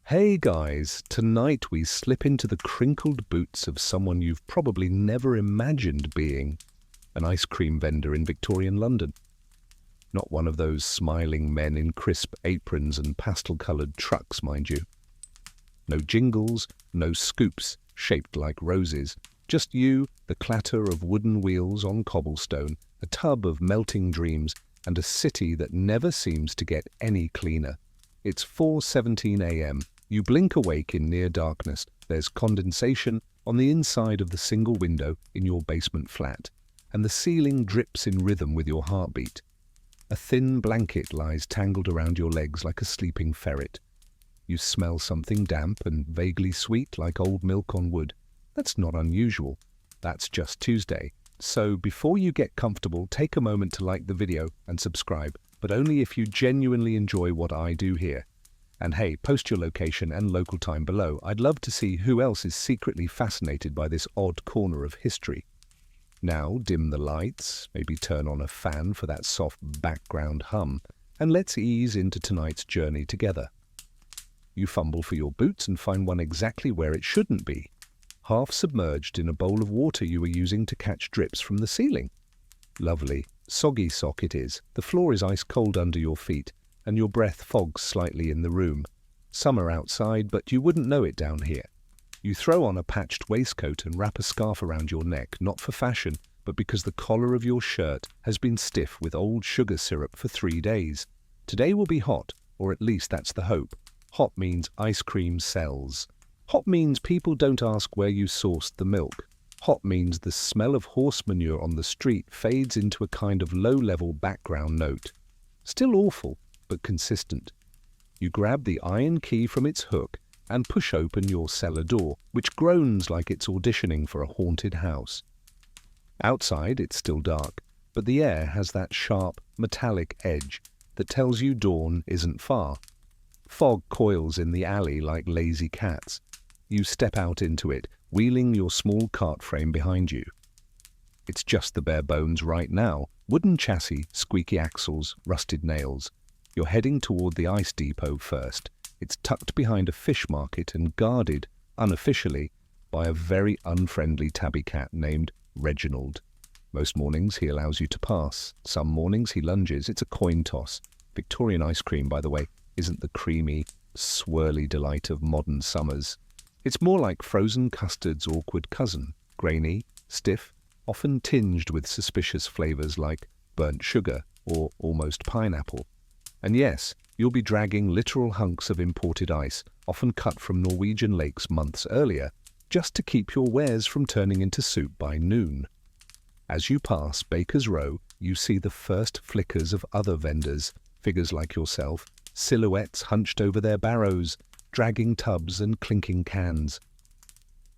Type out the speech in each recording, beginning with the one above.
Hey guys, tonight we slip into the crinkled boots of someone you've probably never imagined being, an ice cream vendor in Victorian London. Not one of those smiling men in crisp aprons and pastel-coloured trucks, mind you. No jingles, no scoops shaped like roses, just you, the clatter of wooden wheels on cobblestone, a tub of melting dreams, and a city that never seems to get any cleaner. It's 4:17 a.m. You blink awake in near darkness. There's condensation on the inside of the single window in your basement flat, and the ceiling drips in rhythm with your heartbeat. A thin blanket lies tangled around your legs like a sleeping ferret. You smell something damp and vaguely sweet like old milk on wood. That's not unusual. That's just Tuesday. So before you get comfortable, take a moment to like the video and subscribe, but only if you genuinely enjoy what I do here. And hey, post your location and local time below. I'd love to see who else is secretly fascinated by this odd corner of history. Now, dim the lights, maybe turn on a fan for that soft background hum, and let's ease into tonight's journey together. You fumble for your boots and find one exactly where it shouldn't be, half submerged in a bowl of water you were using to catch drips from the ceiling. Lovely, soggy sock it is. The floor is ice cold under your feet, and your breath fogs slightly in the room. Summer outside, but you wouldn't know it down here. You throw on a patched waistcoat and wrap a scarf around your neck, not for fashion, but because the collar of your shirt has been stiff with old sugar syrup for 3 days. Today will be hot, or at least that's the hope. Hot means ice cream sells. Hot means people don't ask where you sourced the milk. Hot means the smell of horse manure on the street fades into a kind of low-level background note. Still awful, but consistent. You grab the iron key from its hook and push open your cellar door, which groans like it's auditioning for a haunted house. Outside, it's still dark, but the air has that sharp, metallic edge that tells you dawn isn't far. Fog coils in the alley like lazy cats. You step out into it, wheeling your small cart frame behind you. It's just the bare bones right now. Wooden chassis, squeaky axles, rusted nails. You're heading toward the ice depot first. It's tucked behind a fish market and guarded, unofficially, by a very unfriendly tabby cat named Reginald. Most mornings he allows you to pass. Some mornings he lunges. It's a coin toss. Victorian ice cream, by the way, isn't the creamy, swirly delight of modern summers. It's more like frozen custard's awkward cousin, grainy, stiff, often tinged with suspicious flavors like burnt sugar or almost pineapple. And yes, you'll be dragging literal hunks of imported ice, often cut from Norwegian lakes months earlier, just to keep your wares from turning into soup by noon. As you pass Baker's Row, you see the first flickers of other vendors, figures like yourself, silhouettes hunched over their barrows, dragging tubs and clinking cans.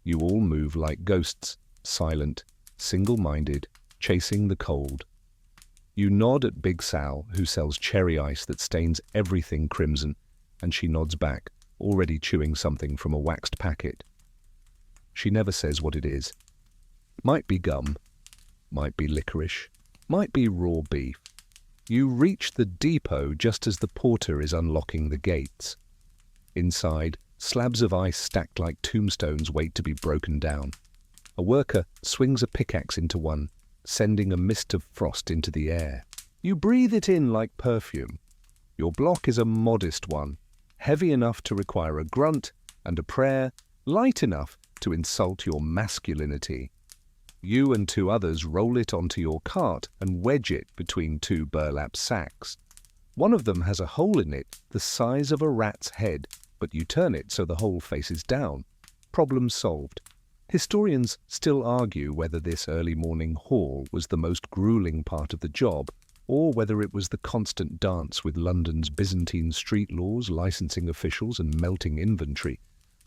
You all move like ghosts, silent, single-minded, chasing the cold. You nod at Big Sal, who sells cherry ice that stains everything crimson, and she nods back, already chewing something from a waxed packet. She never says what it is. Might be gum, might be licorice, might be raw beef. You reach the depot just as the porter is unlocking the gates. Inside, slabs of ice stacked like tombstones wait to be broken down. A worker swings a pickaxe into one, sending a mist of frost into the air. You breathe it in like perfume. Your block is a modest one, heavy enough to require a grunt and a prayer, light enough to insult your masculinity. You and 2 others roll it onto your cart and wedge it between 2 burlap sacks. One of them has a hole in it the size of a rat's head, but you turn it so the hole faces down. Problem solved. Historians still argue whether this early morning haul was the most grueling part of the job, or whether it was the constant dance with London's Byzantine street laws, licensing officials, and melting inventory.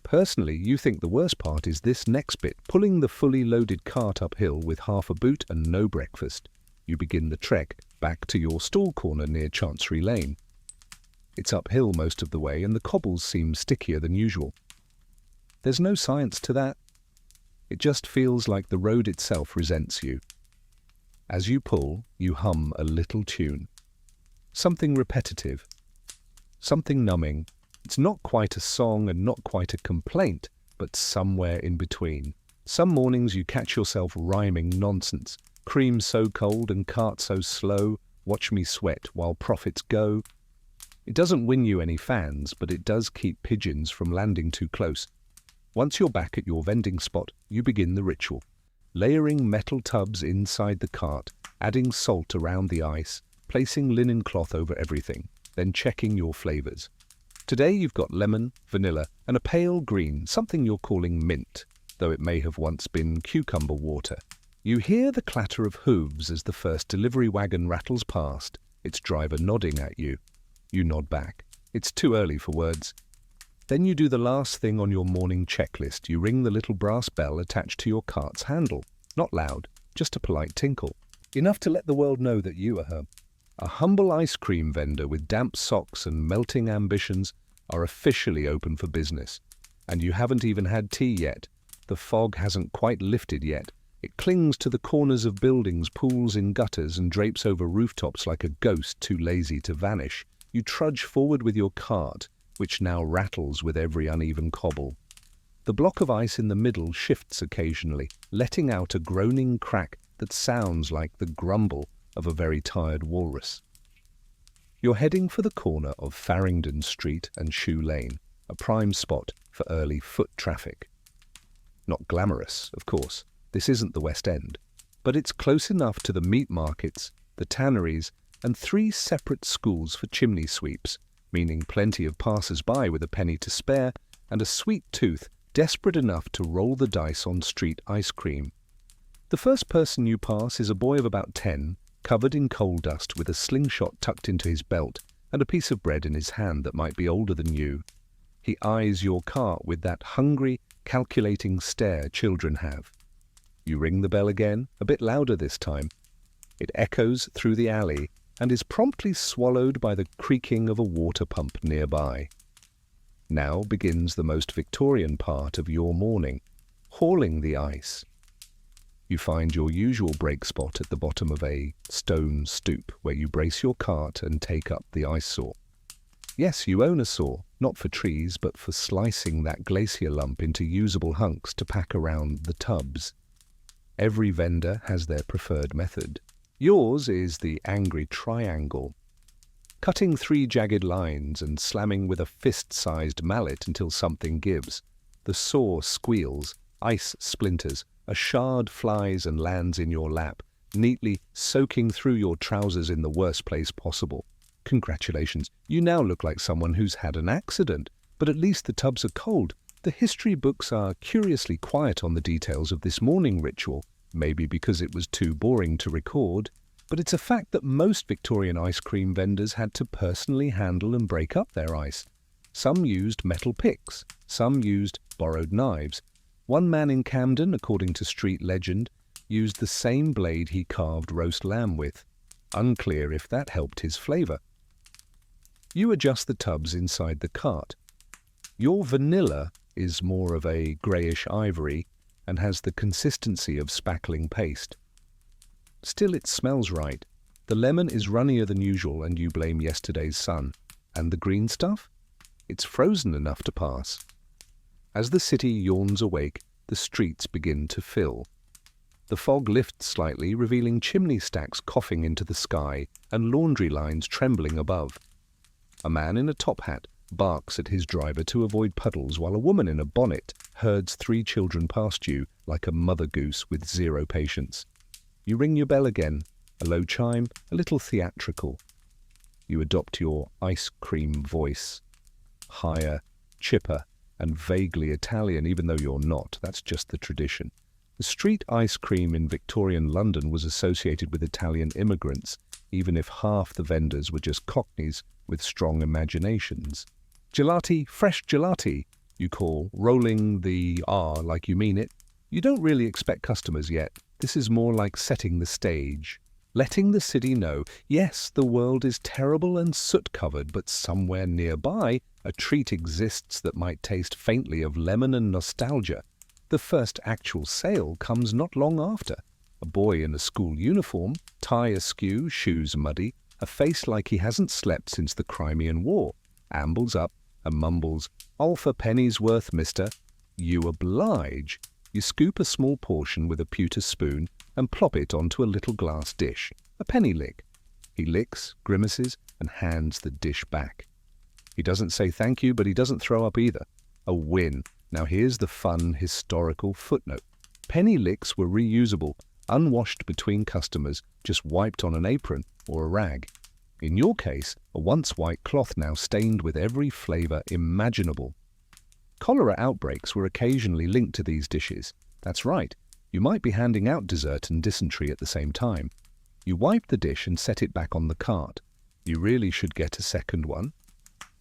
Personally, you think the worst part is this next bit, pulling the fully loaded cart uphill with half a boot and no breakfast. You begin the trek back to your stall corner near Chancery Lane. It's uphill most of the way, and the cobbles seem stickier than usual. There's no science to that. It just feels like the road itself resents you. As you pull, you hum a little tune. Something repetitive. Something numbing. It's not quite a song and not quite a complaint, but somewhere in between. Some mornings you catch yourself rhyming nonsense. Cream so cold and cart so slow, watch me sweat while profits go. It doesn't win you any fans, but it does keep pigeons from landing too close. Once you're back at your vending spot, you begin the ritual. Layering metal tubs inside the cart, adding salt around the ice, placing linen cloth over everything, then checking your flavors. Today you've got lemon, vanilla, and a pale green, something you're calling mint, though it may have once been cucumber water. You hear the clatter of hooves as the first delivery wagon rattles past, its driver nodding at you. You nod back. It's too early for words. Then you do the last thing on your morning checklist. You ring the little brass bell attached to your cart's handle. Not loud, just a polite tinkle. Enough to let the world know that you are her. A humble ice cream vendor with damp socks and melting ambitions are officially open for business. And you haven't even had tea yet. The fog hasn't quite lifted yet. It clings to the corners of buildings, pools in gutters, and drapes over rooftops like a ghost too lazy to vanish. You trudge forward with your cart, which now rattles with every uneven cobble. The block of ice in the middle shifts occasionally, letting out a groaning crack that sounds like the grumble of a very tired walrus. You're heading for the corner of Farringdon Street and Shoe Lane, a prime spot for early foot traffic. Not glamorous, of course. This isn't the West End, but it's close enough to the meat markets, the tanneries, and 3 separate schools for chimney sweeps, meaning plenty of passers-by with a penny to spare and a sweet tooth desperate enough to roll the dice on street ice cream. The first person you pass is a boy of about 10, covered in coal dust with a slingshot tucked into his belt and a piece of bread in his hand that might be older than you. He eyes your cart with that hungry, calculating stare children have. You ring the bell again, a bit louder this time. It echoes through the alley and is promptly swallowed by the creaking of a water pump nearby. Now begins the most Victorian part of your morning, hauling the ice. You find your usual break spot at the bottom of a stone stoop where you brace your cart and take up the ice saw. Yes, you own a saw, not for trees, but for slicing that glacier lump into usable hunks to pack around the tubs. Every vendor has their preferred method. Yours is the angry triangle. Cutting 3 jagged lines and slamming with a fist-sized mallet until something gives. The saw squeals, ice splinters, a shard flies and lands in your lap, neatly soaking through your trousers in the worst place possible. Congratulations, you now look like someone who's had an accident, but at least the tubs are cold. The history books are curiously quiet on the details of this morning ritual, maybe because it was too boring to record, but it's a fact that most Victorian ice cream vendors had to personally handle and break up their ice. Some used metal picks, some used borrowed knives. One man in Camden, according to street legend, used the same blade he carved roast lamb with. Unclear if that helped his flavor. You adjust the tubs inside the cart. Your vanilla is more of a greyish ivory and has the consistency of spackling paste. Still, it smells right. The lemon is runnier than usual and you blame yesterday's sun. And the green stuff? It's frozen enough to pass. As the city yawns awake, the streets begin to fill. The fog lifts slightly, revealing chimney stacks coughing into the sky and laundry lines trembling above. A man in a top hat barks at his driver to avoid puddles while a woman in a bonnet herds 3 children past you like a mother goose with 0 patience. You ring your bell again, a low chime, a little theatrical. You adopt your ice cream voice. Higher, chipper, and vaguely Italian, even though you're not. That's just the tradition. The street ice cream in Victorian London was associated with Italian immigrants, even if half the vendors were just cockneys with strong imaginations. Gelati, fresh gelati, you call, rolling the R like you mean it. You don't really expect customers yet. This is more like setting the stage. Letting the city know, yes, the world is terrible and soot-covered, but somewhere nearby, a treat exists that might taste faintly of lemon and nostalgia. The first actual sale comes not long after. A boy in a school uniform, tie askew, shoes muddy, a face like he hasn't slept since the Crimean War, ambles up, and mumbles, "All for penny's worth, mister." You oblige. You scoop a small portion with a pewter spoon and plop it onto a little glass dish, a penny lick. He licks, grimaces, and hands the dish back. He doesn't say thank you, but he doesn't throw up either. A win. Now here's the fun historical footnote. Penny licks were reusable, unwashed between customers, just wiped on an apron or a rag. In your case, a once white cloth now stained with every flavour imaginable. Cholera outbreaks were occasionally linked to these dishes. That's right, you might be handing out dessert and dysentery at the same time. You wipe the dish and set it back on the cart. You really should get a second one.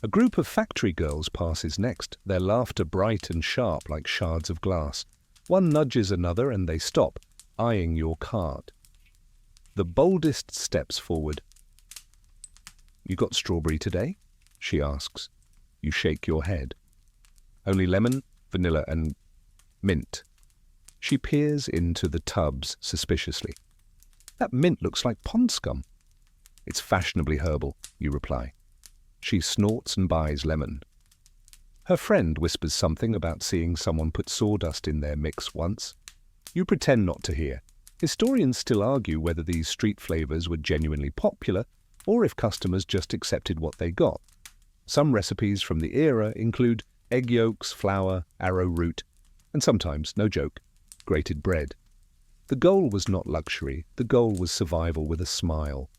A group of factory girls passes next, their laughter bright and sharp like shards of glass. One nudges another and they stop, eyeing your cart. The boldest steps forward. "You got strawberry today?" she asks. You shake your head. "Only lemon, vanilla and mint." She peers into the tubs suspiciously. "That mint looks like pond scum." "It's fashionably herbal," you reply. She snorts and buys lemon. Her friend whispers something about seeing someone put sawdust in their mix once. You pretend not to hear. Historians still argue whether these street flavors were genuinely popular or if customers just accepted what they got. Some recipes from the era include egg yolks, flour, arrowroot, and sometimes, no joke, grated bread. The goal was not luxury, the goal was survival with a smile.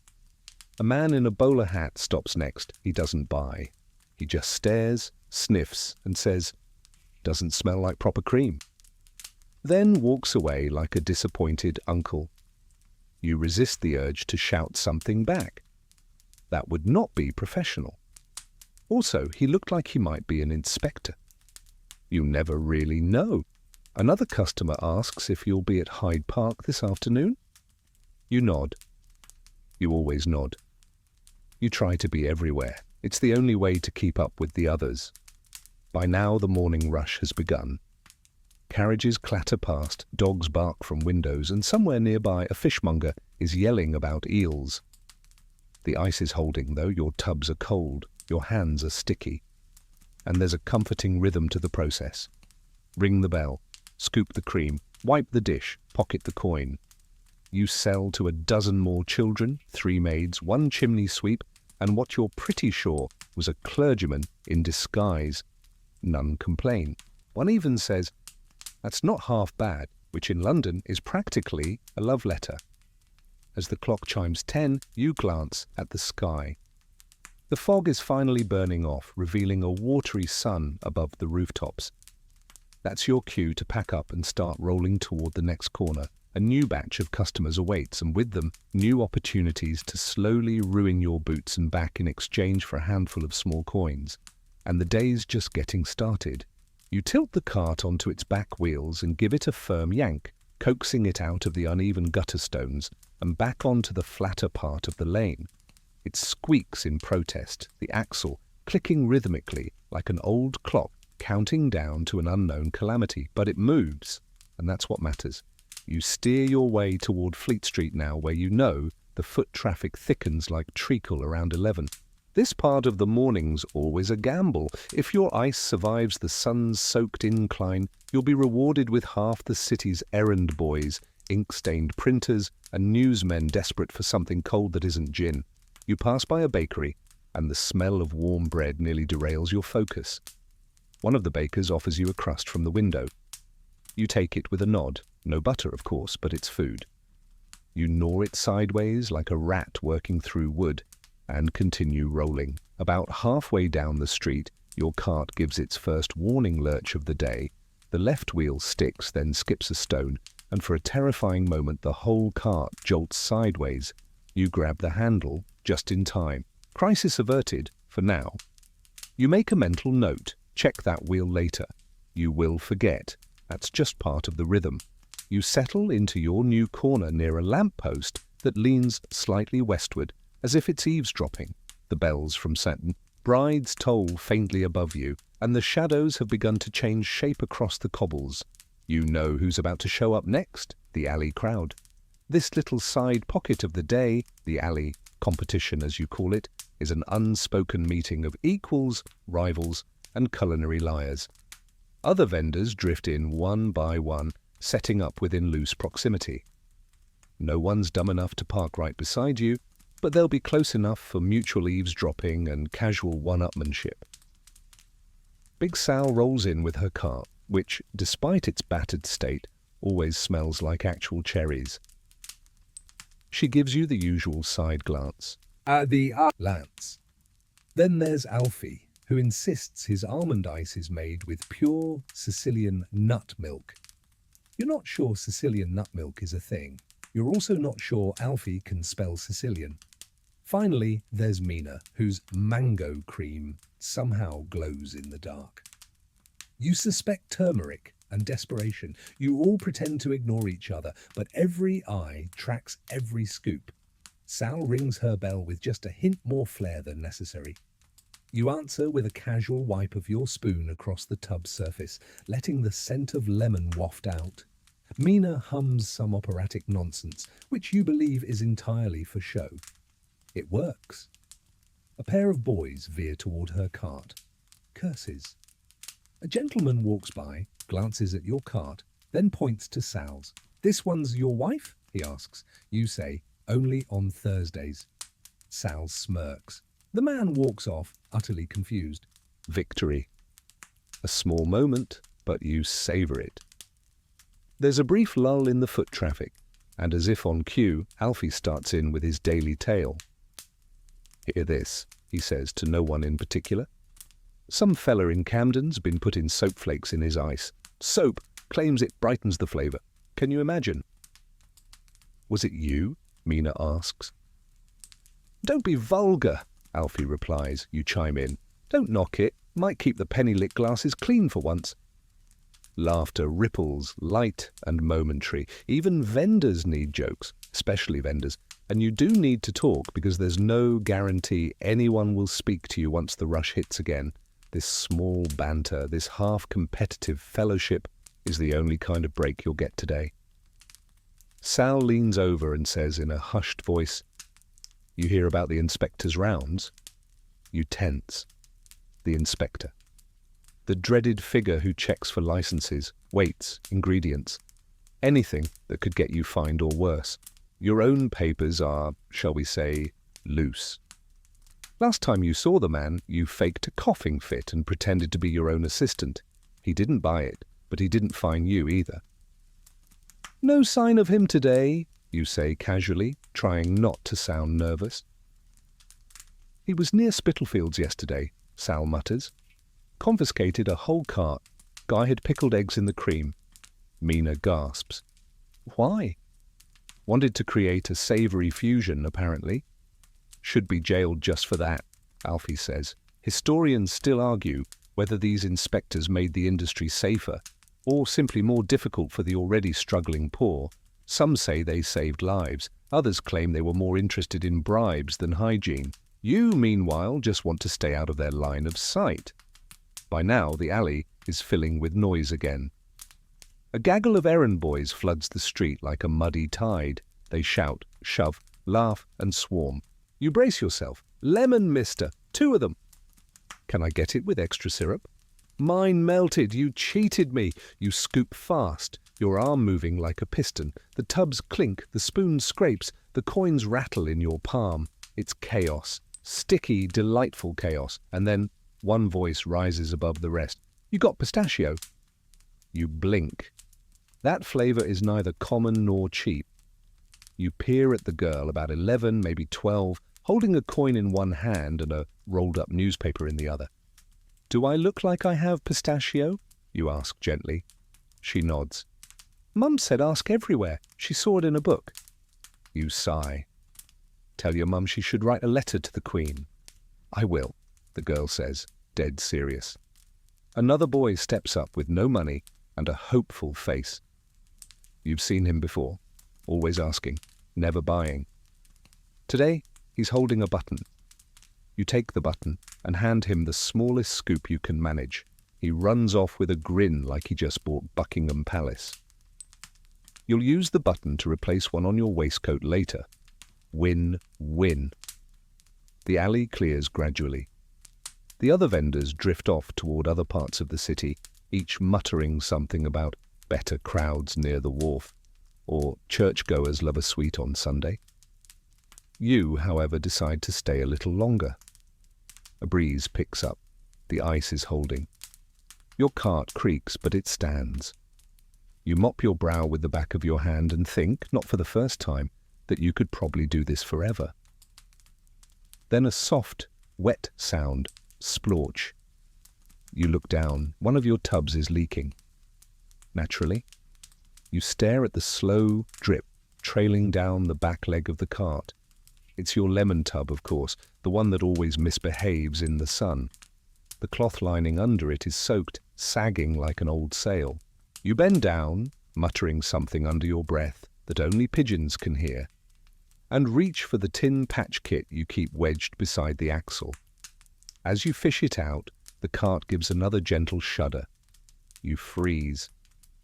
A man in a bowler hat stops next. He doesn't buy. He just stares, sniffs, and says, "Doesn't smell like proper cream." Then walks away like a disappointed uncle. You resist the urge to shout something back. That would not be professional. Also, he looked like he might be an inspector. You never really know. Another customer asks if you'll be at Hyde Park this afternoon. You nod. You always nod. You try to be everywhere. It's the only way to keep up with the others. By now the morning rush has begun. Carriages clatter past, dogs bark from windows, and somewhere nearby a fishmonger is yelling about eels. The ice is holding, though. Your tubs are cold, your hands are sticky. And there's a comforting rhythm to the process. Ring the bell, scoop the cream, wipe the dish, pocket the coin. You sell to a dozen more children, 3 maids, 1 chimney sweep, and what you're pretty sure was a clergyman in disguise. None complain. One even says, "That's not half bad," which in London is practically a love letter. As the clock chimes 10, you glance at the sky. The fog is finally burning off, revealing a watery sun above the rooftops. That's your cue to pack up and start rolling toward the next corner. A new batch of customers awaits, and with them, new opportunities to slowly ruin your boots and back in exchange for a handful of small coins. And the day's just getting started. You tilt the cart onto its back wheels and give it a firm yank, coaxing it out of the uneven gutter stones and back onto the flatter part of the lane. It squeaks in protest, the axle clicking rhythmically like an old clock counting down to an unknown calamity. But it moves, and that's what matters. You steer your way toward Fleet Street now, where you know the foot traffic thickens like treacle around 11. This part of the morning's always a gamble. If your ice survives the sun-soaked incline, you'll be rewarded with half the city's errand boys, ink-stained printers, and newsmen desperate for something cold that isn't gin. You pass by a bakery, and the smell of warm bread nearly derails your focus. One of the bakers offers you a crust from the window. You take it with a nod. No butter, of course, but it's food. You gnaw it sideways like a rat working through wood, and continue rolling. About halfway down the street, your cart gives its first warning lurch of the day. The left wheel sticks, then skips a stone, and for a terrifying moment the whole cart jolts sideways. You grab the handle just in time. Crisis averted, for now. You make a mental note. Check that wheel later. You will forget. That's just part of the rhythm. You settle into your new corner near a lamppost that leans slightly westward, as if it's eavesdropping. The bells from St. Bride's toll faintly above you, and the shadows have begun to change shape across the cobbles. You know who's about to show up next, the alley crowd. This little side pocket of the day, the alley competition as you call it, is an unspoken meeting of equals, rivals, and culinary liars. Other vendors drift in one by one, setting up within loose proximity. No one's dumb enough to park right beside you, but they'll be close enough for mutual eavesdropping and casual one-upmanship. Big Sal rolls in with her cart, which, despite its battered state, always smells like actual cherries. She gives you the usual side glance. Lance. Then there's Alfie, who insists his almond ice is made with pure Sicilian nut milk. You're not sure Sicilian nut milk is a thing. You're also not sure Alfie can spell Sicilian. Finally, there's Mina, whose mango cream somehow glows in the dark. You suspect turmeric and desperation. You all pretend to ignore each other, but every eye tracks every scoop. Sal rings her bell with just a hint more flair than necessary. You answer with a casual wipe of your spoon across the tub's surface, letting the scent of lemon waft out. Mina hums some operatic nonsense, which you believe is entirely for show. It works. A pair of boys veer toward her cart. Curses. A gentleman walks by, glances at your cart, then points to Sal's. "This one's your wife?" he asks. You say, "Only on Thursdays." Sal smirks. The man walks off, utterly confused. Victory. A small moment, but you savor it. There's a brief lull in the foot traffic, and as if on cue, Alfie starts in with his daily tale. "Hear this," he says to no one in particular. "Some fella in Camden's been putting soap flakes in his ice. Soap claims it brightens the flavour. Can you imagine?" "Was it you?" Mina asks. "Don't be vulgar," Alfie replies. You chime in. "Don't knock it. Might keep the penny-lit glasses clean for once." Laughter ripples, light and momentary. Even vendors need jokes, especially vendors. And you do need to talk because there's no guarantee anyone will speak to you once the rush hits again. This small banter, this half-competitive fellowship is the only kind of break you'll get today. Sal leans over and says in a hushed voice, "You hear about the inspector's rounds?" You tense. The inspector. The dreaded figure who checks for licenses, weights, ingredients. Anything that could get you fined or worse. Your own papers are, shall we say, loose. Last time you saw the man, you faked a coughing fit and pretended to be your own assistant. He didn't buy it, but he didn't fine you either. "No sign of him today," you say casually, trying not to sound nervous. "He was near Spitalfields yesterday," Sal mutters. "Confiscated a whole cart. Guy had pickled eggs in the cream." Mina gasps. "Why?" "Wanted to create a savoury fusion, apparently." "Should be jailed just for that," Alfie says. Historians still argue whether these inspectors made the industry safer or simply more difficult for the already struggling poor. Some say they saved lives. Others claim they were more interested in bribes than hygiene. You, meanwhile, just want to stay out of their line of sight. By now, the alley is filling with noise again. A gaggle of errand boys floods the street like a muddy tide. They shout, shove, laugh, and swarm. You brace yourself. "Lemon, mister! 2 of them!" "Can I get it with extra syrup?" "Mine melted! You cheated me!" You scoop fast, your arm moving like a piston. The tubs clink, the spoon scrapes, the coins rattle in your palm. It's chaos. Sticky, delightful chaos. And then one voice rises above the rest. "You got pistachio?" You blink. That flavour is neither common nor cheap. You peer at the girl, about 11, maybe 12, holding a coin in one hand and a rolled-up newspaper in the other. "Do I look like I have pistachio?" you ask gently. She nods. "Mum said ask everywhere. She saw it in a book." You sigh. "Tell your mum she should write a letter to the Queen." "I will," the girl says, dead serious. Another boy steps up with no money and a hopeful face. You've seen him before, always asking, never buying. Today, he's holding a button. You take the button and hand him the smallest scoop you can manage. He runs off with a grin like he just bought Buckingham Palace. You'll use the button to replace one on your waistcoat later. Win-win. The alley clears gradually. The other vendors drift off toward other parts of the city, each muttering something about better crowds near the wharf, or churchgoers love a sweet on Sunday. You, however, decide to stay a little longer. A breeze picks up. The ice is holding. Your cart creaks, but it stands. You mop your brow with the back of your hand and think, not for the first time, that you could probably do this forever. Then a soft, wet sound, splorch. You look down. One of your tubs is leaking. Naturally, you stare at the slow drip trailing down the back leg of the cart. It's your lemon tub, of course, the one that always misbehaves in the sun. The cloth lining under it is soaked, sagging like an old sail. You bend down, muttering something under your breath that only pigeons can hear, and reach for the tin patch kit you keep wedged beside the axle. As you fish it out, the cart gives another gentle shudder. You freeze.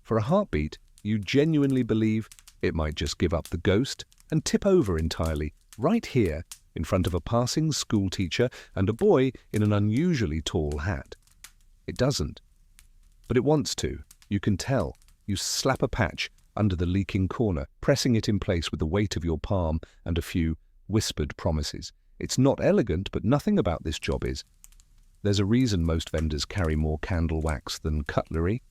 For a heartbeat, you genuinely believe it might just give up the ghost and tip over entirely, right here, in front of a passing schoolteacher and a boy in an unusually tall hat. It doesn't. But it wants to. You can tell. You slap a patch under the leaking corner, pressing it in place with the weight of your palm and a few whispered promises. It's not elegant, but nothing about this job is. There's a reason most vendors carry more candle wax than cutlery.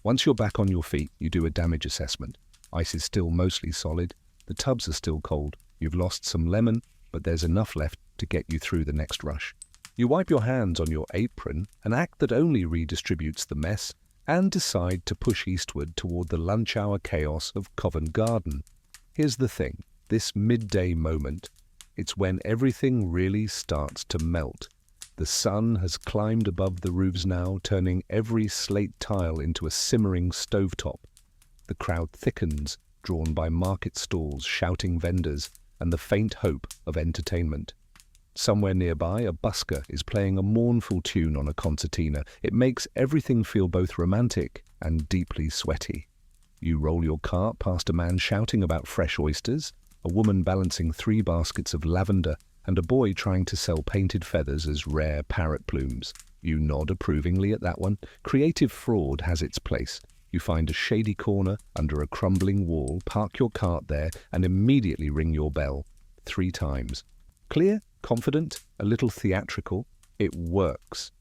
Once you're back on your feet, you do a damage assessment. Ice is still mostly solid. The tubs are still cold. You've lost some lemon, but there's enough left to get you through the next rush. You wipe your hands on your apron, an act that only redistributes the mess, and decide to push eastward toward the lunch hour chaos of Covent Garden. Here's the thing, this midday moment, it's when everything really starts to melt. The sun has climbed above the roofs now, turning every slate tile into a simmering stovetop. The crowd thickens, drawn by market stalls, shouting vendors, and the faint hope of entertainment. Somewhere nearby, a busker is playing a mournful tune on a concertina. It makes everything feel both romantic and deeply sweaty. You roll your cart past a man shouting about fresh oysters, a woman balancing 3 baskets of lavender, and a boy trying to sell painted feathers as rare parrot plumes. You nod approvingly at that one. Creative fraud has its place. You find a shady corner under a crumbling wall, park your cart there, and immediately ring your bell 3 times. Clear, confident, a little theatrical, it works.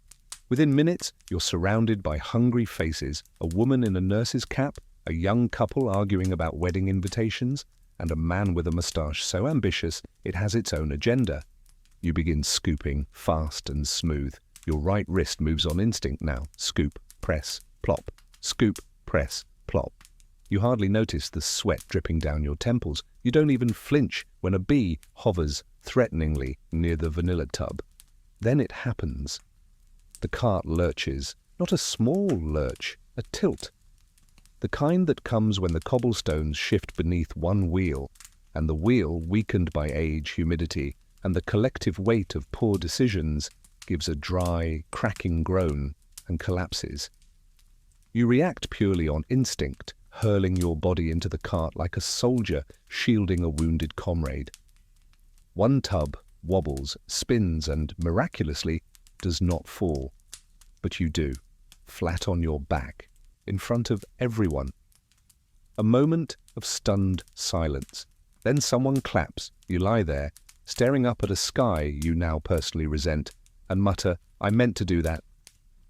Within minutes, you're surrounded by hungry faces, a woman in a nurse's cap, a young couple arguing about wedding invitations, and a man with a moustache so ambitious it has its own agenda. You begin scooping, fast and smooth. Your right wrist moves on instinct now. Scoop, press, plop. Scoop, press, plop. You hardly notice the sweat dripping down your temples. You don't even flinch when a bee hovers threateningly near the vanilla tub. Then it happens. The cart lurches, not a small lurch, a tilt. The kind that comes when the cobblestones shift beneath one wheel, and the wheel, weakened by age, humidity, and the collective weight of poor decisions, gives a dry, cracking groan and collapses. You react purely on instinct, hurling your body into the cart like a soldier shielding a wounded comrade. One tub wobbles, spins, and, miraculously, does not fall. But you do, flat on your back, in front of everyone. A moment of stunned silence. Then someone claps. You lie there, staring up at a sky you now personally resent, and mutter, "I meant to do that."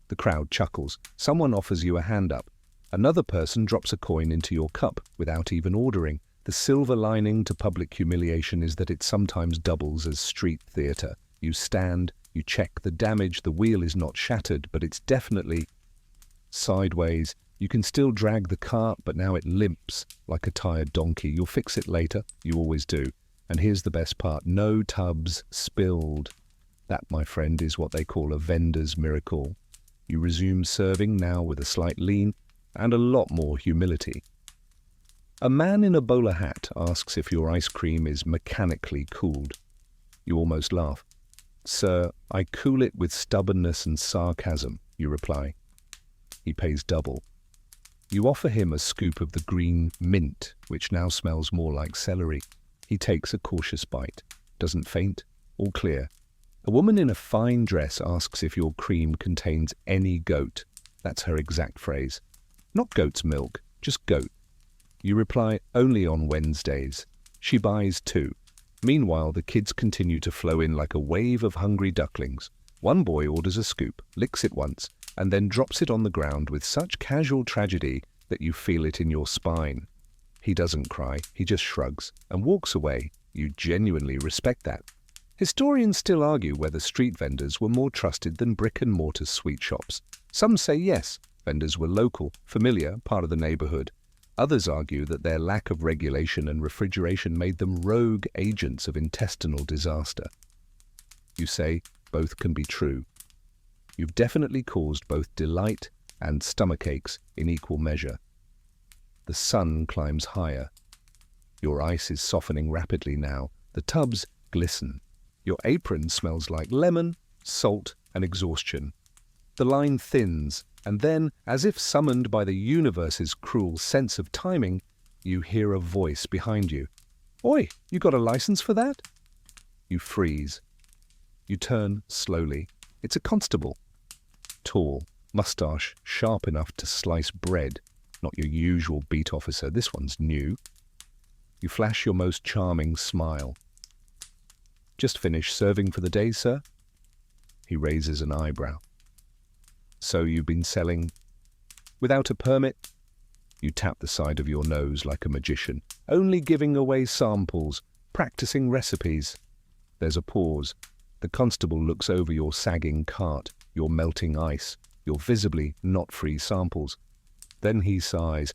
The crowd chuckles. Someone offers you a hand up. Another person drops a coin into your cup without even ordering. The silver lining to public humiliation is that it sometimes doubles as street theatre. You stand, you check the damage. The wheel is not shattered, but it's definitely sideways. You can still drag the cart, but now it limps like a tired donkey. You'll fix it later. You always do. And here's the best part. No tubs spilled. That, my friend, is what they call a vendor's miracle. You resume serving, now with a slight lean and a lot more humility. A man in a bowler hat asks if your ice cream is mechanically cooled. You almost laugh. "Sir, I cool it with stubbornness and sarcasm," you reply. He pays double. You offer him a scoop of the green mint, which now smells more like celery. He takes a cautious bite. Doesn't faint. All clear. A woman in a fine dress asks if your cream contains any goat. That's her exact phrase. Not goat's milk, just goat. You reply, only on Wednesdays. She buys 2. Meanwhile, the kids continue to flow in like a wave of hungry ducklings. One boy orders a scoop, licks it once, and then drops it on the ground with such casual tragedy that you feel it in your spine. He doesn't cry, he just shrugs and walks away. You genuinely respect that. Historians still argue whether street vendors were more trusted than brick-and-mortar sweet shops. Some say yes, vendors were local, familiar, part of the neighborhood. Others argue that their lack of regulation and refrigeration made them rogue agents of intestinal disaster. You say both can be true. You've definitely caused both delight and stomachaches in equal measure. The sun climbs higher. Your ice is softening rapidly now. The tubs glisten. Your apron smells like lemon, salt, and exhaustion. The line thins, and then, as if summoned by the universe's cruel sense of timing, you hear a voice behind you. "Oi, you got a license for that?" You freeze. You turn slowly. It's a constable. Tall, mustache sharp enough to slice bread. Not your usual beat officer, this one's new. You flash your most charming smile. "Just finished serving for the day, sir?" He raises an eyebrow. "So you've been selling without a permit?" You tap the side of your nose like a magician. "Only giving away samples, practicing recipes." There's a pause. The constable looks over your sagging cart, your melting ice, your visibly not free samples. Then he sighs.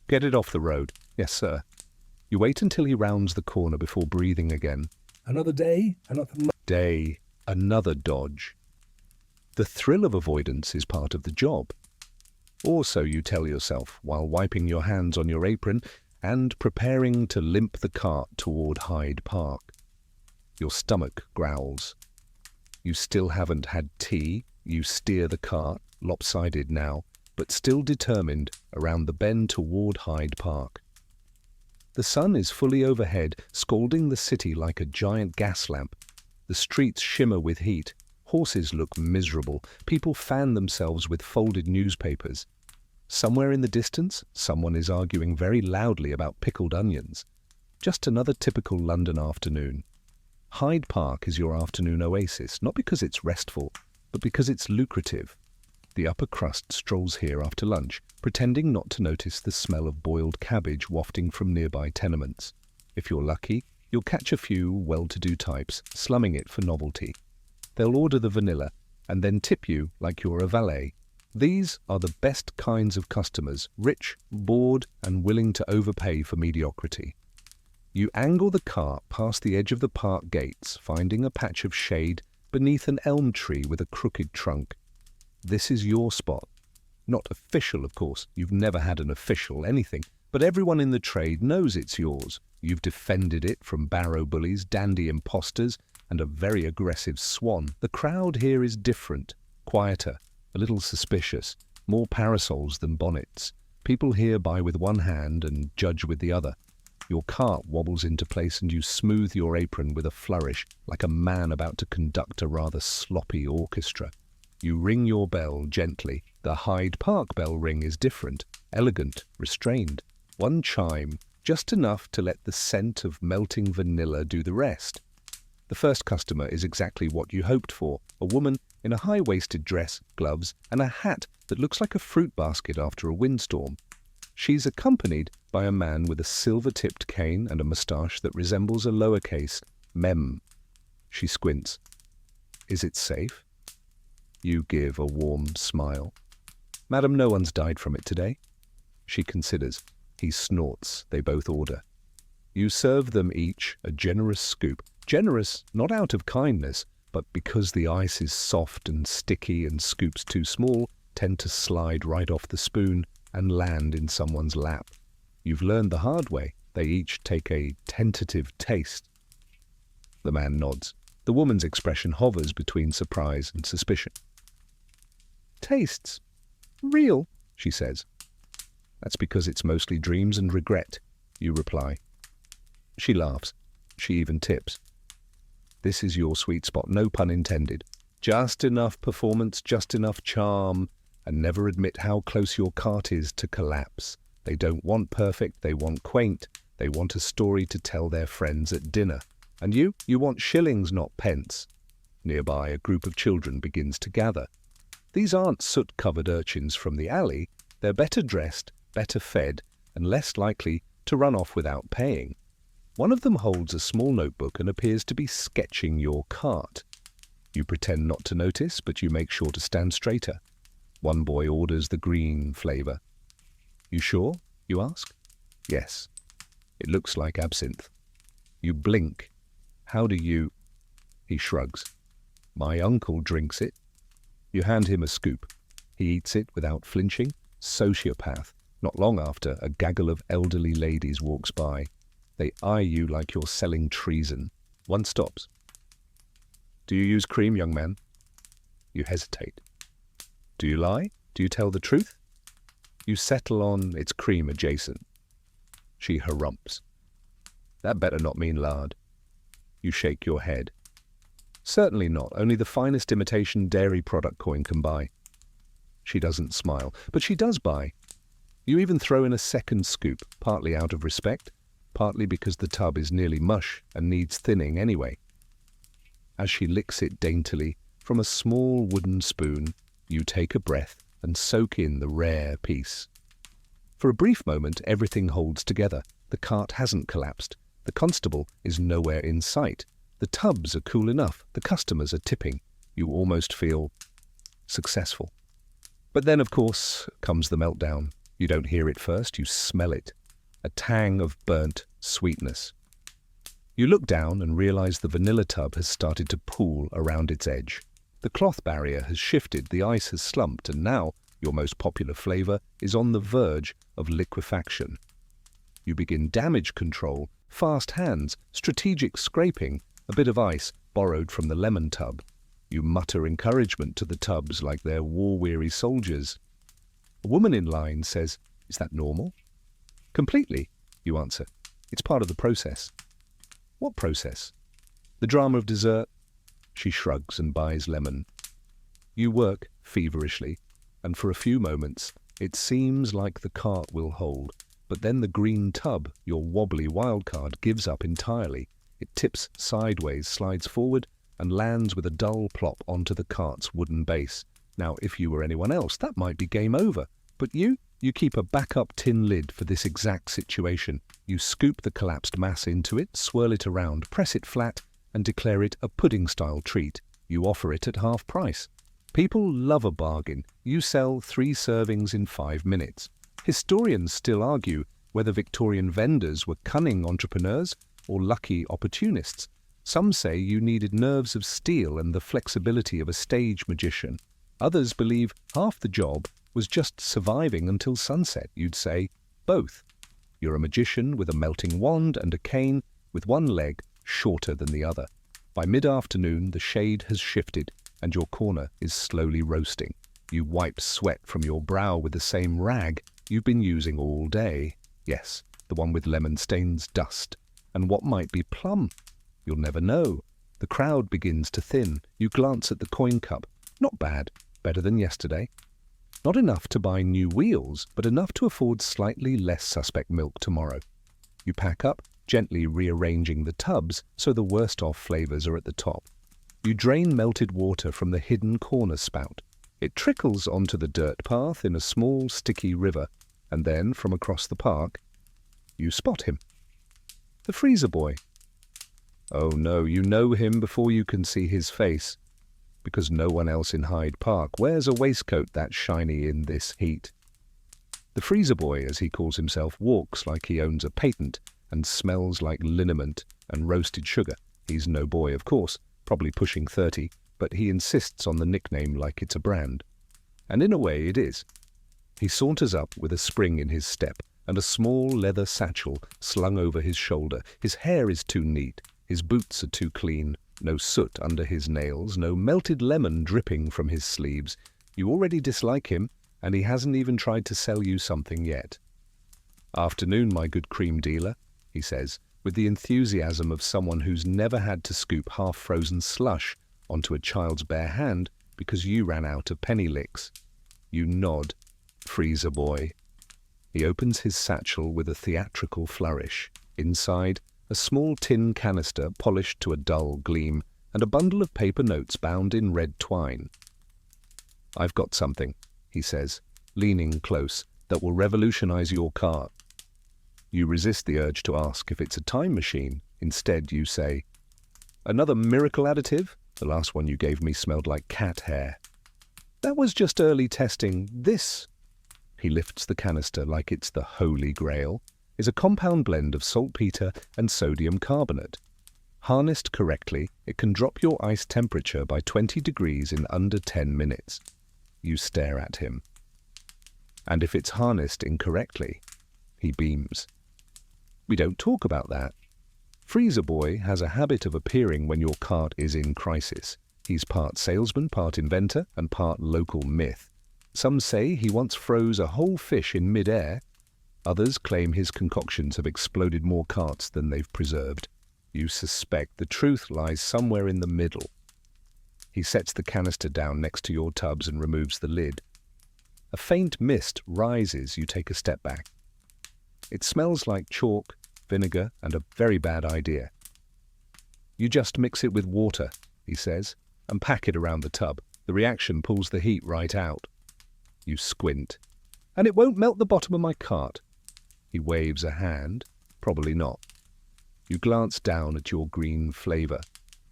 "Get it off the road." "Yes, sir." You wait until he rounds the corner before breathing again. Another day, another dodge. The thrill of avoidance is part of the job. Or so you tell yourself while wiping your hands on your apron and preparing to limp the cart toward Hyde Park. Your stomach growls. You still haven't had tea. You steer the cart, lopsided now, but still determined, around the bend toward Hyde Park. The sun is fully overhead, scalding the city like a giant gas lamp. The streets shimmer with heat. Horses look miserable. People fan themselves with folded newspapers. Somewhere in the distance, someone is arguing very loudly about pickled onions. Just another typical London afternoon. Hyde Park is your afternoon oasis, not because it's restful, but because it's lucrative. The upper crust strolls here after lunch, pretending not to notice the smell of boiled cabbage wafting from nearby tenements. If you're lucky, you'll catch a few well-to-do types slumming it for novelty. They'll order the vanilla and then tip you like you're a valet. These are the best kinds of customers, rich, bored, and willing to overpay for mediocrity. You angle the cart past the edge of the park gates, finding a patch of shade beneath an elm tree with a crooked trunk. This is your spot. Not official, of course. You've never had an official anything, but everyone in the trade knows it's yours. You've defended it from barrow bullies, dandy imposters, and a very aggressive swan. The crowd here is different, quieter, a little suspicious, more parasols than bonnets. People here buy with one hand and judge with the other. Your cart wobbles into place and you smooth your apron with a flourish, like a man about to conduct a rather sloppy orchestra. You ring your bell gently. The Hyde Park bell ring is different, elegant, restrained. One chime, just enough to let the scent of melting vanilla do the rest. The first customer is exactly what you hoped for, a woman in a high-waisted dress, gloves, and a hat that looks like a fruit basket after a windstorm. She's accompanied by a man with a silver-tipped cane and a moustache that resembles a lowercase mem. She squints. "Is it safe?" You give a warm smile. "Madam, no one's died from it today." She considers. He snorts. They both order. You serve them each a generous scoop. Generous not out of kindness, but because the ice is soft and sticky and scoops too small tend to slide right off the spoon and land in someone's lap. You've learned the hard way. They each take a tentative taste. The man nods. The woman's expression hovers between surprise and suspicion. "Tastes real," she says. "That's because it's mostly dreams and regret," you reply. She laughs. She even tips. This is your sweet spot, no pun intended. Just enough performance, just enough charm, and never admit how close your cart is to collapse. They don't want perfect, they want quaint. They want a story to tell their friends at dinner. And you want shillings, not pence. Nearby, a group of children begins to gather. These aren't soot-covered urchins from the alley. They're better dressed, better fed, and less likely to run off without paying. One of them holds a small notebook and appears to be sketching your cart. You pretend not to notice, but you make sure to stand straighter. One boy orders the green flavor. You sure? You ask. Yes. It looks like absinthe. You blink. How do you... He shrugs. My uncle drinks it. You hand him a scoop. He eats it without flinching. Sociopath. Not long after, a gaggle of elderly ladies walks by. They eye you like you're selling treason. One stops. Do you use cream, young man? You hesitate. Do you lie? Do you tell the truth? You settle on it's cream adjacent. She harumps. That better not mean lard. You shake your head. Certainly not. Only the finest imitation dairy product coin can buy. She doesn't smile, but she does buy. You even throw in a second scoop, partly out of respect, partly because the tub is nearly mush and needs thinning anyway. As she licks it daintily from a small wooden spoon, you take a breath and soak in the rare piece. For a brief moment, everything holds together. The cart hasn't collapsed. The constable is nowhere in sight. The tubs are cool enough. The customers are tipping. You almost feel successful. But then, of course, comes the meltdown. You don't hear it first, you smell it. A tang of burnt sweetness. You look down and realize the vanilla tub has started to pool around its edge. The cloth barrier has shifted, the ice has slumped, and now your most popular flavor is on the verge of liquefaction. You begin damage control, fast hands, strategic scraping, a bit of ice borrowed from the lemon tub. You mutter encouragement to the tubs like they're war-weary soldiers. A woman in line says, "Is that normal?" "Completely," you answer. "It's part of the process." "What process?" "The drama of dessert." She shrugs and buys lemon. You work feverishly, and for a few moments it seems like the cart will hold. But then the green tub, your wobbly wildcard, gives up entirely. It tips sideways, slides forward, and lands with a dull plop onto the cart's wooden base. Now, if you were anyone else, that might be game over. But you keep a backup tin lid for this exact situation. You scoop the collapsed mass into it, swirl it around, press it flat, and declare it a pudding-style treat. You offer it at half price. People love a bargain. You sell 3 servings in 5 minutes. Historians still argue whether Victorian vendors were cunning entrepreneurs or lucky opportunists. Some say you needed nerves of steel and the flexibility of a stage magician. Others believe half the job was just surviving until sunset. You'd say both. You're a magician with a melting wand and a cane with one leg shorter than the other. By mid-afternoon, the shade has shifted and your corner is slowly roasting. You wipe sweat from your brow with the same rag you've been using all day. Yes, the one with lemon stains dust. And what might be plum? You'll never know. The crowd begins to thin. You glance at the coin cup. Not bad. Better than yesterday. Not enough to buy new wheels, but enough to afford slightly less suspect milk tomorrow. You pack up, gently rearranging the tubs so the worst-off flavors are at the top. You drain melted water from the hidden corner spout. It trickles onto the dirt path in a small, sticky river, and then, from across the park, you spot him. The freezer boy. Oh no, you know him before you can see his face, because no one else in Hyde Park wears a waistcoat that shiny in this heat. The freezer boy, as he calls himself, walks like he owns a patent and smells like liniment and roasted sugar. He's no boy, of course, probably pushing 30, but he insists on the nickname like it's a brand. And in a way it is. He saunters up with a spring in his step and a small leather satchel slung over his shoulder. His hair is too neat, his boots are too clean, no soot under his nails, no melted lemon dripping from his sleeves. You already dislike him, and he hasn't even tried to sell you something yet. "Afternoon, my good cream dealer," he says, with the enthusiasm of someone who's never had to scoop half-frozen slush onto a child's bare hand because you ran out of penny licks. You nod. Freezer boy. He opens his satchel with a theatrical flourish. Inside, a small tin canister polished to a dull gleam and a bundle of paper notes bound in red twine. "I've got something," he says, leaning close, "that will revolutionize your car." You resist the urge to ask if it's a time machine. Instead, you say, "Another miracle additive? The last one you gave me smelled like cat hair." "That was just early testing. This," he lifts the canister like it's the Holy Grail, is a compound blend of saltpeter and sodium carbonate. Harnessed correctly, it can drop your ice temperature by 20 degrees in under 10 minutes. You stare at him. "And if it's harnessed incorrectly?" He beams. "We don't talk about that." Freezer Boy has a habit of appearing when your cart is in crisis. He's part salesman, part inventor, and part local myth. Some say he once froze a whole fish in mid-air. Others claim his concoctions have exploded more carts than they've preserved. You suspect the truth lies somewhere in the middle. He sets the canister down next to your tubs and removes the lid. A faint mist rises. You take a step back. It smells like chalk, vinegar, and a very bad idea. "You just mix it with water," he says, "and pack it around the tub. The reaction pulls the heat right out." You squint. "And it won't melt the bottom of my cart." He waves a hand. "Probably not." You glance down at your green flavor,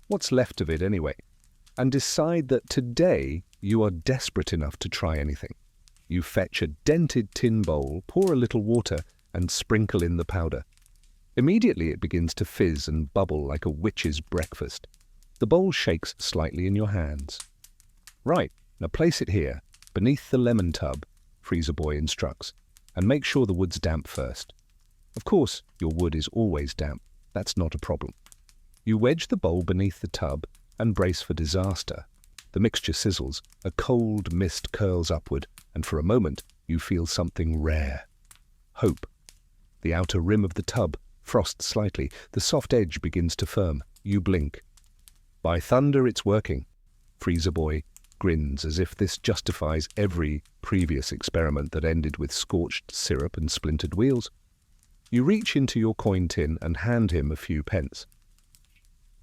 what's left of it anyway, and decide that today you are desperate enough to try anything. You fetch a dented tin bowl, pour a little water, and sprinkle in the powder. Immediately it begins to fizz and bubble like a witch's breakfast. The bowl shakes slightly in your hands. "Right, now place it here, beneath the lemon tub," Freezer Boy instructs, "and make sure the wood's damp first." Of course, your wood is always damp. That's not a problem. You wedge the bowl beneath the tub and brace for disaster. The mixture sizzles, a cold mist curls upward, and for a moment you feel something rare. Hope. The outer rim of the tub frosts slightly. The soft edge begins to firm. You blink. "By thunder, it's working." Freezer Boy grins as if this justifies every previous experiment that ended with scorched syrup and splintered wheels. You reach into your coin tin and hand him a few pence.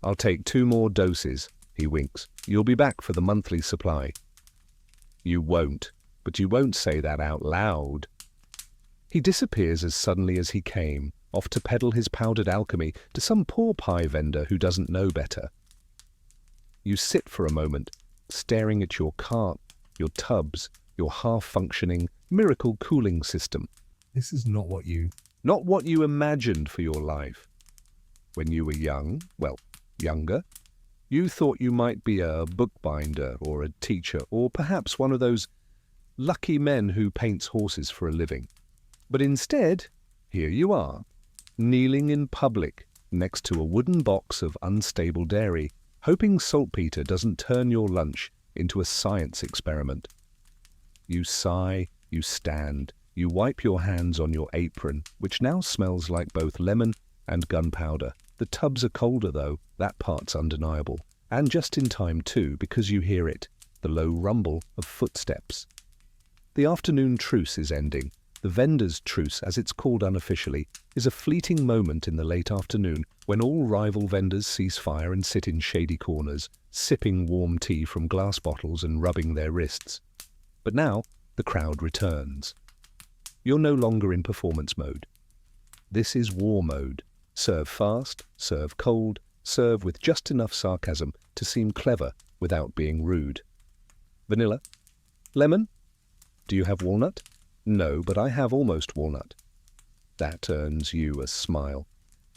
"I'll take 2 more doses," he winks. "You'll be back for the monthly supply." You won't, but you won't say that out loud. He disappears as suddenly as he came, off to peddle his powdered alchemy to some poor pie vendor who doesn't know better. You sit for a moment, staring at your cart, your tubs, your half-functioning miracle cooling system. This is not what you imagined for your life. When you were younger, you thought you might be a bookbinder or a teacher or perhaps one of those lucky men who paints horses for a living. But instead, here you are, kneeling in public next to a wooden box of unstable dairy, hoping saltpeter doesn't turn your lunch into a science experiment. You sigh, you stand, you wipe your hands on your apron, which now smells like both lemon and gunpowder. The tubs are colder though, that part's undeniable. And just in time too, because you hear it, the low rumble of footsteps. The afternoon truce is ending. The vendor's truce, as it's called unofficially, is a fleeting moment in the late afternoon when all rival vendors cease fire and sit in shady corners, sipping warm tea from glass bottles and rubbing their wrists. But now, the crowd returns. You're no longer in performance mode. This is war mode. Serve fast, serve cold, serve with just enough sarcasm to seem clever without being rude. Vanilla? Lemon? Do you have walnut? No, but I have almost walnut. That earns you a smile.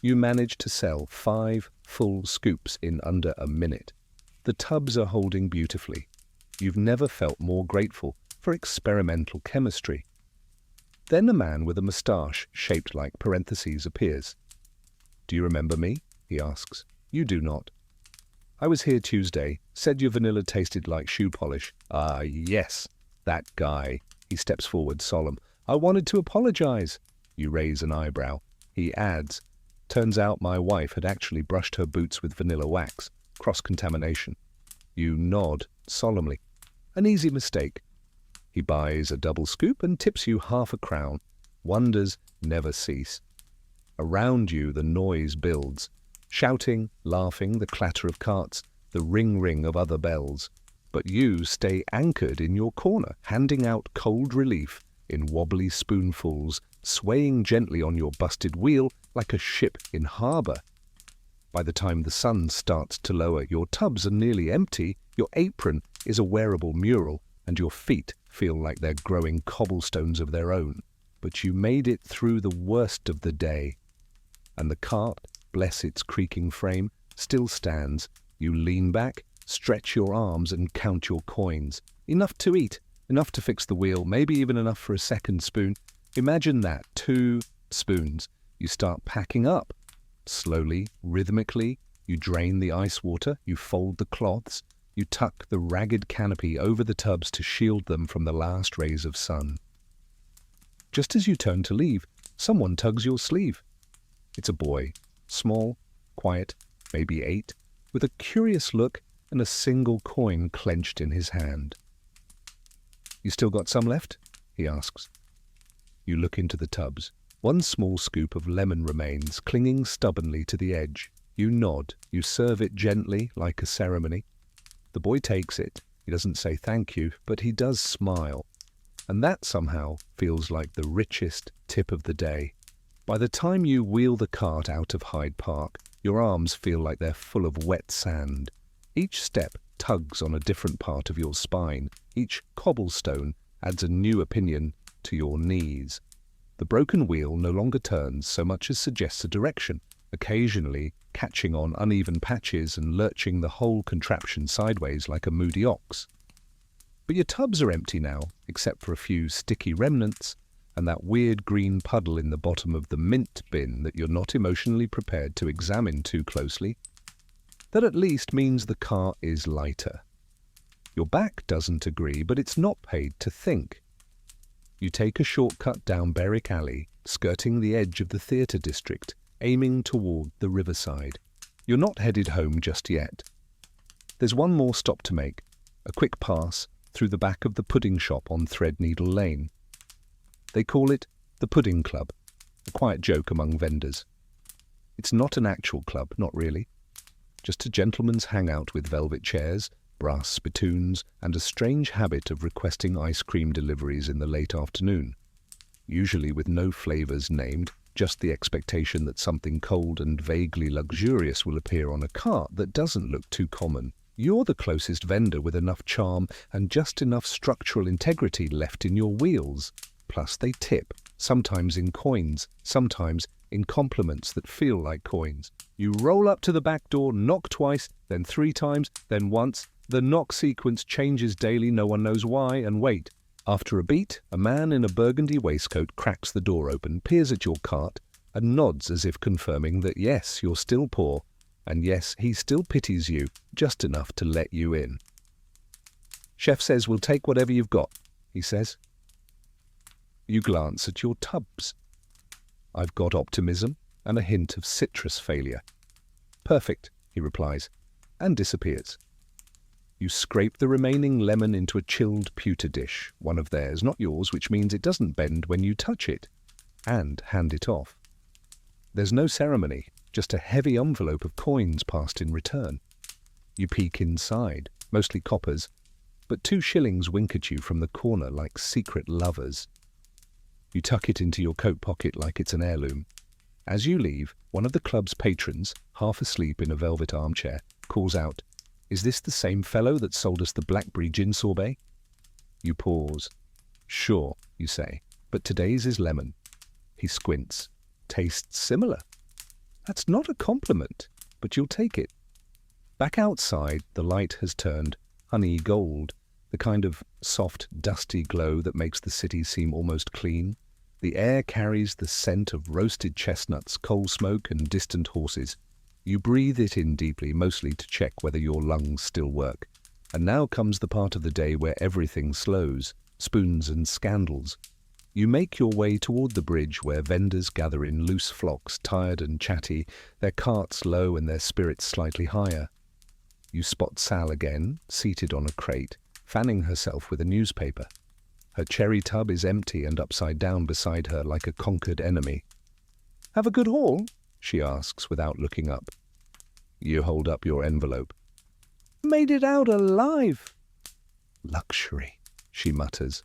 You manage to sell 5 full scoops in under a minute. The tubs are holding beautifully. You've never felt more grateful for experimental chemistry. Then a man with a moustache shaped like parentheses appears. "Do you remember me?" he asks. You do not. "I was here Tuesday, said your vanilla tasted like shoe polish." "Ah, yes, that guy." He steps forward, solemn. "I wanted to apologize." You raise an eyebrow. He adds, Turns out my wife had actually brushed her boots with vanilla wax. Cross-contamination. You nod solemnly. An easy mistake. He buys a double scoop and tips you half a crown. Wonders never cease. Around you the noise builds. Shouting, laughing, the clatter of carts, the ring-ring of other bells. But you stay anchored in your corner, handing out cold relief in wobbly spoonfuls, swaying gently on your busted wheel like a ship in harbour. By the time the sun starts to lower, your tubs are nearly empty, your apron is a wearable mural, and your feet feel like they're growing cobblestones of their own. But you made it through the worst of the day. And the cart, bless its creaking frame, still stands. You lean back, stretch your arms and count your coins. Enough to eat, enough to fix the wheel, maybe even enough for a second spoon. Imagine that, 2 spoons. You start packing up. Slowly, rhythmically, you drain the ice water, you fold the cloths, you tuck the ragged canopy over the tubs to shield them from the last rays of sun. Just as you turn to leave, someone tugs your sleeve. It's a boy, small, quiet, maybe 8, with a curious look and a single coin clenched in his hand. "You still got some left?" he asks. You look into the tubs. 1 small scoop of lemon remains, clinging stubbornly to the edge. You nod. You serve it gently, like a ceremony. The boy takes it. He doesn't say thank you, but he does smile. And that somehow feels like the richest tip of the day. By the time you wheel the cart out of Hyde Park, your arms feel like they're full of wet sand. Each step tugs on a different part of your spine. Each cobblestone adds a new opinion to your knees. The broken wheel no longer turns so much as suggests a direction, occasionally catching on uneven patches and lurching the whole contraption sideways like a moody ox. But your tubs are empty now, except for a few sticky remnants and that weird green puddle in the bottom of the mint bin that you're not emotionally prepared to examine too closely. That at least means the car is lighter. Your back doesn't agree, but it's not paid to think. You take a shortcut down Berwick Alley, skirting the edge of the theatre district, aiming toward the riverside. You're not headed home just yet. There's one more stop to make, a quick pass through the back of the pudding shop on Threadneedle Lane. They call it the Pudding Club, a quiet joke among vendors. It's not an actual club, not really. Just a gentleman's hangout with velvet chairs, brass spittoons, and a strange habit of requesting ice cream deliveries in the late afternoon. Usually with no flavours named, just the expectation that something cold and vaguely luxurious will appear on a cart that doesn't look too common. You're the closest vendor with enough charm and just enough structural integrity left in your wheels. Plus they tip, sometimes in coins, sometimes in compliments that feel like coins. You roll up to the back door, knock twice, then 3 times, then once. The knock sequence changes daily, no one knows why, and wait. After a beat, a man in a burgundy waistcoat cracks the door open, peers at your cart, and nods as if confirming that yes, you're still poor, and yes, he still pities you, just enough to let you in. "Chef says we'll take whatever you've got," he says. You glance at your tubs. "I've got optimism and a hint of citrus failure." "Perfect," he replies, and disappears. You scrape the remaining lemon into a chilled pewter dish, one of theirs, not yours, which means it doesn't bend when you touch it, and hand it off. There's no ceremony, just a heavy envelope of coins passed in return. You peek inside, mostly coppers, but 2 shillings wink at you from the corner like secret lovers. You tuck it into your coat pocket like it's an heirloom. As you leave, one of the club's patrons, half asleep in a velvet armchair, calls out, "Is this the same fellow that sold us the blackberry gin sorbet?" You pause. "Sure," you say, "but today's is lemon." He squints. "Tastes similar." That's not a compliment, but you'll take it. Back outside, the light has turned honey gold, the kind of soft, dusty glow that makes the city seem almost clean. The air carries the scent of roasted chestnuts, coal smoke, and distant horses. You breathe it in deeply, mostly to check whether your lungs still work. And now comes the part of the day where everything slows, spoons and scandals. You make your way toward the bridge where vendors gather in loose flocks, tired and chatty, their carts low and their spirits slightly higher. You spot Sal again, seated on a crate, fanning herself with a newspaper. Her cherry tub is empty and upside down beside her like a conquered enemy. "Have a good haul?" she asks without looking up. You hold up your envelope. "Made it out alive." "Luxury," she mutters.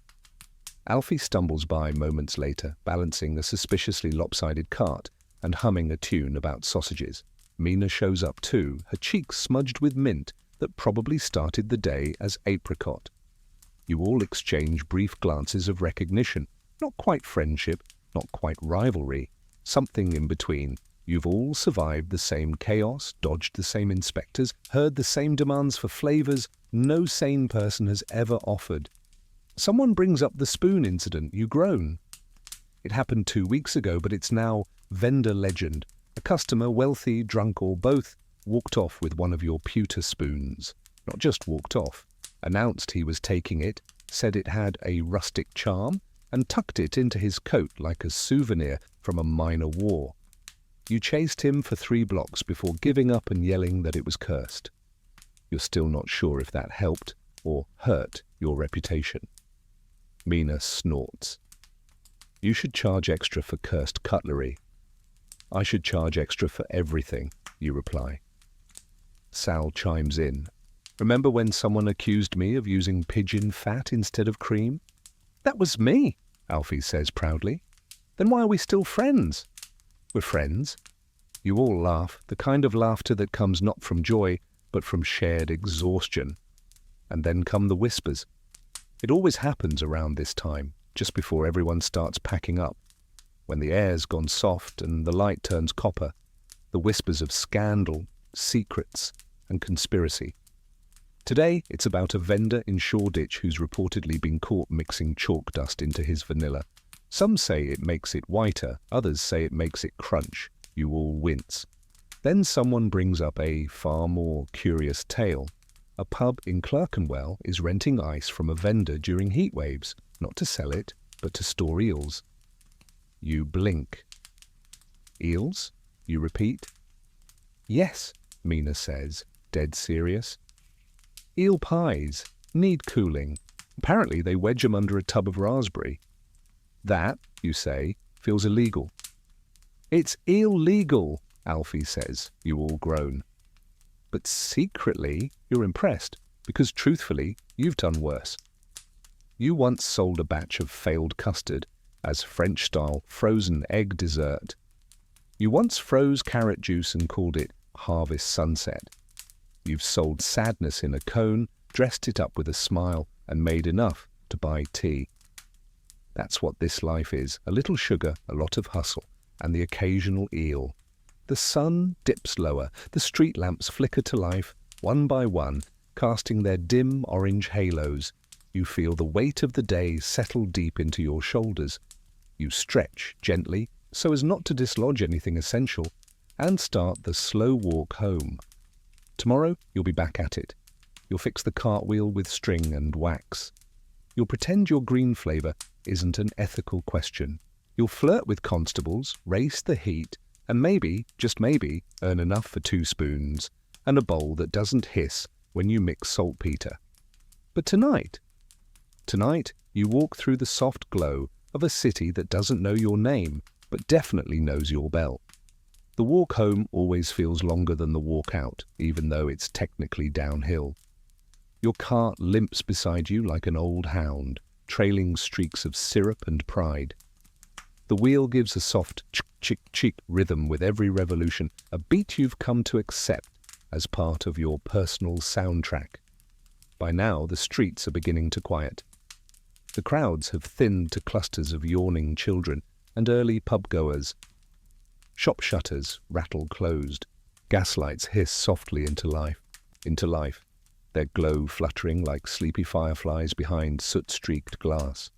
Alfie stumbles by moments later, balancing a suspiciously lopsided cart and humming a tune about sausages. Mina shows up too, her cheeks smudged with mint that probably started the day as apricot. You all exchange brief glances of recognition, not quite friendship, not quite rivalry, something in between. You've all survived the same chaos, dodged the same inspectors, heard the same demands for flavors no sane person has ever offered. Someone brings up the spoon incident, you groan. It happened 2 weeks ago, but it's now vendor legend. A customer, wealthy, drunk, or both, walked off with one of your pewter spoons. Not just walked off, announced he was taking it, said it had a rustic charm, and tucked it into his coat like a souvenir from a minor war. You chased him for 3 blocks before giving up and yelling that it was cursed. You're still not sure if that helped or hurt your reputation. Mina snorts. "You should charge extra for cursed cutlery." "I should charge extra for everything," you reply. Sal chimes in. "Remember when someone accused me of using pigeon fat instead of cream?" "That was me," Alfie says proudly. "Then why are we still friends?" "We're friends." You all laugh, the kind of laughter that comes not from joy, but from shared exhaustion. And then come the whispers. It always happens around this time, just before everyone starts packing up. When the air's gone soft and the light turns copper, the whispers of scandal, secrets, and conspiracy. Today, it's about a vendor in Shoreditch who's reportedly been caught mixing chalk dust into his vanilla. Some say it makes it whiter, others say it makes it crunch. You all wince. Then someone brings up a far more curious tale. A pub in Clerkenwell is renting ice from a vendor during heat waves, not to sell it, but to store eels. You blink. "Eels?" you repeat. "Yes," Mina says, dead serious. "Eel pies. Need cooling. Apparently they wedge 'em under a tub of raspberry." "That," you say, "feels illegal." "It's eel-legal," Alfie says. You all groan. But secretly, you're impressed, because truthfully, you've done worse. You once sold a batch of failed custard as French-style frozen egg dessert. You once froze carrot juice and called it Harvest Sunset. You've sold sadness in a cone, dressed it up with a smile, and made enough to buy tea. That's what this life is, a little sugar, a lot of hustle, and the occasional eel. The sun dips lower, the street lamps flicker to life, one by one, casting their dim orange halos. You feel the weight of the day settle deep into your shoulders. You stretch gently, so as not to dislodge anything essential, and start the slow walk home. Tomorrow, you'll be back at it. You'll fix the cartwheel with string and wax. You'll pretend your green flavour isn't an ethical question. You'll flirt with constables, race the heat, and maybe, just maybe, earn enough for 2 spoons and a bowl that doesn't hiss when you mix saltpeter. But tonight, you walk through the soft glow of a city that doesn't know your name, but definitely knows your bell. The walk home always feels longer than the walk out, even though it's technically downhill. Your cart limps beside you like an old hound, trailing streaks of syrup and pride. The wheel gives a soft chick-chick-chick rhythm with every revolution, a beat you've come to accept as part of your personal soundtrack. By now, the streets are beginning to quiet. The crowds have thinned to clusters of yawning children and early pub-goers. Shop shutters rattle closed. Gaslights hiss softly into life, their glow fluttering like sleepy fireflies behind soot-streaked glass.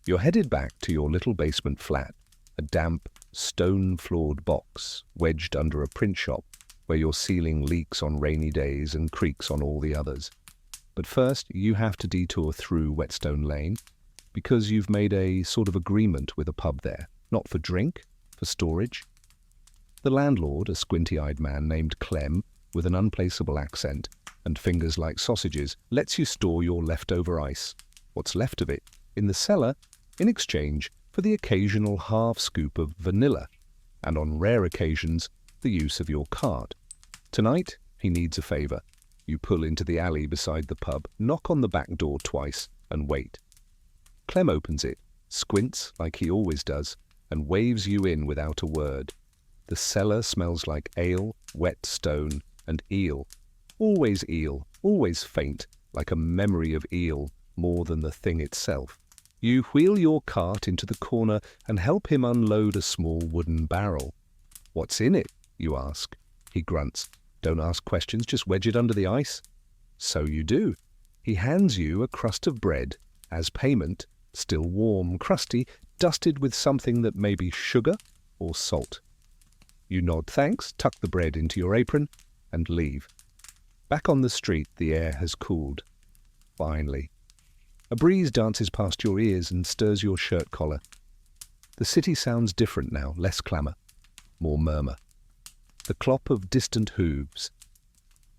You're headed back to your little basement flat, a damp, stone-floored box wedged under a print shop where your ceiling leaks on rainy days and creaks on all the others. But first, you have to detour through Whetstone Lane, because you've made a sort of agreement with a pub there, not for drink, for storage. The landlord, a squinty-eyed man named Clem, with an unplaceable accent and fingers like sausages, lets you store your leftover ice, what's left of it, in the cellar in exchange for the occasional half scoop of vanilla, and on rare occasions, the use of your card. Tonight, he needs a favour. You pull into the alley beside the pub, knock on the back door twice, and wait. Clem opens it, squints like he always does, and waves you in without a word. The cellar smells like ale, wet stone, and eel. Always faint, like a memory of eel more than the thing itself. You wheel your cart into the corner and help him unload a small wooden barrel. "What's in it?" you ask. He grunts. "Don't ask questions, just wedge it under the ice." So you do. He hands you a crust of bread, as payment, still warm, crusty, dusted with something that may be sugar or salt. You nod thanks, tuck the bread into your apron, and leave. Back on the street, the air has cooled. Finally. A breeze dances past your ears and stirs your shirt collar. The city sounds different now, less clamour, more murmur. The clop of distant hooves.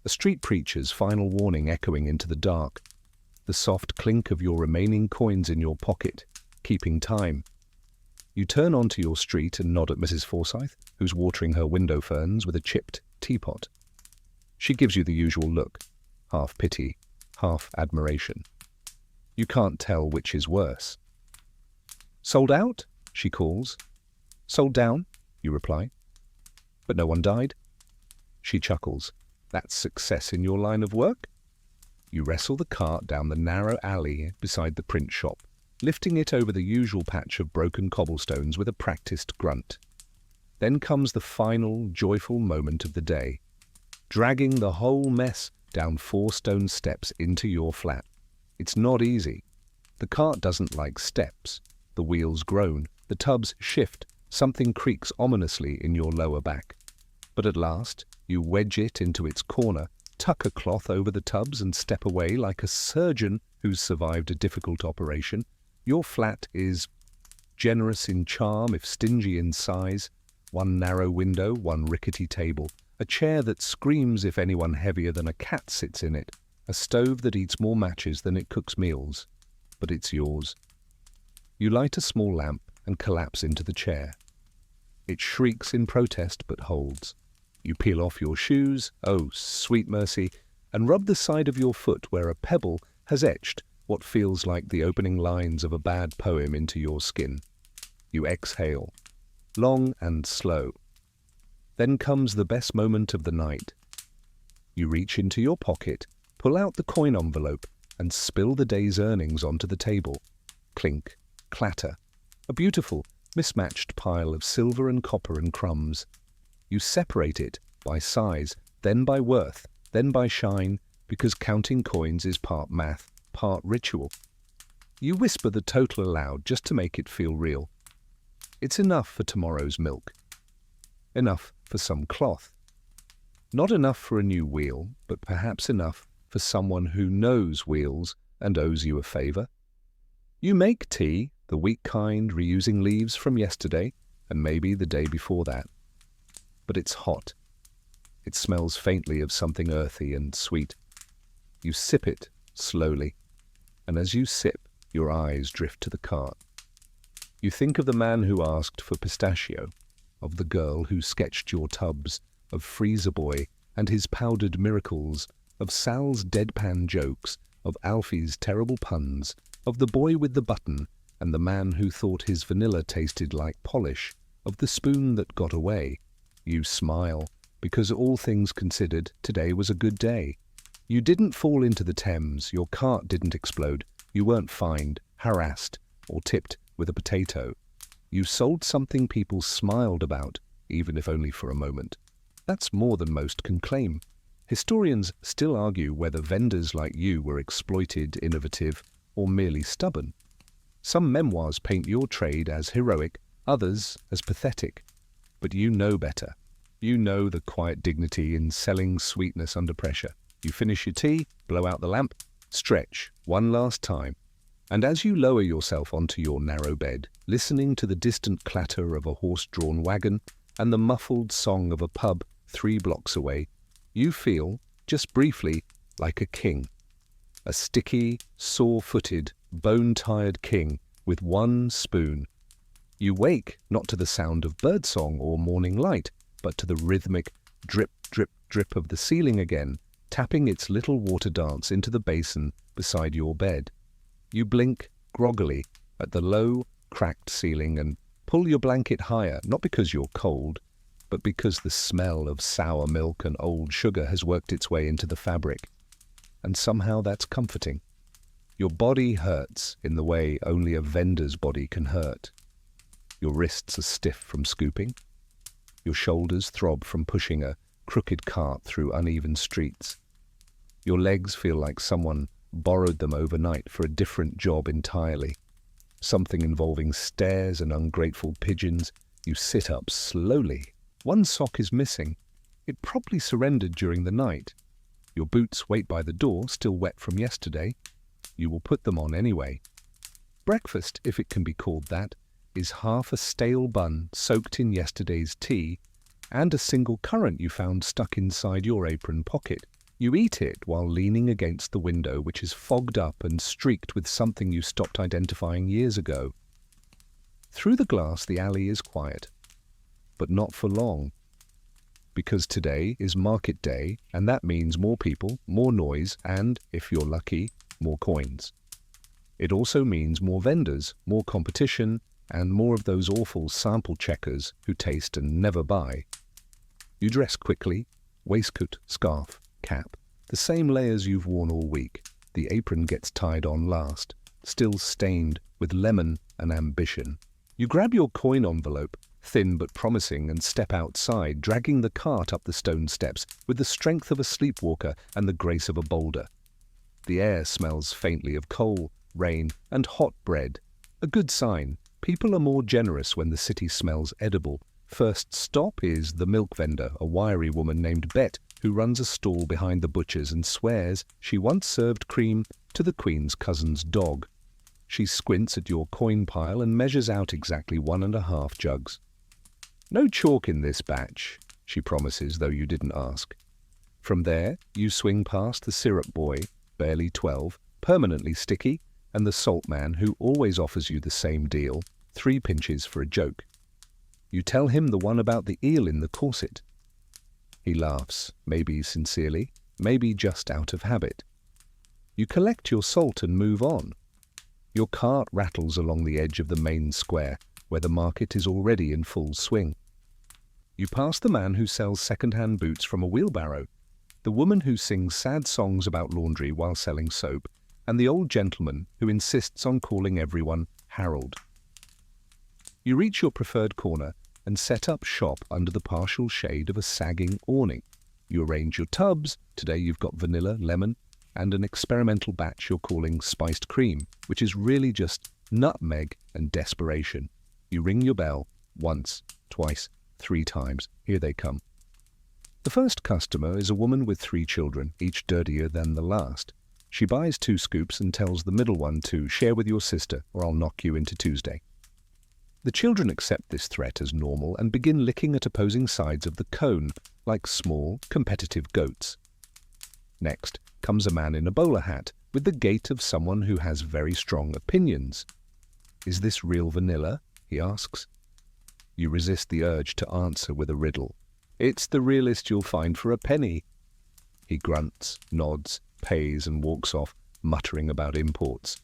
A street preacher's final warning echoing into the dark. The soft clink of your remaining coins in your pocket, keeping time. You turn onto your street and nod at Mrs. Forsyth, who's watering her window ferns with a chipped teapot. She gives you the usual look, half pity, half admiration. You can't tell which is worse. "Sold out?" she calls. "Sold down?" you reply. "But no one died?" She chuckles. "That's success in your line of work?" You wrestle the cart down the narrow alley beside the print shop, lifting it over the usual patch of broken cobblestones with a practiced grunt. Then comes the final, joyful moment of the day, dragging the whole mess down 4 stone steps into your flat. It's not easy. The cart doesn't like steps. The wheels groan, the tubs shift, something creaks ominously in your lower back. But at last, you wedge it into its corner, tuck a cloth over the tubs and step away like a surgeon who's survived a difficult operation. Your flat is generous in charm if stingy in size. 1 narrow window, 1 rickety table, a chair that screams if anyone heavier than a cat sits in it, a stove that eats more matches than it cooks meals. But it's yours. You light a small lamp and collapse into the chair. It shrieks in protest but holds. You peel off your shoes, oh sweet mercy, and rub the side of your foot where a pebble has etched what feels like the opening lines of a bad poem into your skin. You exhale, long and slow. Then comes the best moment of the night. You reach into your pocket, pull out the coin envelope, and spill the day's earnings onto the table. Clink, clatter, a beautiful, mismatched pile of silver and copper and crumbs. You separate it by size, then by worth, then by shine, because counting coins is part math, part ritual. You whisper the total aloud just to make it feel real. It's enough for tomorrow's milk. Enough for some cloth. Not enough for a new wheel, but perhaps enough for someone who knows wheels and owes you a favour. You make tea, the weak kind, reusing leaves from yesterday and maybe the day before that. But it's hot. It smells faintly of something earthy and sweet. You sip it slowly, and as you sip, your eyes drift to the cart. You think of the man who asked for pistachio, of the girl who sketched your tubs, of Freezer Boy and his powdered miracles, of Sal's deadpan jokes, of Alfie's terrible puns, of the boy with the button and the man who thought his vanilla tasted like polish, of the spoon that got away. You smile, because all things considered, today was a good day. You didn't fall into the Thames, your cart didn't explode, you weren't fined, harassed, or tipped with a potato. You sold something people smiled about, even if only for a moment. That's more than most can claim. Historians still argue whether vendors like you were exploited, innovative, or merely stubborn. Some memoirs paint your trade as heroic, others as pathetic. But you know better. You know the quiet dignity in selling sweetness under pressure. You finish your tea, blow out the lamp, stretch one last time. And as you lower yourself onto your narrow bed, listening to the distant clatter of a horse-drawn wagon and the muffled song of a pub 3 blocks away, you feel, just briefly, like a king. A sticky, sore-footed, bone-tired king with one spoon. You wake not to the sound of birdsong or morning light, but to the rhythmic drip, drip, drip of the ceiling again, tapping its little water dance into the basin beside your bed. You blink groggily at the low, cracked ceiling and pull your blanket higher, not because you're cold, but because the smell of sour milk and old sugar has worked its way into the fabric. And somehow that's comforting. Your body hurts in the way only a vendor's body can hurt. Your wrists are stiff from scooping. Your shoulders throb from pushing a crooked cart through uneven streets. Your legs feel like someone borrowed them overnight for a different job entirely. Something involving stairs and ungrateful pigeons. You sit up slowly. One sock is missing. It probably surrendered during the night. Your boots wait by the door, still wet from yesterday. You will put them on anyway. Breakfast, if it can be called that, is half a stale bun soaked in yesterday's tea and a single currant you found stuck inside your apron pocket. You eat it while leaning against the window, which is fogged up and streaked with something you stopped identifying years ago. Through the glass, the alley is quiet, but not for long. Because today is market day, and that means more people, more noise, and, if you're lucky, more coins. It also means more vendors, more competition, and more of those awful sample checkers who taste and never buy. You dress quickly, waistcoat, scarf, cap, the same layers you've worn all week. The apron gets tied on last, still stained with lemon and ambition. You grab your coin envelope, thin but promising, and step outside, dragging the cart up the stone steps with the strength of a sleepwalker and the grace of a boulder. The air smells faintly of coal, rain, and hot bread. A good sign. People are more generous when the city smells edible. First stop is the milk vendor, a wiry woman named Bet, who runs a stall behind the butcher's and swears she once served cream to the Queen's cousin's dog. She squints at your coin pile and measures out exactly 1.5 jugs. No chalk in this batch, she promises, though you didn't ask. From there, you swing past the syrup boy, barely 12, permanently sticky, and the salt man who always offers you the same deal, 3 pinches for a joke. You tell him the one about the eel in the corset. He laughs, maybe sincerely, maybe just out of habit. You collect your salt and move on. Your cart rattles along the edge of the main square, where the market is already in full swing. You pass the man who sells second-hand boots from a wheelbarrow, the woman who sings sad songs about laundry while selling soap, and the old gentleman who insists on calling everyone Harold. You reach your preferred corner and set up shop under the partial shade of a sagging awning. You arrange your tubs. Today you've got vanilla, lemon, and an experimental batch you're calling spiced cream, which is really just nutmeg and desperation. You ring your bell once, twice, 3 times. Here they come. The first customer is a woman with 3 children, each dirtier than the last. She buys 2 scoops and tells the middle one to share with your sister, or I'll knock you into Tuesday. The children accept this threat as normal and begin licking at opposing sides of the cone, like small, competitive goats. Next comes a man in a bowler hat, with the gait of someone who has very strong opinions. "Is this real vanilla?" he asks. You resist the urge to answer with a riddle. "It's the realest you'll find for a penny." He grunts, nods, pays, and walks off, muttering about imports.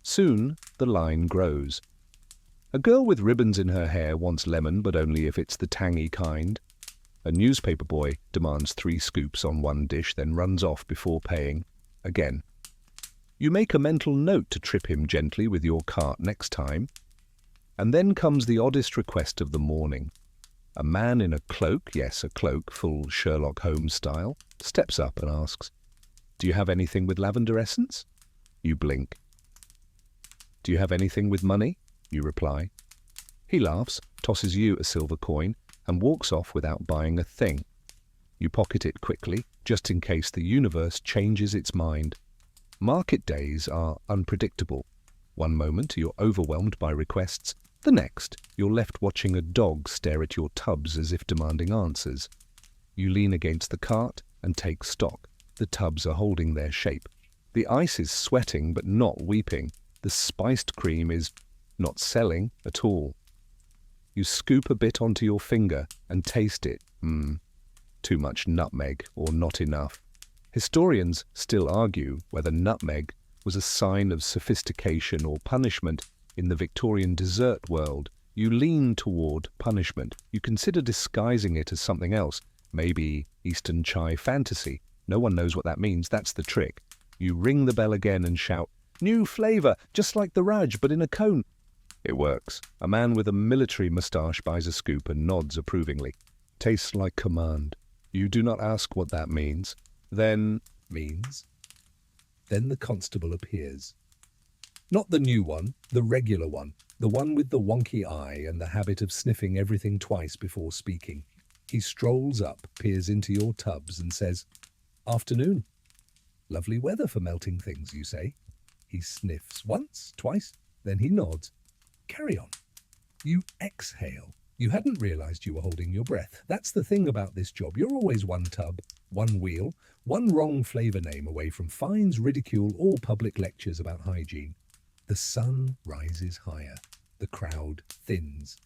Soon the line grows. A girl with ribbons in her hair wants lemon, but only if it's the tangy kind. A newspaper boy demands 3 scoops on one dish, then runs off before paying. Again. You make a mental note to trip him gently with your cart next time. And then comes the oddest request of the morning. A man in a cloak, yes, a cloak, full Sherlock Holmes style, steps up and asks, "Do you have anything with lavender essence?" You blink. "Do you have anything with money?" You reply. He laughs, tosses you a silver coin, and walks off without buying a thing. You pocket it quickly, just in case the universe changes its mind. Market days are unpredictable. One moment you're overwhelmed by requests, the next you're left watching a dog stare at your tubs as if demanding answers. You lean against the cart and take stock. The tubs are holding their shape. The ice is sweating but not weeping. The spiced cream is not selling at all. You scoop a bit onto your finger and taste it. Too much nutmeg or not enough. Historians still argue whether nutmeg was a sign of sophistication or punishment. In the Victorian dessert world, you lean toward punishment. You consider disguising it as something else, maybe Eastern chai fantasy. No one knows what that means, that's the trick. You ring the bell again and shout, "New flavour, just like the Raj, but in a cone." It works. A man with a military moustache buys a scoop and nods approvingly. Tastes like command. You do not ask what that means. Then the constable appears. Not the new one, the regular one. The one with the wonky eye and the habit of sniffing everything twice before speaking. He strolls up, peers into your tubs and says, "Afternoon. Lovely weather for melting things, you say?" He sniffs once, twice, then he nods. "Carry on." You exhale. You hadn't realized you were holding your breath. That's the thing about this job. You're always one tub, one wheel, one wrong flavor name away from fines, ridicule, or public lectures about hygiene. The sun rises higher. The crowd thins.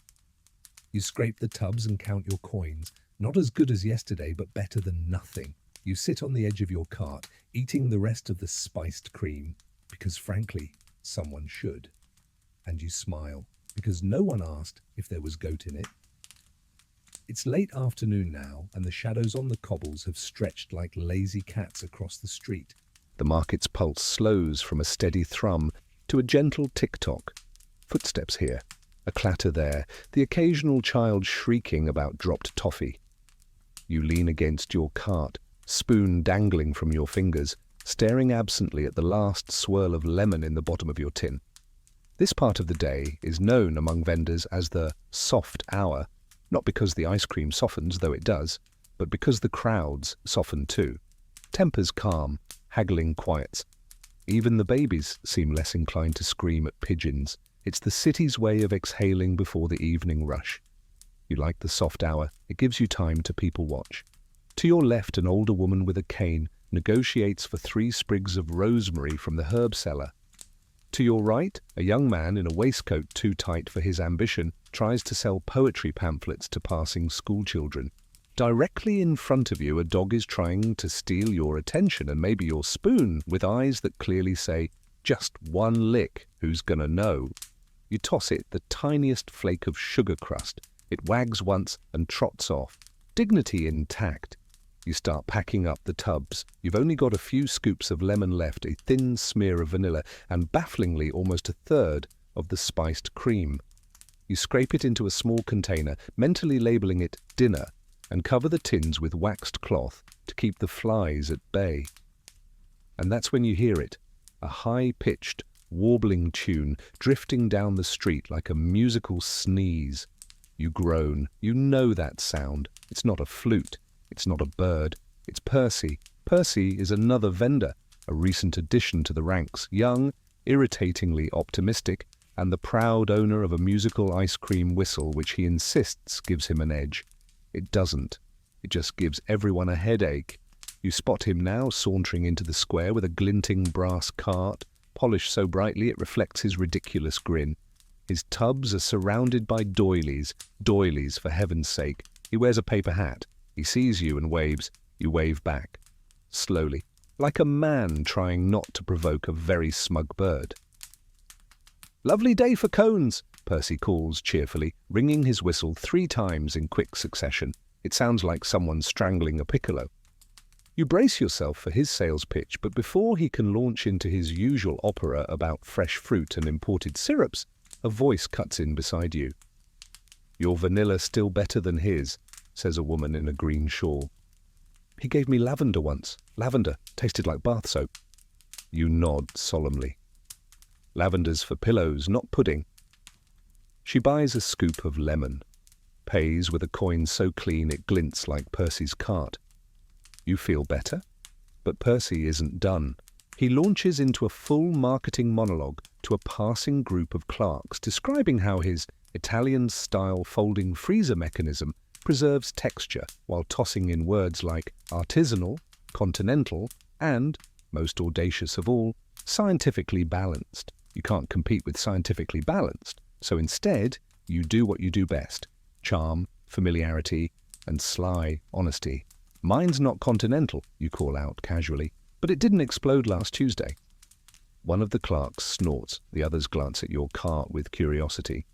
You scrape the tubs and count your coins. Not as good as yesterday, but better than nothing. You sit on the edge of your cart, eating the rest of the spiced cream, because frankly, someone should. And you smile, because no one asked if there was goat in it. It's late afternoon now, and the shadows on the cobbles have stretched like lazy cats across the street. The market's pulse slows from a steady thrum to a gentle tick-tock. Footsteps here, a clatter there, the occasional child shrieking about dropped toffee. You lean against your cart, spoon dangling from your fingers, staring absently at the last swirl of lemon in the bottom of your tin. This part of the day is known among vendors as the soft hour, not because the ice cream softens, though it does, but because the crowds soften too. Tempers calm, haggling quiets. Even the babies seem less inclined to scream at pigeons. It's the city's way of exhaling before the evening rush. You like the soft hour. It gives you time to people watch. To your left, an older woman with a cane negotiates for 3 sprigs of rosemary from the herb cellar. To your right, a young man in a waistcoat too tight for his ambition tries to sell poetry pamphlets to passing schoolchildren. Directly in front of you, a dog is trying to steal your attention and maybe your spoon with eyes that clearly say, "Just one lick, who's gonna know?" You toss it the tiniest flake of sugar crust. It wags once and trots off, dignity intact. You start packing up the tubs. You've only got a few scoops of lemon left, a thin smear of vanilla, and bafflingly almost a third of the spiced cream. You scrape it into a small container, mentally labeling it dinner, and cover the tins with waxed cloth to keep the flies at bay. And that's when you hear it, a high-pitched, warbling tune drifting down the street like a musical sneeze. You groan. You know that sound. It's not a flute. It's not a bird. It's Percy. Percy is another vendor, a recent addition to the ranks, young, irritatingly optimistic, and the proud owner of a musical ice cream whistle which he insists gives him an edge. It doesn't. It just gives everyone a headache. You spot him now sauntering into the square with a glinting brass cart, polished so brightly it reflects his ridiculous grin. His tubs are surrounded by doilies. Doilies, for heaven's sake. He wears a paper hat. He sees you and waves. You wave back. Slowly, like a man trying not to provoke a very smug bird. "Lovely day for cones," Percy calls cheerfully, ringing his whistle 3 times in quick succession. It sounds like someone strangling a piccolo. You brace yourself for his sales pitch, but before he can launch into his usual opera about fresh fruit and imported syrups, a voice cuts in beside you. "Your vanilla still better than his," says a woman in a green shawl. "He gave me lavender once. Lavender tasted like bath soap." You nod solemnly. "Lavender's for pillows, not pudding." She buys a scoop of lemon, pays with a coin so clean it glints like Percy's cart. You feel better, but Percy isn't done. He launches into a full marketing monologue to a passing group of clerks, describing how his Italian-style folding freezer mechanism preserves texture while tossing in words like artisanal, continental, and, most audacious of all, scientifically balanced. You can't compete with scientifically balanced, so instead, you do what you do best: charm, familiarity, and sly honesty. Mine's not continental, you call out casually, but it didn't explode last Tuesday. One of the clerks snorts, the others glance at your cart with curiosity.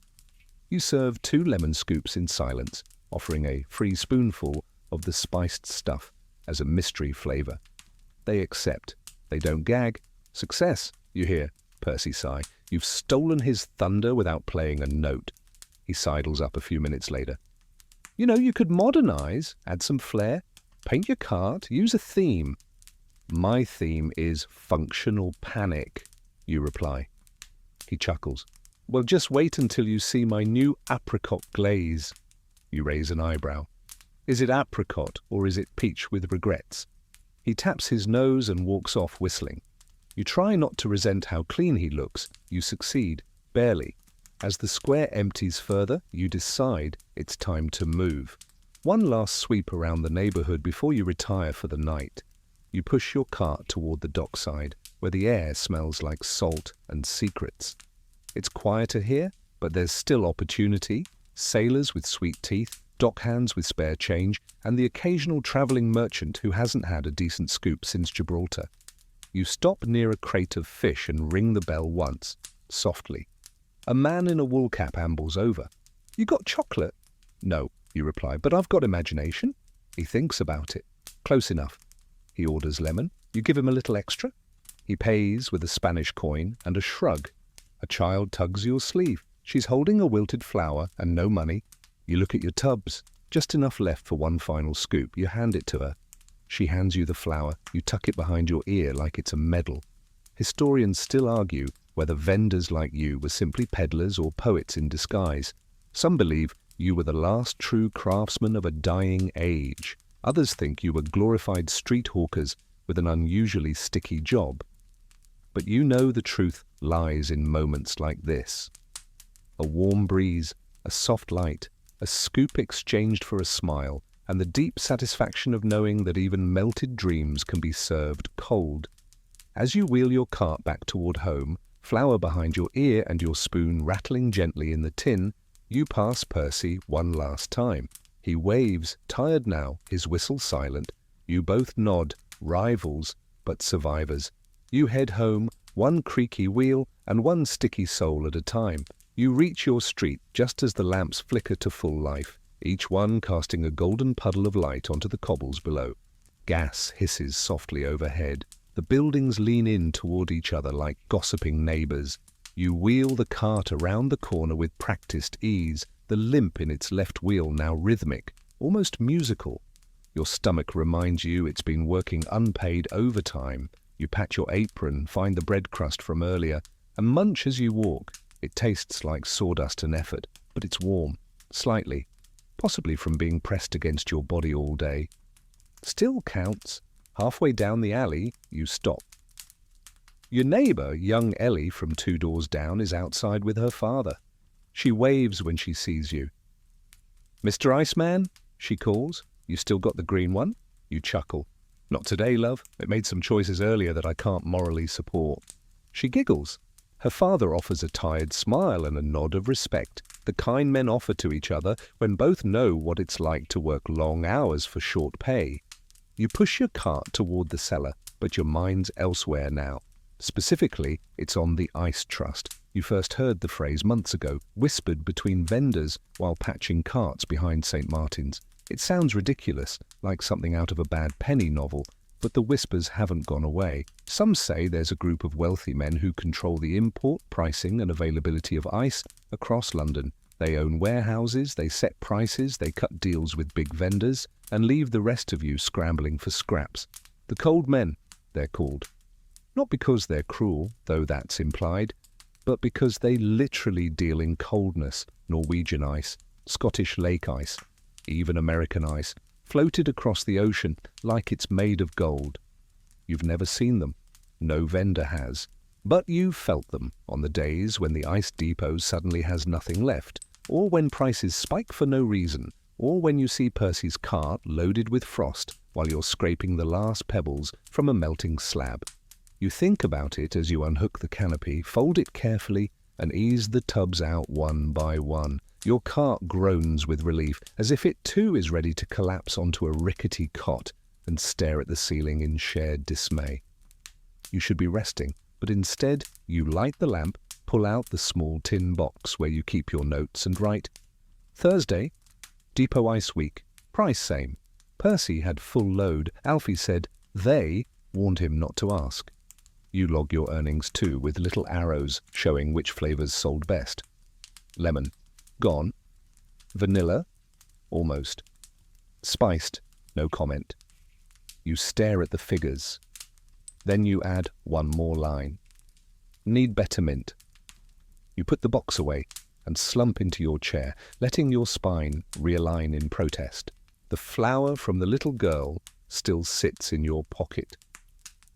You serve 2 lemon scoops in silence, offering a free spoonful of the spiced stuff as a mystery flavor. They accept. They don't gag. Success, you hear Percy sigh. You've stolen his thunder without playing a note. He sidles up a few minutes later. You know, you could modernize, add some flair, paint your cart, use a theme. My theme is functional panic, you reply. He chuckles. Well, just wait until you see my new apricot glaze. You raise an eyebrow. Is it apricot or is it peach with regrets? He taps his nose and walks off whistling. You try not to resent how clean he looks. You succeed, barely. As the square empties further, you decide it's time to move. One last sweep around the neighborhood before you retire for the night. You push your cart toward the dockside, where the air smells like salt and secrets. It's quieter here, but there's still opportunity. Sailors with sweet teeth, dockhands with spare change, and the occasional traveling merchant who hasn't had a decent scoop since Gibraltar. You stop near a crate of fish and ring the bell once, softly. A man in a wool cap ambles over. You got chocolate? No, you reply, but I've got imagination. He thinks about it. Close enough. He orders lemon. You give him a little extra. He pays with a Spanish coin and a shrug. A child tugs your sleeve. She's holding a wilted flower and no money. You look at your tubs. Just enough left for one final scoop. You hand it to her. She hands you the flower. You tuck it behind your ear like it's a medal. Historians still argue whether vendors like you were simply peddlers or poets in disguise. Some believe you were the last true craftsman of a dying age. Others think you were glorified street hawkers with an unusually sticky job. But you know the truth lies in moments like this. A warm breeze, a soft light, a scoop exchanged for a smile, and the deep satisfaction of knowing that even melted dreams can be served cold. As you wheel your cart back toward home, flour behind your ear and your spoon rattling gently in the tin, you pass Percy one last time. He waves, tired now, his whistle silent. You both nod, rivals, but survivors. You head home, one creaky wheel and one sticky soul at a time. You reach your street just as the lamps flicker to full life, each one casting a golden puddle of light onto the cobbles below. Gas hisses softly overhead. The buildings lean in toward each other like gossiping neighbors. You wheel the cart around the corner with practiced ease, the limp in its left wheel now rhythmic, almost musical. Your stomach reminds you it's been working unpaid overtime. You pat your apron, find the bread crust from earlier, and munch as you walk. It tastes like sawdust and effort, but it's warm, slightly, possibly from being pressed against your body all day. Still counts. Halfway down the alley, you stop. Your neighbor, young Ellie from 2 doors down, is outside with her father. She waves when she sees you. "Mr. Iceman," she calls. "You still got the green one?" You chuckle. "Not today, love. It made some choices earlier that I can't morally support." She giggles. Her father offers a tired smile and a nod of respect, the kind men offer to each other when both know what it's like to work long hours for short pay. You push your cart toward the cellar, but your mind's elsewhere now. Specifically, it's on the ice trust. You first heard the phrase months ago, whispered between vendors while patching carts behind St. Martin's. It sounds ridiculous, like something out of a bad penny novel, but the whispers haven't gone away. Some say there's a group of wealthy men who control the import, pricing, and availability of ice across London. They own warehouses, they set prices, they cut deals with big vendors, and leave the rest of you scrambling for scraps. The cold men, they're called. Not because they're cruel, though that's implied, but because they literally deal in coldness, Norwegian ice, Scottish lake ice, even American ice, floated across the ocean like it's made of gold. You've never seen them, no vendor has. But you've felt them on the days when the ice depot suddenly has nothing left, or when prices spike for no reason, or when you see Percy's cart loaded with frost while you're scraping the last pebbles from a melting slab. You think about it as you unhook the canopy, fold it carefully, and ease the tubs out one by one. Your cart groans with relief, as if it too is ready to collapse onto a rickety cot and stare at the ceiling in shared dismay. You should be resting, but instead you light the lamp, pull out the small tin box where you keep your notes and write, Thursday, Depot Ice Week, price same. Percy had full load. Alfie said they warned him not to ask. You log your earnings too, with little arrows showing which flavors sold best. Lemon, gone. Vanilla, almost. Spiced, no comment. You stare at the figures. Then you add one more line. Need betterment. You put the box away and slump into your chair, letting your spine realign in protest. The flower from the little girl still sits in your pocket.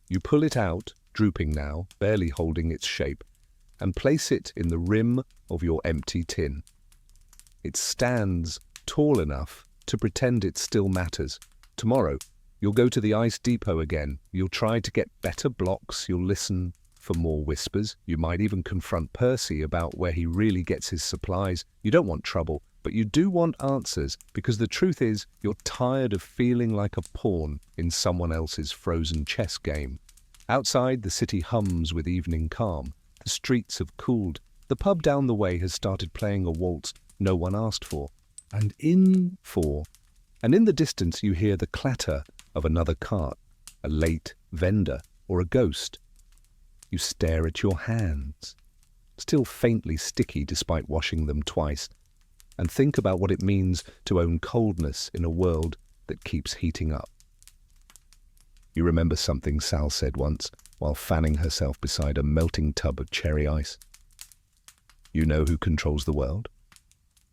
You pull it out, drooping now, barely holding its shape, and place it in the rim of your empty tin. It stands tall enough to pretend it still matters. Tomorrow, you'll go to the ice depot again. You'll try to get better blocks. You'll listen for more whispers. You might even confront Percy about where he really gets his supplies. You don't want trouble, but you do want answers, because the truth is you're tired of feeling like a pawn in someone else's frozen chess game. Outside, the city hums with evening calm. The streets have cooled. The pub down the way has started playing a waltz no one asked for. And in the distance you hear the clatter of another cart, a late vendor, or a ghost. You stare at your hands, still faintly sticky despite washing them twice, and think about what it means to own coldness in a world that keeps heating up. You remember something Sal said once while fanning herself beside a melting tub of cherry ice. You know who controls the world?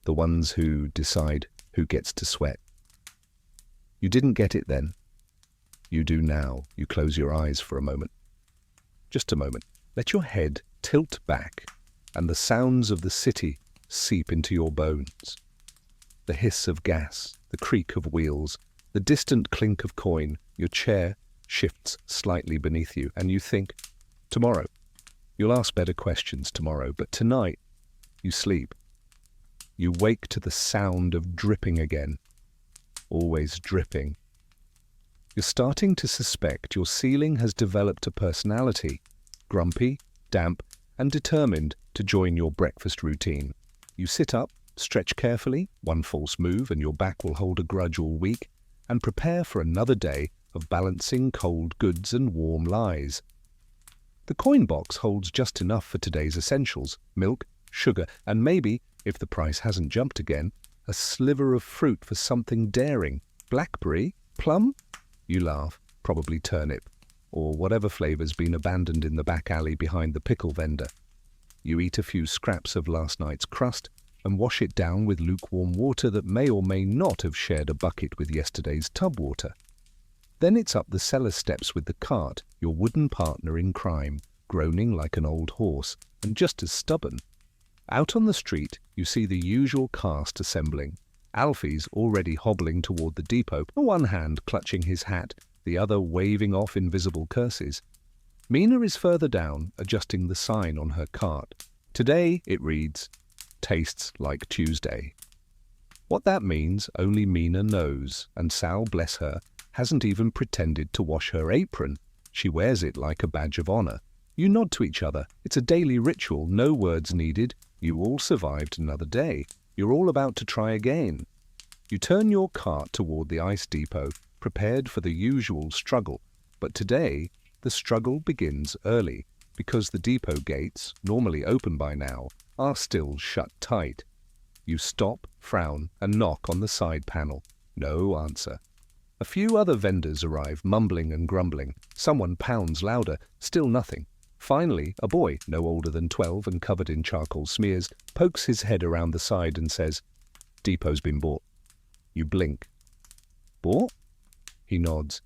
The ones who decide who gets to sweat. You didn't get it then. You do now. You close your eyes for a moment. Just a moment. Let your head tilt back and the sounds of the city seep into your bones. The hiss of gas, the creak of wheels, the distant clink of coin. Your chair shifts slightly beneath you, and you think, tomorrow. You'll ask better questions tomorrow, but tonight you sleep. You wake to the sound of dripping again, always dripping. You're starting to suspect your ceiling has developed a personality, grumpy, damp, and determined to join your breakfast routine. You sit up, stretch carefully, one false move and your back will hold a grudge all week, and prepare for another day of balancing cold goods and warm lies. The coin box holds just enough for today's essentials, milk, sugar, and maybe, if the price hasn't jumped again, a sliver of fruit for something daring. Blackberry? Plum? You laugh, probably turnip, or whatever flavor's been abandoned in the back alley behind the pickle vendor. You eat a few scraps of last night's crust and wash it down with lukewarm water that may or may not have shared a bucket with yesterday's tub water. Then it's up the cellar steps with the cart, your wooden partner in crime, groaning like an old horse, and just as stubborn. Out on the street, you see the usual cast assembling. Alfie's already hobbling toward the depot, one hand clutching his hat, the other waving off invisible curses. Mina is further down, adjusting the sign on her cart. Today, it reads, tastes like Tuesday. What that means, only Mina knows, and Sal, bless her, hasn't even pretended to wash her apron. She wears it like a badge of honor. You nod to each other. It's a daily ritual, no words needed. You all survived another day. You're all about to try again. You turn your cart toward the ice depot, prepared for the usual struggle. But today, the struggle begins early, because the depot gates, normally open by now, are still shut tight. You stop, frown, and knock on the side panel. No answer. A few other vendors arrive, mumbling and grumbling. Someone pounds louder. Still nothing. Finally, a boy, no older than 12 and covered in charcoal smears, pokes his head around the side and says, "Depot's been bought." You blink. "Bought?" He nods.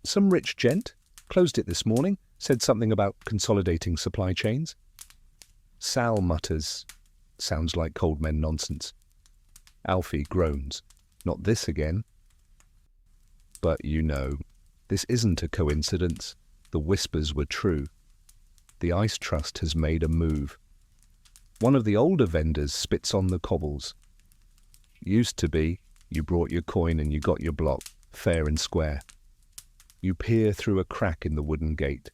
"Some rich gent. Closed it this morning. Said something about consolidating supply chains. Sal mutters, sounds like cold men nonsense. Alfie groans, not this again. But you know, this isn't a coincidence. The whispers were true. The Ice Trust has made a move. One of the older vendors spits on the cobbles. Used to be, you brought your coin and you got your block, fair and square. You peer through a crack in the wooden gate.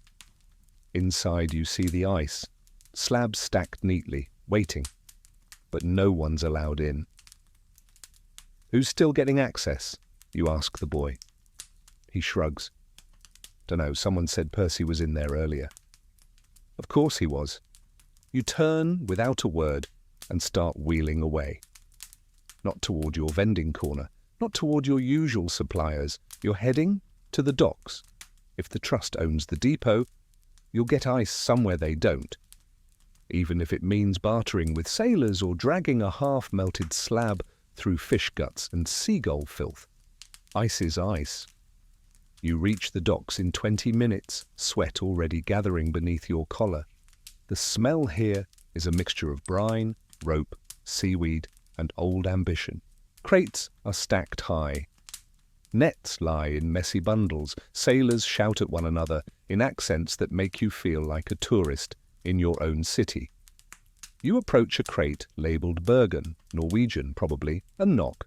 Inside you see the ice, slabs stacked neatly, waiting. But no one's allowed in. Who's still getting access? You ask the boy. He shrugs. Dunno, someone said Percy was in there earlier. Of course he was. You turn without a word and start wheeling away. Not toward your vending corner, not toward your usual suppliers. You're heading to the docks. If the trust owns the depot, you'll get ice somewhere they don't. Even if it means bartering with sailors or dragging a half-melted slab through fish guts and seagull filth. Ice is ice. You reach the docks in 20 minutes, sweat already gathering beneath your collar. The smell here is a mixture of brine, rope, seaweed, and old ambition. Crates are stacked high. Nets lie in messy bundles. Sailors shout at one another in accents that make you feel like a tourist in your own city. You approach a crate labelled Bergen, Norwegian probably, and knock.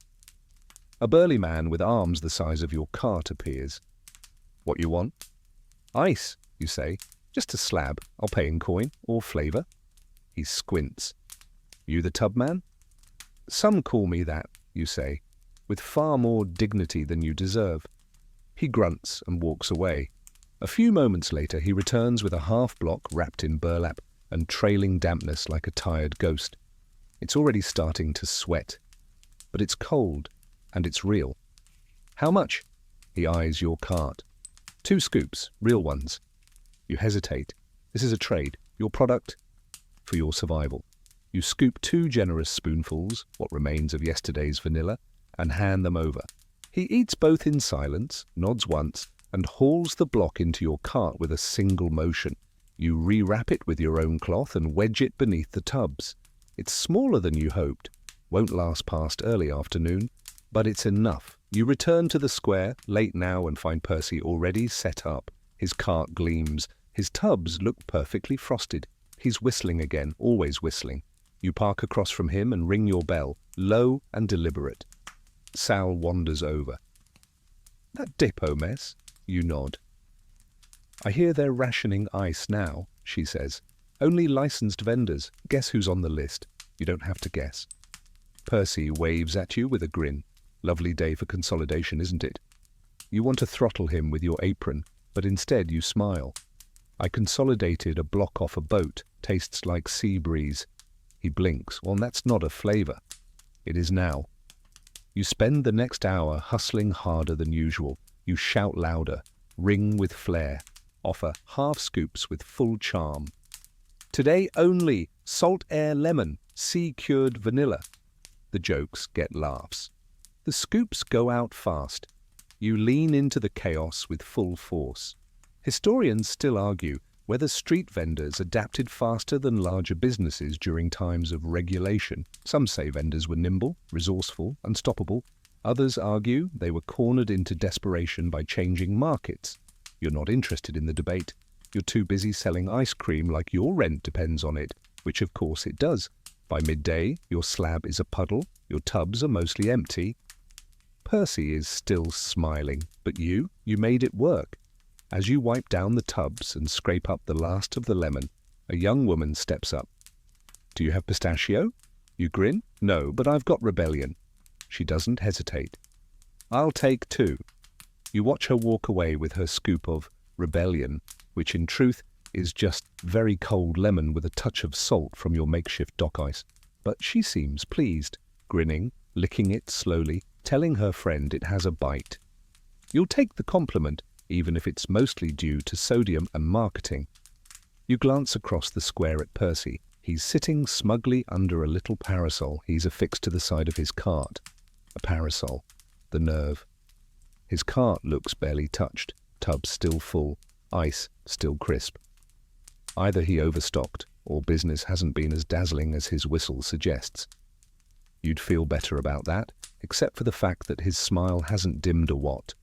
A burly man with arms the size of your cart appears. What you want? Ice, you say. Just a slab. I'll pay in coin or flavour. He squints. You the tub man? Some call me that, you say, with far more dignity than you deserve. He grunts and walks away. A few moments later he returns with a half-block wrapped in burlap and trailing dampness like a tired ghost. It's already starting to sweat. But it's cold, and it's real. How much? He eyes your cart. 2 scoops, real ones. You hesitate. This is a trade. Your product for your survival. You scoop 2 generous spoonfuls, what remains of yesterday's vanilla, and hand them over. He eats both in silence, nods once, and hauls the block into your cart with a single motion. You rewrap it with your own cloth and wedge it beneath the tubs. It's smaller than you hoped. Won't last past early afternoon, but it's enough. You return to the square, late now, and find Percy already set up. His cart gleams. His tubs look perfectly frosted. He's whistling again, always whistling. You park across from him and ring your bell, low and deliberate. Sal wanders over. That depot mess? You nod. I hear they're rationing ice now, she says. Only licensed vendors. Guess who's on the list? You don't have to guess. Percy waves at you with a grin. Lovely day for consolidation, isn't it? You want to throttle him with your apron, but instead you smile. I consolidated a block off a boat. Tastes like sea breeze. He blinks. Well, that's not a flavour. It is now. You spend the next hour hustling harder than usual. You shout louder, ring with flair, offer half scoops with full charm. Today only, salt air lemon, sea-cured vanilla. The jokes get laughs. The scoops go out fast. You lean into the chaos with full force. Historians still argue whether street vendors adapted faster than larger businesses during times of regulation. Some say vendors were nimble, resourceful, unstoppable. Others argue they were cornered into desperation by changing markets. You're not interested in the debate. You're too busy selling ice cream like your rent depends on it, which of course it does. By midday, your slab is a puddle, your tubs are mostly empty. Percy is still smiling, but you made it work. As you wipe down the tubs and scrape up the last of the lemon, a young woman steps up. Do you have pistachio? You grin. No, but I've got rebellion. She doesn't hesitate. I'll take 2. You watch her walk away with her scoop of rebellion, which in truth is just very cold lemon with a touch of salt from your makeshift dock ice. But she seems pleased, grinning, licking it slowly, telling her friend it has a bite. You'll take the compliment, even if it's mostly due to sodium and marketing. You glance across the square at Percy. He's sitting smugly under a little parasol he's affixed to the side of his cart. A parasol. The nerve. His cart looks barely touched, tubs still full. Ice still crisp. Either he overstocked, or business hasn't been as dazzling as his whistle suggests. You'd feel better about that, except for the fact that his smile hasn't dimmed a watt.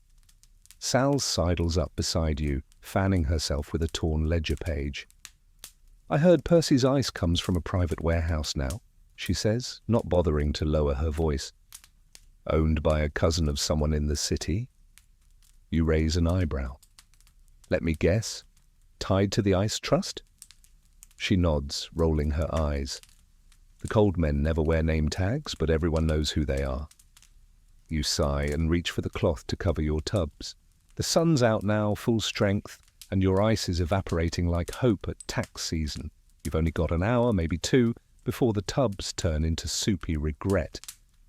Sal sidles up beside you, fanning herself with a torn ledger page. "I heard Percy's ice comes from a private warehouse now," she says, not bothering to lower her voice. "Owned by a cousin of someone in the city?" You raise an eyebrow. "Let me guess. Tied to the ice trust?" She nods, rolling her eyes. The cold men never wear name tags, but everyone knows who they are. You sigh and reach for the cloth to cover your tubs. The sun's out now, full strength, and your ice is evaporating like hope at tax season. You've only got an hour, maybe two, before the tubs turn into soupy regret.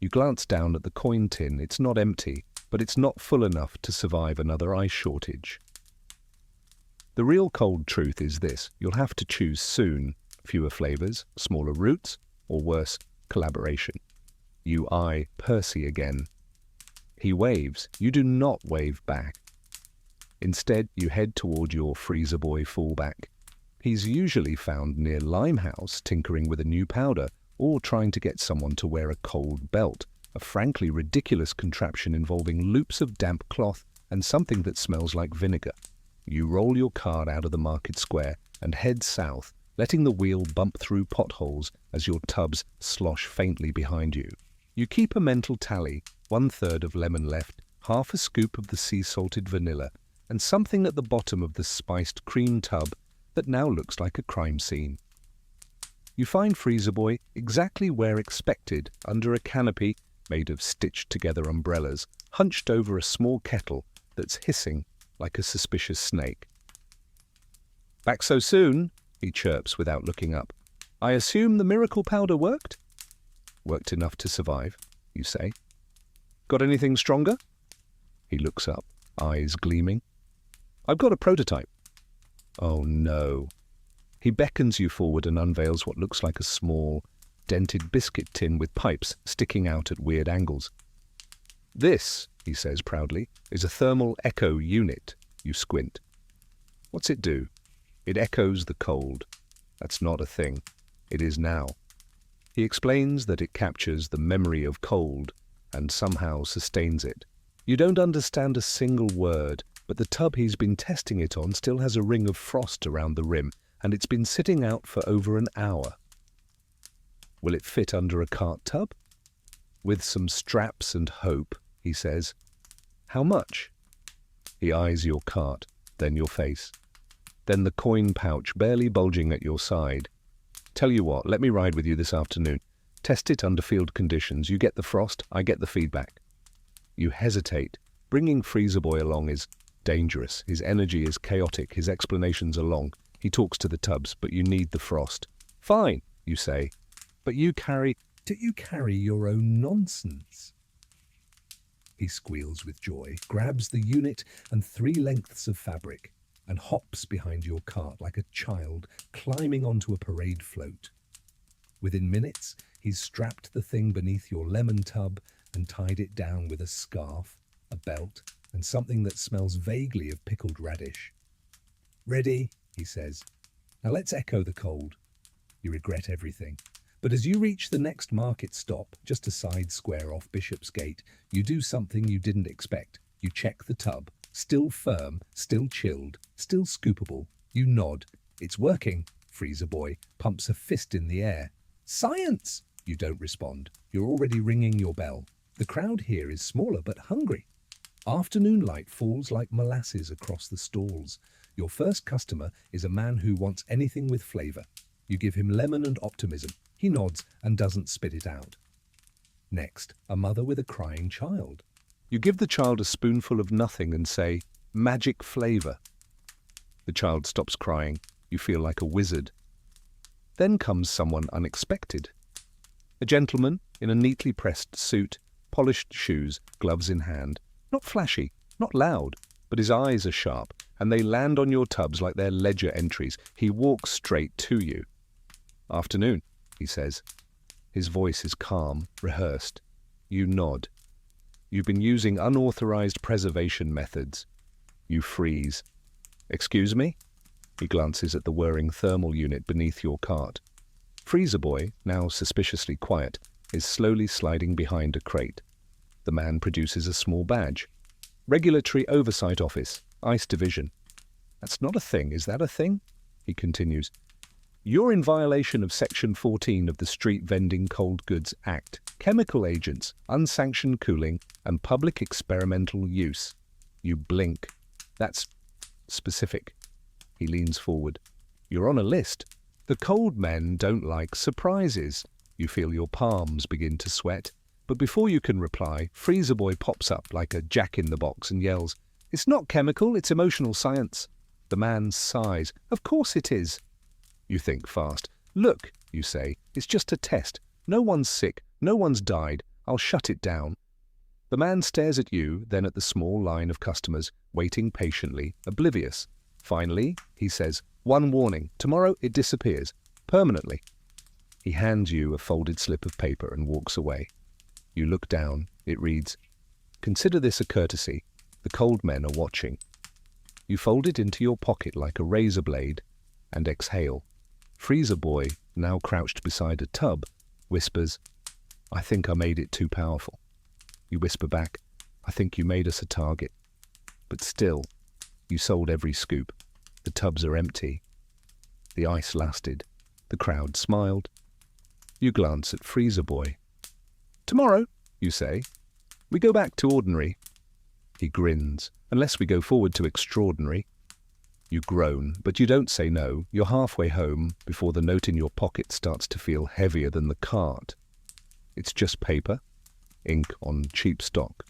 You glance down at the coin tin. It's not empty, but it's not full enough to survive another ice shortage. The real cold truth is this: you'll have to choose soon. Fewer flavors, smaller routes, or worse, collaboration. You eye Percy again. He waves. You do not wave back. Instead, you head toward your freezer boy fallback. He's usually found near Limehouse, tinkering with a new powder, or trying to get someone to wear a cold belt, a frankly ridiculous contraption involving loops of damp cloth and something that smells like vinegar. You roll your cart out of the market square and head south, letting the wheel bump through potholes as your tubs slosh faintly behind you. You keep a mental tally: 1/3 of lemon left, half a scoop of the sea-salted vanilla, and something at the bottom of the spiced cream tub that now looks like a crime scene. You find Freezer Boy exactly where expected, under a canopy made of stitched-together umbrellas, hunched over a small kettle that's hissing like a suspicious snake. "Back so soon?" he chirps without looking up. "I assume the miracle powder worked?" "Worked enough to survive," you say. "Got anything stronger?" He looks up, eyes gleaming. "I've got a prototype." Oh no. He beckons you forward and unveils what looks like a small, dented biscuit tin with pipes sticking out at weird angles. "This," he says proudly, "is a thermal echo unit." You squint. "What's it do?" "It echoes the cold." "That's not a thing." "It is now." He explains that it captures the memory of cold and somehow sustains it. You don't understand a single word, but the tub he's been testing it on still has a ring of frost around the rim, and it's been sitting out for over an hour. "Will it fit under a cart tub?" "With some straps and hope," he says. "How much?" He eyes your cart, then your face, then the coin pouch barely bulging at your side. "Tell you what, let me ride with you this afternoon. Test it under field conditions. You get the frost, I get the feedback." You hesitate. Bringing Freezer Boy along is dangerous. His energy is chaotic. His explanations are long. He talks to the tubs, but you need the frost. "Fine," you say. "But do you carry your own nonsense?" He squeals with joy, grabs the unit and 3 lengths of fabric, and hops behind your cart like a child climbing onto a parade float. Within minutes, he's strapped the thing beneath your lemon tub and tied it down with a scarf, a belt, and something that smells vaguely of pickled radish. "Ready," he says. "Now let's echo the cold." You regret everything. But as you reach the next market stop, just a side square off Bishopsgate, you do something you didn't expect. You check the tub. Still firm, still chilled, still scoopable. You nod. "It's working." Freezer Boy pumps a fist in the air. "Science!" You don't respond. You're already ringing your bell. The crowd here is smaller but hungry. Afternoon light falls like molasses across the stalls. Your first customer is a man who wants anything with flavor. You give him lemon and optimism. He nods and doesn't spit it out. Next, a mother with a crying child. You give the child a spoonful of nothing and say, "Magic flavor." The child stops crying. You feel like a wizard. Then comes someone unexpected. A gentleman in a neatly pressed suit, polished shoes, gloves in hand. Not flashy, not loud, but his eyes are sharp, and they land on your tubs like they're ledger entries. He walks straight to you. "Afternoon," he says. His voice is calm, rehearsed. You nod. You've been using unauthorized preservation methods. You freeze. Excuse me? He glances at the whirring thermal unit beneath your cart. Freezer Boy, now suspiciously quiet, is slowly sliding behind a crate. The man produces a small badge. Regulatory Oversight Office, Ice Division. That's not a thing, is that a thing? He continues. You're in violation of Section 14 of the Street Vending Cold Goods Act. Chemical agents, unsanctioned cooling, and public experimental use. You blink. That's specific. He leans forward. You're on a list. The cold men don't like surprises. You feel your palms begin to sweat. But before you can reply, Freezer Boy pops up like a jack-in-the-box and yells, "It's not chemical, it's emotional science." The man sighs. Of course it is. You think fast. Look, you say, it's just a test. No one's sick, no one's died. I'll shut it down. The man stares at you, then at the small line of customers, waiting patiently, oblivious. Finally, he says, "One warning. Tomorrow it disappears. Permanently." He hands you a folded slip of paper and walks away. You look down. It reads, "Consider this a courtesy. The cold men are watching." You fold it into your pocket like a razor blade and exhale. Freezer Boy, now crouched beside a tub, whispers, "I think I made it too powerful." You whisper back, "I think you made us a target." But still, you sold every scoop. The tubs are empty. The ice lasted. The crowd smiled. You glance at Freezer Boy. "Tomorrow," you say, "we go back to ordinary." He grins. "Unless we go forward to extraordinary." You groan, but you don't say no. You're halfway home before the note in your pocket starts to feel heavier than the cart. It's just paper, ink on cheap stock.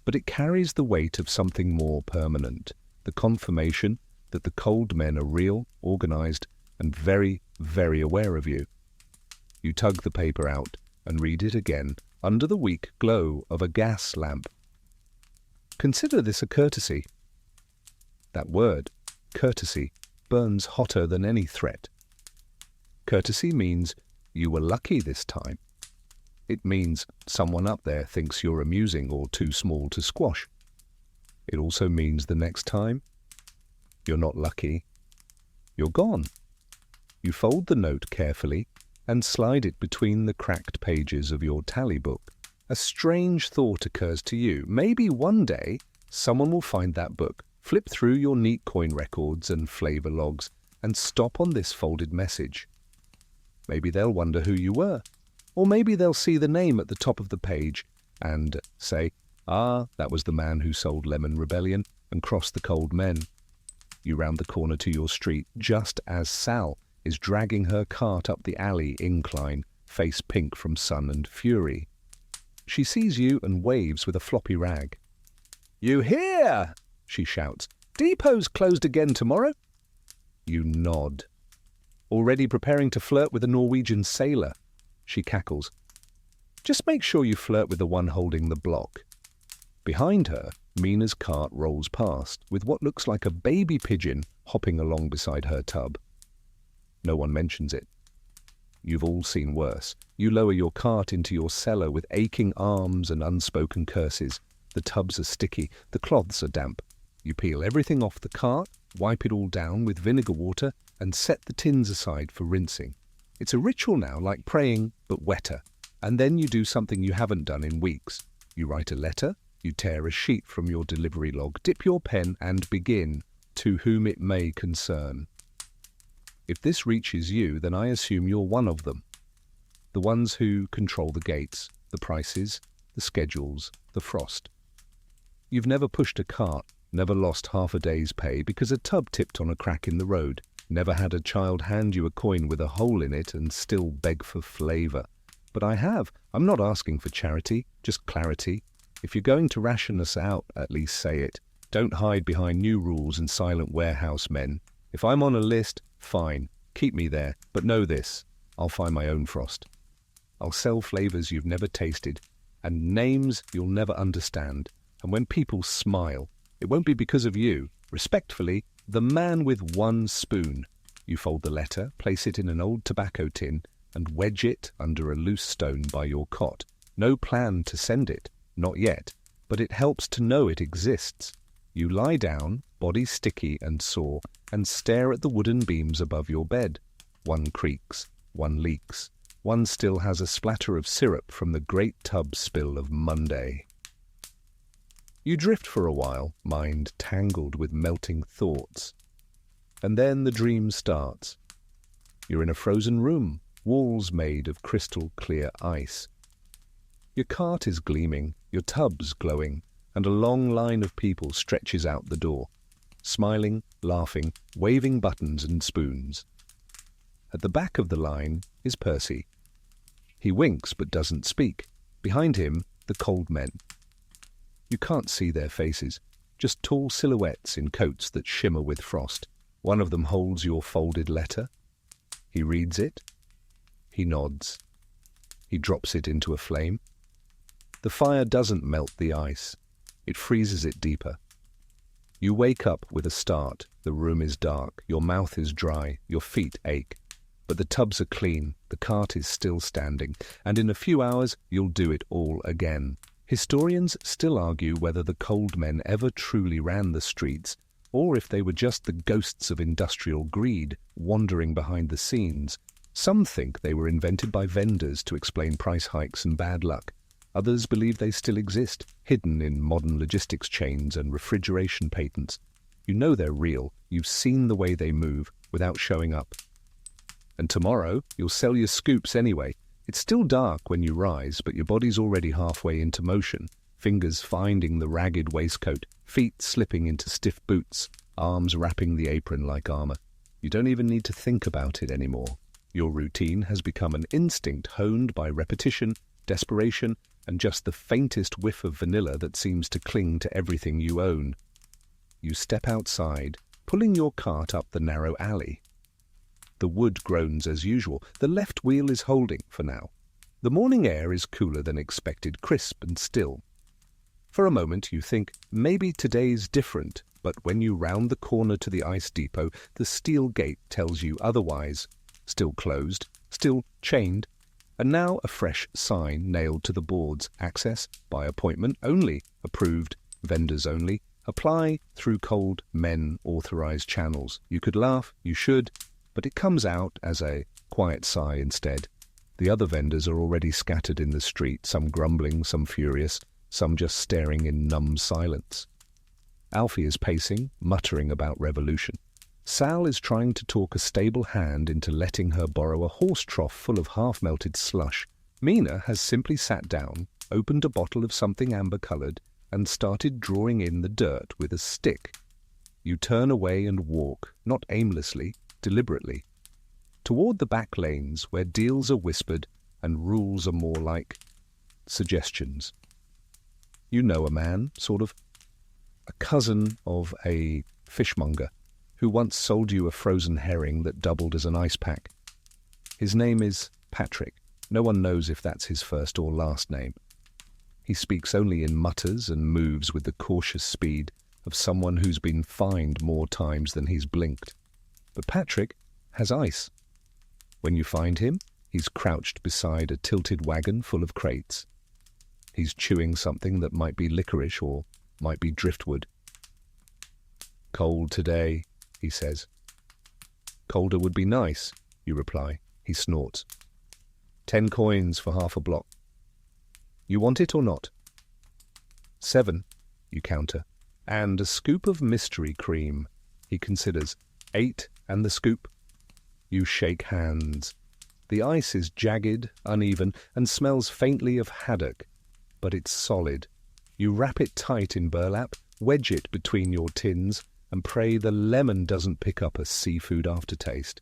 But it carries the weight of something more permanent, the confirmation that the cold men are real, organized, and very, very aware of you. You tug the paper out and read it again under the weak glow of a gas lamp. Consider this a courtesy. That word, courtesy, burns hotter than any threat. Courtesy means you were lucky this time. It means someone up there thinks you're amusing or too small to squash. It also means the next time, you're not lucky. You're gone. You fold the note carefully and slide it between the cracked pages of your tally book. A strange thought occurs to you. Maybe one day someone will find that book, flip through your neat coin records and flavor logs, and stop on this folded message. Maybe they'll wonder who you were. Or maybe they'll see the name at the top of the page and say, "Ah, that was the man who sold Lemon Rebellion," and cross the cold men. You round the corner to your street just as Sal is dragging her cart up the alley incline, face pink from sun and fury. She sees you and waves with a floppy rag. "You here?" she shouts. "Depot's closed again tomorrow." You nod. Already preparing to flirt with a Norwegian sailor. She cackles. "Just make sure you flirt with the one holding the block." Behind her, Mina's cart rolls past, with what looks like a baby pigeon hopping along beside her tub. No one mentions it. You've all seen worse. You lower your cart into your cellar with aching arms and unspoken curses. The tubs are sticky, the cloths are damp. You peel everything off the cart, wipe it all down with vinegar water, and set the tins aside for rinsing. It's a ritual now, like praying, but wetter. And then you do something you haven't done in weeks. You write a letter, you tear a sheet from your delivery log, dip your pen, and begin, "To whom it may concern." If this reaches you, then I assume you're one of them. The ones who control the gates, the prices, the schedules, the frost. You've never pushed a cart, never lost half a day's pay because a tub tipped on a crack in the road, never had a child hand you a coin with a hole in it and still beg for flavor. But I have. I'm not asking for charity, just clarity. If you're going to ration us out, at least say it. Don't hide behind new rules and silent warehouse men. If I'm on a list, fine, keep me there. But know this, I'll find my own frost. I'll sell flavors you've never tasted and names you'll never understand. And when people smile, it won't be because of you. Respectfully, the man with one spoon. You fold the letter, place it in an old tobacco tin, and wedge it under a loose stone by your cot. No plan to send it, not yet, but it helps to know it exists. You lie down, body sticky and sore, and stare at the wooden beams above your bed. One creaks, one leaks, one still has a splatter of syrup from the great tub spill of Monday. You drift for a while, mind tangled with melting thoughts. And then the dream starts. You're in a frozen room, walls made of crystal clear ice. Your cart is gleaming, your tub's glowing, and a long line of people stretches out the door, smiling, laughing, waving buttons and spoons. At the back of the line is Percy. He winks but doesn't speak. Behind him, the cold men. You can't see their faces, just tall silhouettes in coats that shimmer with frost. One of them holds your folded letter. He reads it. He nods. He drops it into a flame. The fire doesn't melt the ice. It freezes it deeper. You wake up with a start. The room is dark. Your mouth is dry. Your feet ache. But the tubs are clean. The cart is still standing. And in a few hours, you'll do it all again. Historians still argue whether the cold men ever truly ran the streets, or if they were just the ghosts of industrial greed wandering behind the scenes. Some think they were invented by vendors to explain price hikes and bad luck. Others believe they still exist, hidden in modern logistics chains and refrigeration patents. You know they're real. You've seen the way they move without showing up. And tomorrow, you'll sell your scoops anyway. It's still dark when you rise, but your body's already halfway into motion, fingers finding the ragged waistcoat, feet slipping into stiff boots, arms wrapping the apron like armor. You don't even need to think about it anymore. Your routine has become an instinct honed by repetition, desperation, and just the faintest whiff of vanilla that seems to cling to everything you own. You step outside, pulling your cart up the narrow alley. The wood groans as usual. The left wheel is holding for now. The morning air is cooler than expected, crisp and still. For a moment you think, maybe today's different, but when you round the corner to the ice depot, the steel gate tells you otherwise. Still closed, still chained, and now a fresh sign nailed to the boards. Access by appointment only, approved, vendors only, apply through cold men authorized channels. You could laugh, you should, but it comes out as a quiet sigh instead. The other vendors are already scattered in the street, some grumbling, some furious, some just staring in numb silence. Alfie is pacing, muttering about revolution. Sal is trying to talk a stable hand into letting her borrow a horse trough full of half-melted slush. Mina has simply sat down, opened a bottle of something amber-coloured, and started drawing in the dirt with a stick. You turn away and walk, not aimlessly, deliberately, toward the back lanes where deals are whispered and rules are more like suggestions. You know a man, sort of a cousin of a fishmonger, who once sold you a frozen herring that doubled as an ice pack. His name is Patrick. No one knows if that's his first or last name. He speaks only in mutters and moves with the cautious speed of someone who's been fined more times than he's blinked. But Patrick has ice. When you find him, he's crouched beside a tilted wagon full of crates. He's chewing something that might be licorice or might be driftwood. "Cold today," he says. "Colder would be nice," you reply. He snorts. 10 coins for half a block. "You want it or not?" 7, you counter. "And a scoop of mystery cream," he considers. 8 and the scoop. You shake hands. The ice is jagged, uneven, and smells faintly of haddock, but it's solid. You wrap it tight in burlap, wedge it between your tins, and pray the lemon doesn't pick up a seafood aftertaste.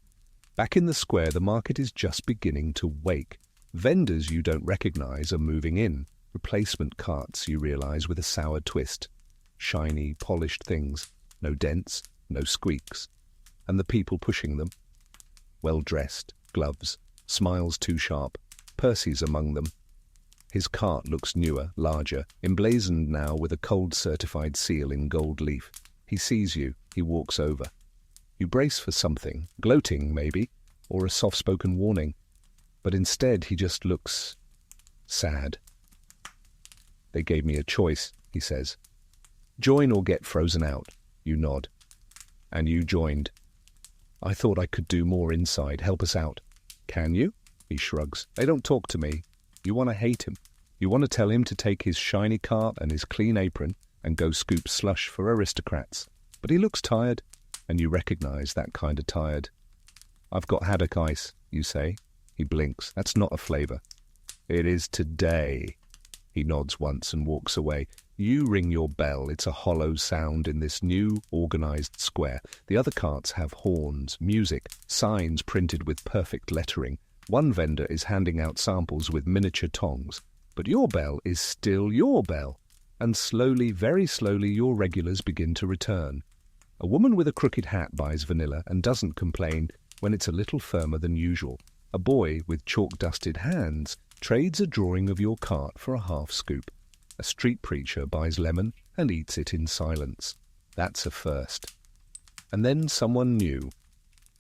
Back in the square, the market is just beginning to wake. Vendors you don't recognize are moving in. Replacement carts, you realize, with a sour twist. Shiny, polished things. No dents, no squeaks. And the people pushing them, well-dressed, gloves, smiles too sharp. Percy's among them. His cart looks newer, larger, emblazoned now with a cold-certified seal in gold leaf. He sees you, he walks over. You brace for something, gloating maybe, or a soft-spoken warning. But instead he just looks sad. "They gave me a choice," he says. Join or get frozen out. You nod. And you joined. I thought I could do more inside. Help us out. Can you? He shrugs. They don't talk to me. You want to hate him. You want to tell him to take his shiny cart and his clean apron and go scoop slush for aristocrats. But he looks tired, and you recognize that kind of tired. I've got haddock ice, you say. He blinks. That's not a flavor. It is today. He nods once and walks away. You ring your bell. It's a hollow sound in this new, organized square. The other carts have horns, music, signs printed with perfect lettering. One vendor is handing out samples with miniature tongs. But your bell is still your bell. And slowly, very slowly, your regulars begin to return. A woman with a crooked hat buys vanilla and doesn't complain when it's a little firmer than usual. A boy with chalk-dusted hands trades a drawing of your cart for a half scoop. A street preacher buys lemon and eats it in silence. That's a first. And then someone new.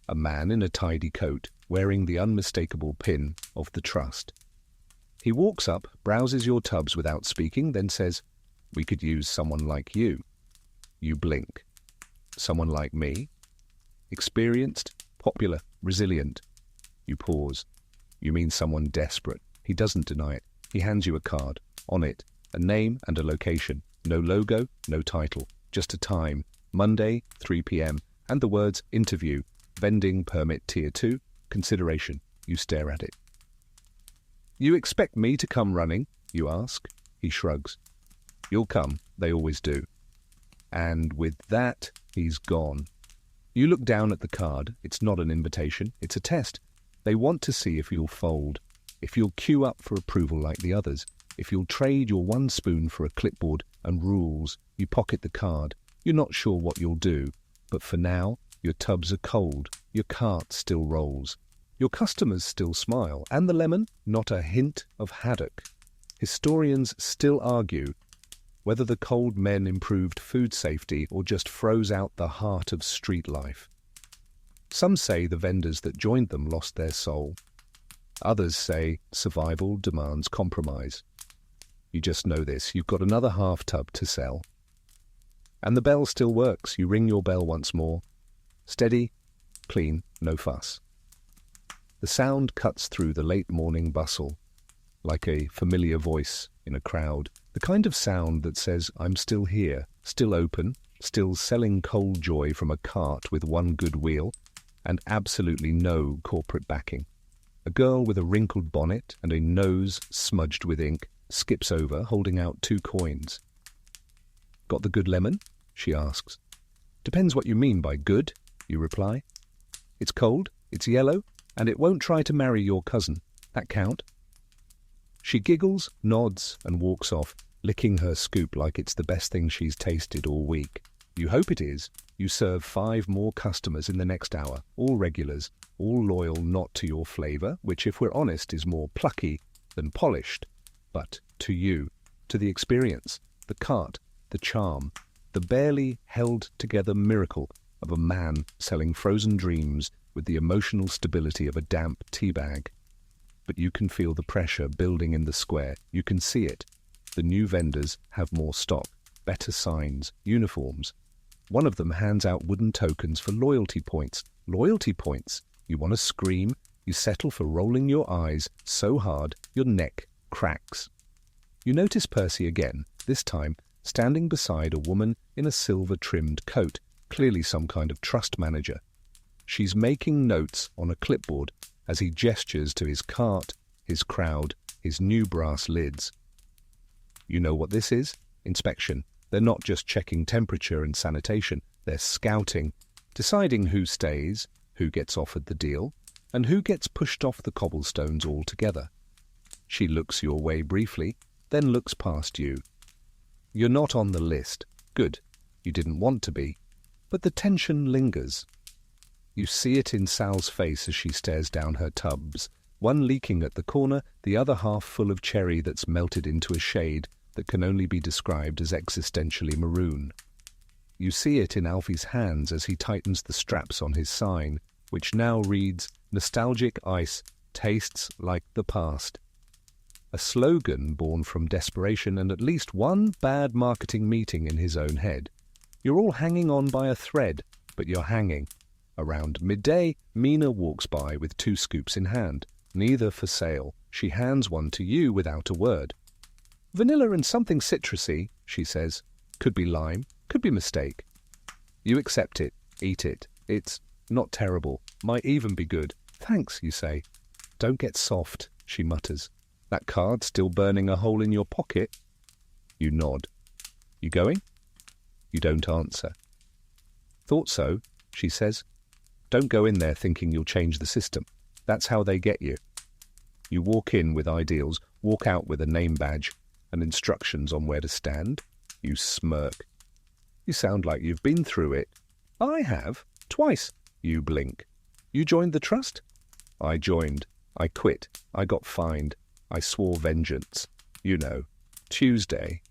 A man in a tidy coat, wearing the unmistakable pin of the trust. He walks up, browses your tubs without speaking, then says, "We could use someone like you." You blink. Someone like me? Experienced, popular, resilient. You pause. You mean someone desperate. He doesn't deny it. He hands you a card. On it, a name and a location. No logo, no title. Just a time. Monday, 3 p.m. And the words interview. Vending permit tier 2. Consideration. You stare at it. You expect me to come running? You ask. He shrugs. You'll come. They always do. And with that, he's gone. You look down at the card. It's not an invitation. It's a test. They want to see if you'll fold, if you'll queue up for approval like the others, if you'll trade your one spoon for a clipboard and rules. You pocket the card. You're not sure what you'll do, but for now, your tubs are cold. Your cart still rolls. Your customers still smile, and the lemon, not a hint of haddock. Historians still argue whether the cold men improved food safety or just froze out the heart of street life. Some say the vendors that joined them lost their soul. Others say survival demands compromise. You just know this. You've got another half tub to sell. And the bell still works. You ring your bell once more. Steady, clean, no fuss. The sound cuts through the late morning bustle, like a familiar voice in a crowd. The kind of sound that says, I'm still here, still open, still selling cold joy from a cart with one good wheel, and absolutely no corporate backing. A girl with a wrinkled bonnet and a nose smudged with ink skips over, holding out 2 coins. Got the good lemon? She asks. Depends what you mean by good, you reply. It's cold, it's yellow, and it won't try to marry your cousin. That count? She giggles, nods, and walks off, licking her scoop like it's the best thing she's tasted all week. You hope it is. You serve 5 more customers in the next hour, all regulars, all loyal not to your flavour, which, if we're honest, is more plucky than polished, but to you, to the experience, the cart, the charm, the barely held-together miracle of a man selling frozen dreams with the emotional stability of a damp tea bag. But you can feel the pressure building in the square. You can see it. The new vendors have more stock, better signs, uniforms. One of them hands out wooden tokens for loyalty points. Loyalty points! You want to scream. You settle for rolling your eyes so hard your neck cracks. You notice Percy again, this time standing beside a woman in a silver-trimmed coat, clearly some kind of trust manager. She's making notes on a clipboard as he gestures to his cart, his crowd, his new brass lids. You know what this is? Inspection. They're not just checking temperature and sanitation. They're scouting, deciding who stays, who gets offered the deal, and who gets pushed off the cobblestones altogether. She looks your way briefly, then looks past you. You're not on the list. Good. You didn't want to be. But the tension lingers. You see it in Sal's face as she stares down her tubs, one leaking at the corner, the other half full of cherry that's melted into a shade that can only be described as existentially maroon. You see it in Alfie's hands as he tightens the straps on his sign, which now reads, "Nostalgic ice tastes like the past." a slogan born from desperation and at least one bad marketing meeting in his own head. You're all hanging on by a thread, but you're hanging. Around midday, Mina walks by with 2 scoops in hand, neither for sale. She hands one to you without a word. "Vanilla and something citrusy," she says. "Could be lime, could be mistake." You accept it, eat it. It's not terrible, might even be good. "Thanks," you say. "Don't get soft," she mutters. "That card still burning a hole in your pocket?" You nod. "You going?" You don't answer. "Thought so," she says. "Don't go in there thinking you'll change the system. That's how they get you." You walk in with ideals, walk out with a name badge and instructions on where to stand. You smirk. "You sound like you've been through it." "I have. Twice." You blink. "You joined the trust?" "I joined. I quit. I got fined. I swore vengeance. You know, Tuesday."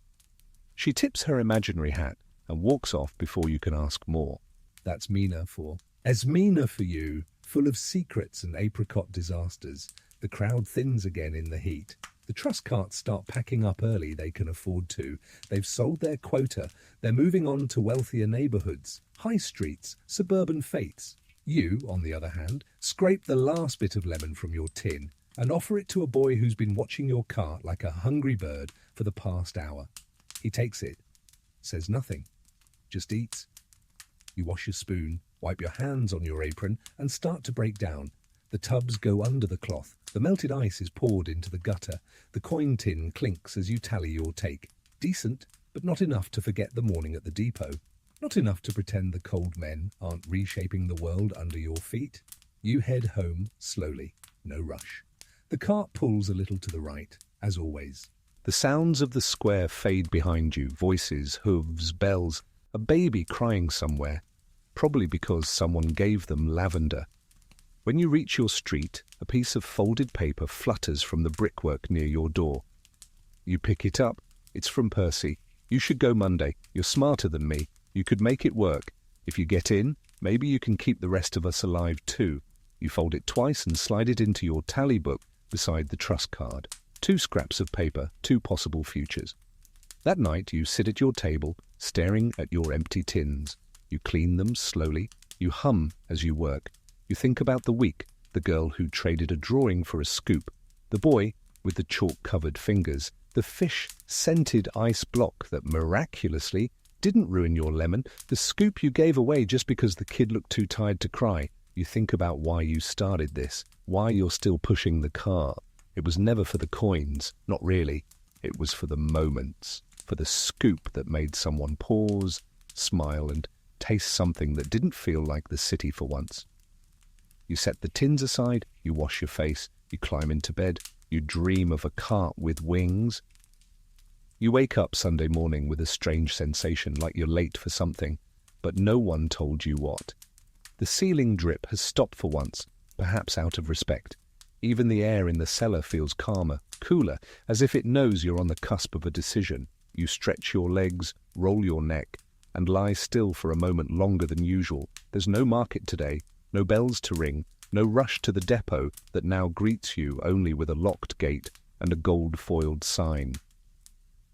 She tips her imaginary hat and walks off before you can ask more. That's Mina for Esmina for you, full of secrets and apricot disasters. The crowd thins again in the heat. The trust carts start packing up early, they can afford to. They've sold their quota. They're moving on to wealthier neighbourhoods, high streets, suburban fates. You, on the other hand, scrape the last bit of lemon from your tin and offer it to a boy who's been watching your cart like a hungry bird for the past hour. He takes it, says nothing, just eats. You wash your spoon, wipe your hands on your apron, and start to break down. The tubs go under the cloth. The melted ice is poured into the gutter. The coin tin clinks as you tally your take. Decent, but not enough to forget the morning at the depot. Not enough to pretend the cold men aren't reshaping the world under your feet. You head home slowly, no rush. The cart pulls a little to the right, as always. The sounds of the square fade behind you, voices, hooves, bells, a baby crying somewhere, probably because someone gave them lavender. When you reach your street, a piece of folded paper flutters from the brickwork near your door. You pick it up. It's from Percy. "You should go Monday. You're smarter than me. You could make it work. If you get in, maybe you can keep the rest of us alive too." You fold it twice and slide it into your tally book beside the trust card. 2 scraps of paper, 2 possible futures. That night you sit at your table, staring at your empty tins. You clean them slowly. You hum as you work. You think about the week, the girl who traded a drawing for a scoop, the boy with the chalk-covered fingers, the fish-scented ice block that miraculously didn't ruin your lemon, the scoop you gave away just because the kid looked too tired to cry. You think about why you started this, why you're still pushing the car. It was never for the coins, not really. It was for the moments, for the scoop that made someone pause, smile, and taste something that didn't feel like the city for once. You set the tins aside, you wash your face, you climb into bed, you dream of a cart with wings. You wake up Sunday morning with a strange sensation, like you're late for something, but no one told you what. The ceiling drip has stopped for once, perhaps out of respect. Even the air in the cellar feels calmer, cooler, as if it knows you're on the cusp of a decision. You stretch your legs, roll your neck, and lie still for a moment longer than usual. There's no market today, no bells to ring, no rush to the depot that now greets you only with a locked gate and a gold-foiled sign.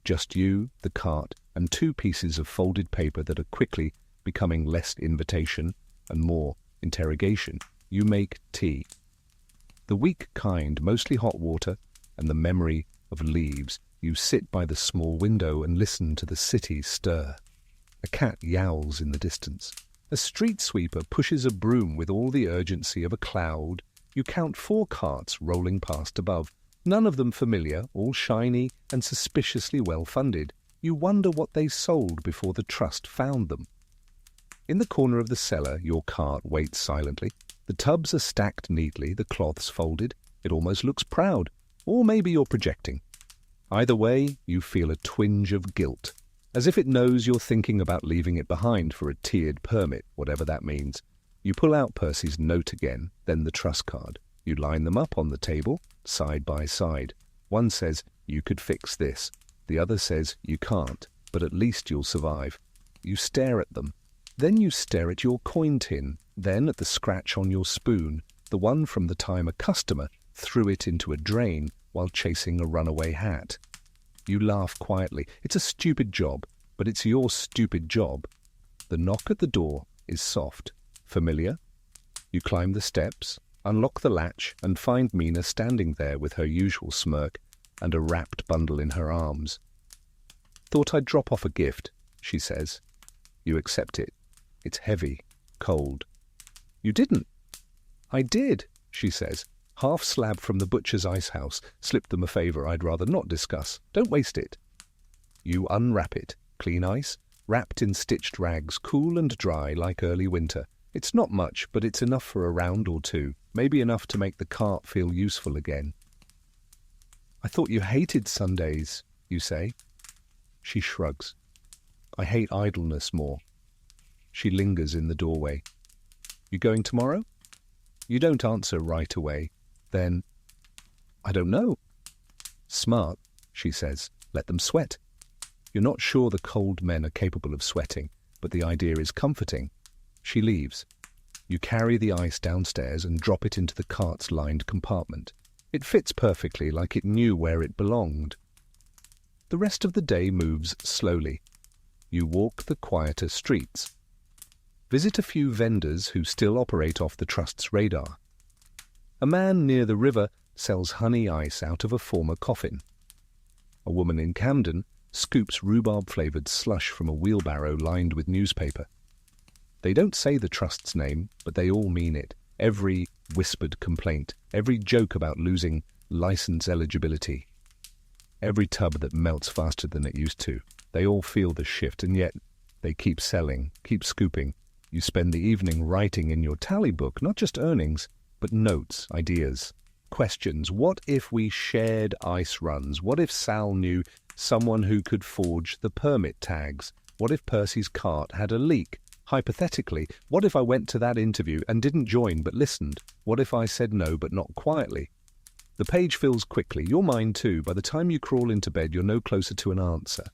Just you, the cart, and 2 pieces of folded paper that are quickly becoming less invitation and more interrogation. You make tea. The weak kind, mostly hot water, and the memory of leaves. You sit by the small window and listen to the city stir. A cat yowls in the distance. A street sweeper pushes a broom with all the urgency of a cloud. You count 4 carts rolling past above, none of them familiar, all shiny and suspiciously well-funded. You wonder what they sold before the trust found them. In the corner of the cellar, your cart waits silently. The tubs are stacked neatly, the cloths folded. It almost looks proud, or maybe you're projecting. Either way, you feel a twinge of guilt, as if it knows you're thinking about leaving it behind for a tiered permit, whatever that means. You pull out Percy's note again, then the trust card. You line them up on the table, side by side. One says, "You could fix this." The other says, "You can't, but at least you'll survive." You stare at them. Then you stare at your coin tin, then at the scratch on your spoon, the one from the time a customer threw it into a drain while chasing a runaway hat. You laugh quietly. It's a stupid job, but it's your stupid job. The knock at the door is soft, familiar. You climb the steps, unlock the latch, and find Mina standing there with her usual smirk and a wrapped bundle in her arms. "Thought I'd drop off a gift," she says. You accept it. It's heavy, cold. "You didn't." "I did," she says. "Half slab from the butcher's ice house. Slipped them a favour I'd rather not discuss. Don't waste it." You unwrap it. Clean ice, wrapped in stitched rags, cool and dry like early winter. It's not much, but it's enough for a round or two, maybe enough to make the cart feel useful again. "I thought you hated Sundays," you say. She shrugs. "I hate idleness more." She lingers in the doorway. "You going tomorrow?" You don't answer right away. Then, "I don't know." "Smart," she says. "Let them sweat." You're not sure the cold men are capable of sweating, but the idea is comforting. She leaves. You carry the ice downstairs and drop it into the cart's lined compartment. It fits perfectly, like it knew where it belonged. The rest of the day moves slowly. You walk the quieter streets. Visit a few vendors who still operate off the Trust's radar. A man near the river sells honey ice out of a former coffin. A woman in Camden scoops rhubarb-flavoured slush from a wheelbarrow lined with newspaper. They don't say the Trust's name, but they all mean it. Every whispered complaint, every joke about losing licence eligibility, every tub that melts faster than it used to. They all feel the shift, and yet they keep selling, keep scooping. You spend the evening writing in your tally book, not just earnings, but notes, ideas, questions. What if we shared ice runs? What if Sal knew someone who could forge the permit tags? What if Percy's cart had a leak? Hypothetically, what if I went to that interview and didn't join but listened? What if I said no but not quietly? The page fills quickly, your mind too. By the time you crawl into bed, you're no closer to an answer,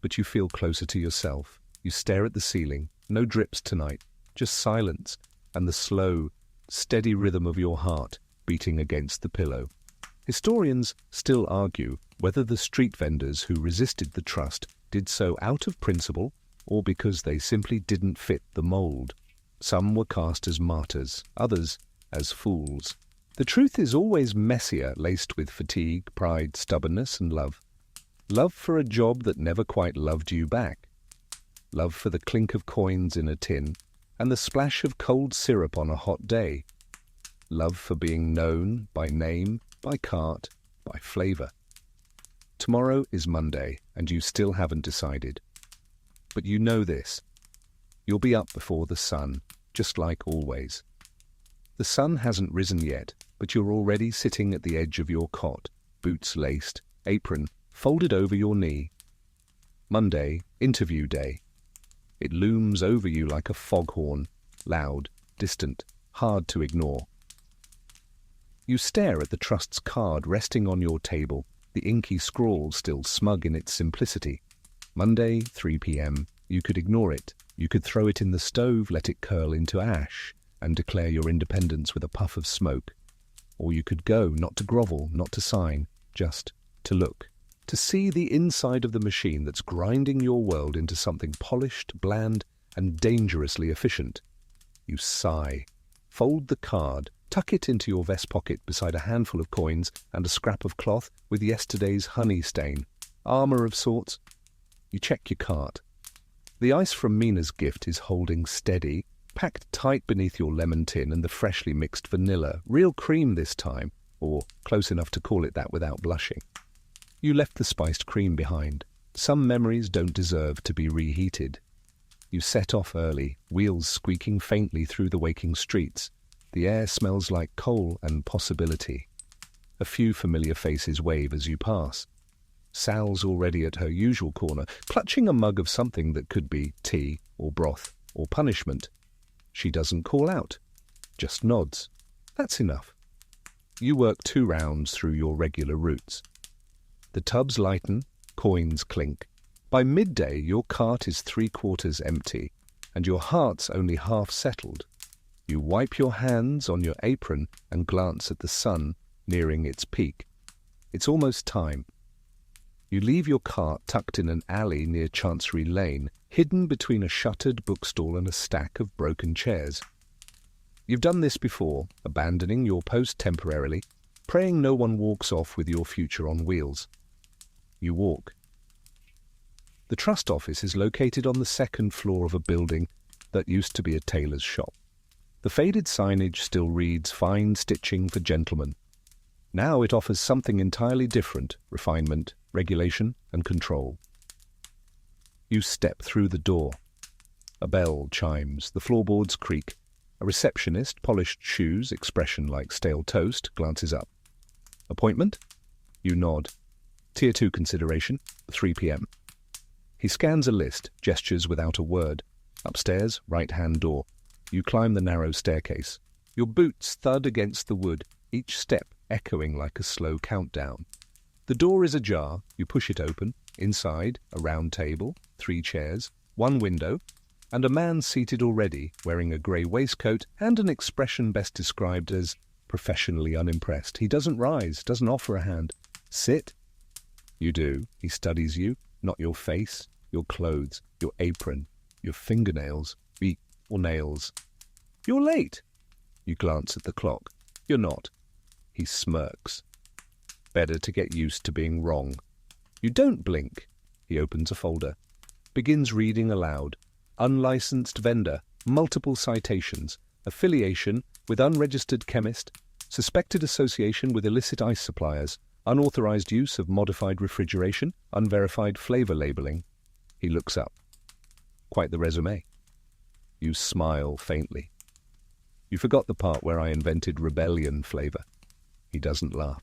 but you feel closer to yourself. You stare at the ceiling. No drips tonight, just silence and the slow, steady rhythm of your heart beating against the pillow. Historians still argue whether the street vendors who resisted the Trust did so out of principle or because they simply didn't fit the mould. Some were cast as martyrs, others as fools. The truth is always messier, laced with fatigue, pride, stubbornness, and love. Love for a job that never quite loved you back. Love for the clink of coins in a tin and the splash of cold syrup on a hot day. Love for being known by name, by cart, by flavour. Tomorrow is Monday, and you still haven't decided. But you know this. You'll be up before the sun, just like always. The sun hasn't risen yet, but you're already sitting at the edge of your cot, boots laced, apron folded over your knee. Monday, interview day. It looms over you like a foghorn, loud, distant, hard to ignore. You stare at the Trust's card resting on your table, the inky scrawl still smug in its simplicity. Monday, 3 p.m. You could ignore it. You could throw it in the stove, let it curl into ash, and declare your independence with a puff of smoke. Or you could go, not to grovel, not to sign, just to look. To see the inside of the machine that's grinding your world into something polished, bland, and dangerously efficient. You sigh, fold the card, tuck it into your vest pocket beside a handful of coins and a scrap of cloth with yesterday's honey stain. Armour of sorts. You check your cart. The ice from Mina's gift is holding steady, packed tight beneath your lemon tin and the freshly mixed vanilla. Real cream this time, or close enough to call it that without blushing. You left the spiced cream behind. Some memories don't deserve to be reheated. You set off early, wheels squeaking faintly through the waking streets. The air smells like coal and possibility. A few familiar faces wave as you pass. Sal's already at her usual corner, clutching a mug of something that could be tea or broth or punishment. She doesn't call out, just nods. That's enough. You work 2 rounds through your regular routes. The tubs lighten, coins clink. By midday, your cart is 3/4 empty, and your heart's only half settled. You wipe your hands on your apron and glance at the sun, nearing its peak. It's almost time. You leave your cart tucked in an alley near Chancery Lane, hidden between a shuttered bookstall and a stack of broken chairs. You've done this before, abandoning your post temporarily, praying no one walks off with your future on wheels. You walk. The trust office is located on the second floor of a building that used to be a tailor's shop. The faded signage still reads "Fine Stitching for Gentlemen." Now it offers something entirely different: refinement, regulation, and control. You step through the door. A bell chimes, the floorboards creak. A receptionist, polished shoes, expression like stale toast, glances up. Appointment? You nod. Tier 2 consideration, 3 p.m. He scans a list, gestures without a word. Upstairs, right-hand door. You climb the narrow staircase. Your boots thud against the wood, each step echoing like a slow countdown. The door is ajar. You push it open. Inside, a round table, 3 chairs, 1 window, and a man seated already, wearing a grey waistcoat and an expression best described as professionally unimpressed. He doesn't rise, doesn't offer a hand. Sit. You do. He studies you, not your face, your clothes, your apron, your fingernails, feet or nails. You're late. You glance at the clock. You're not. He smirks. Better to get used to being wrong. You don't blink. He opens a folder, begins reading aloud. Unlicensed vendor, multiple citations, affiliation with unregistered chemist, suspected association with illicit ice suppliers, unauthorized use of modified refrigeration, unverified flavor labeling. He looks up. Quite the resume. You smile faintly. You forgot the part where I invented rebellion flavor. He doesn't laugh.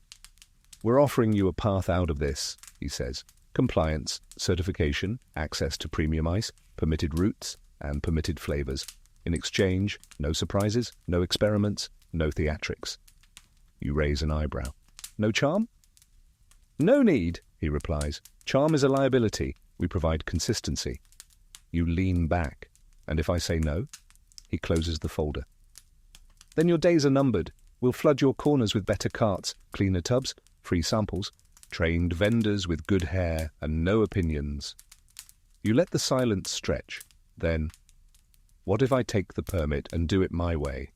We're offering you a path out of this, he says. Compliance, certification, access to premium ice, permitted routes, and permitted flavors. In exchange, no surprises, no experiments, no theatrics. You raise an eyebrow. No charm? No need, he replies. Charm is a liability. We provide consistency. You lean back. And if I say no? He closes the folder. Then your days are numbered. We'll flood your corners with better carts, cleaner tubs, free samples, trained vendors with good hair and no opinions. You let the silence stretch. Then, what if I take the permit and do it my way?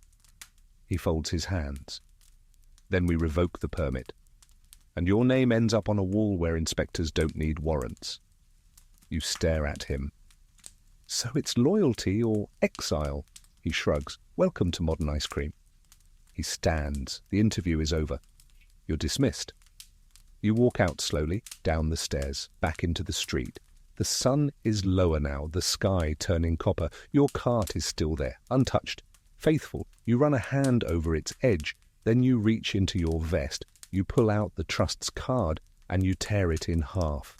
He folds his hands. Then we revoke the permit. And your name ends up on a wall where inspectors don't need warrants. You stare at him. So it's loyalty or exile? He shrugs. Welcome to modern ice cream. He stands. The interview is over. You're dismissed. You walk out slowly, down the stairs, back into the street. The sun is lower now, the sky turning copper. Your cart is still there, untouched. Faithful, you run a hand over its edge. Then you reach into your vest. You pull out the trust's card and you tear it in half.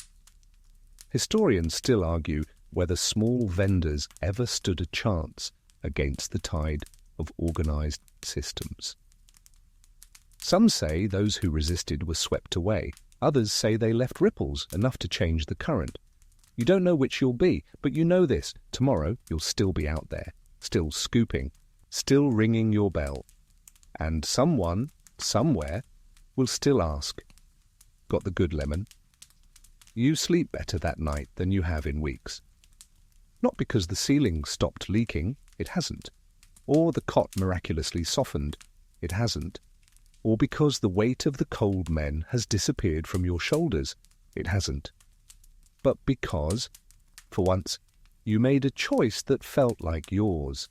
Historians still argue whether small vendors ever stood a chance against the tide of organized systems. Some say those who resisted were swept away. Others say they left ripples, enough to change the current. You don't know which you'll be, but you know this. Tomorrow you'll still be out there, still scooping, still ringing your bell. And someone, somewhere, will still ask, got the good lemon? You sleep better that night than you have in weeks. Not because the ceiling stopped leaking, it hasn't. Or the cot miraculously softened, it hasn't. Or because the weight of the cold men has disappeared from your shoulders, it hasn't. But because, for once, you made a choice that felt like yours.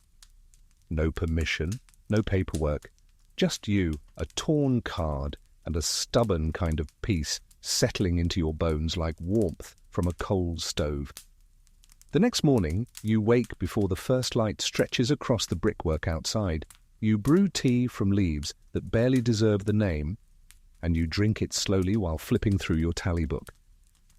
No permission, no paperwork, just you, a torn card, and a stubborn kind of peace settling into your bones like warmth from a cold stove. The next morning, you wake before the first light stretches across the brickwork outside. You brew tea from leaves that barely deserve the name, and you drink it slowly while flipping through your tally book.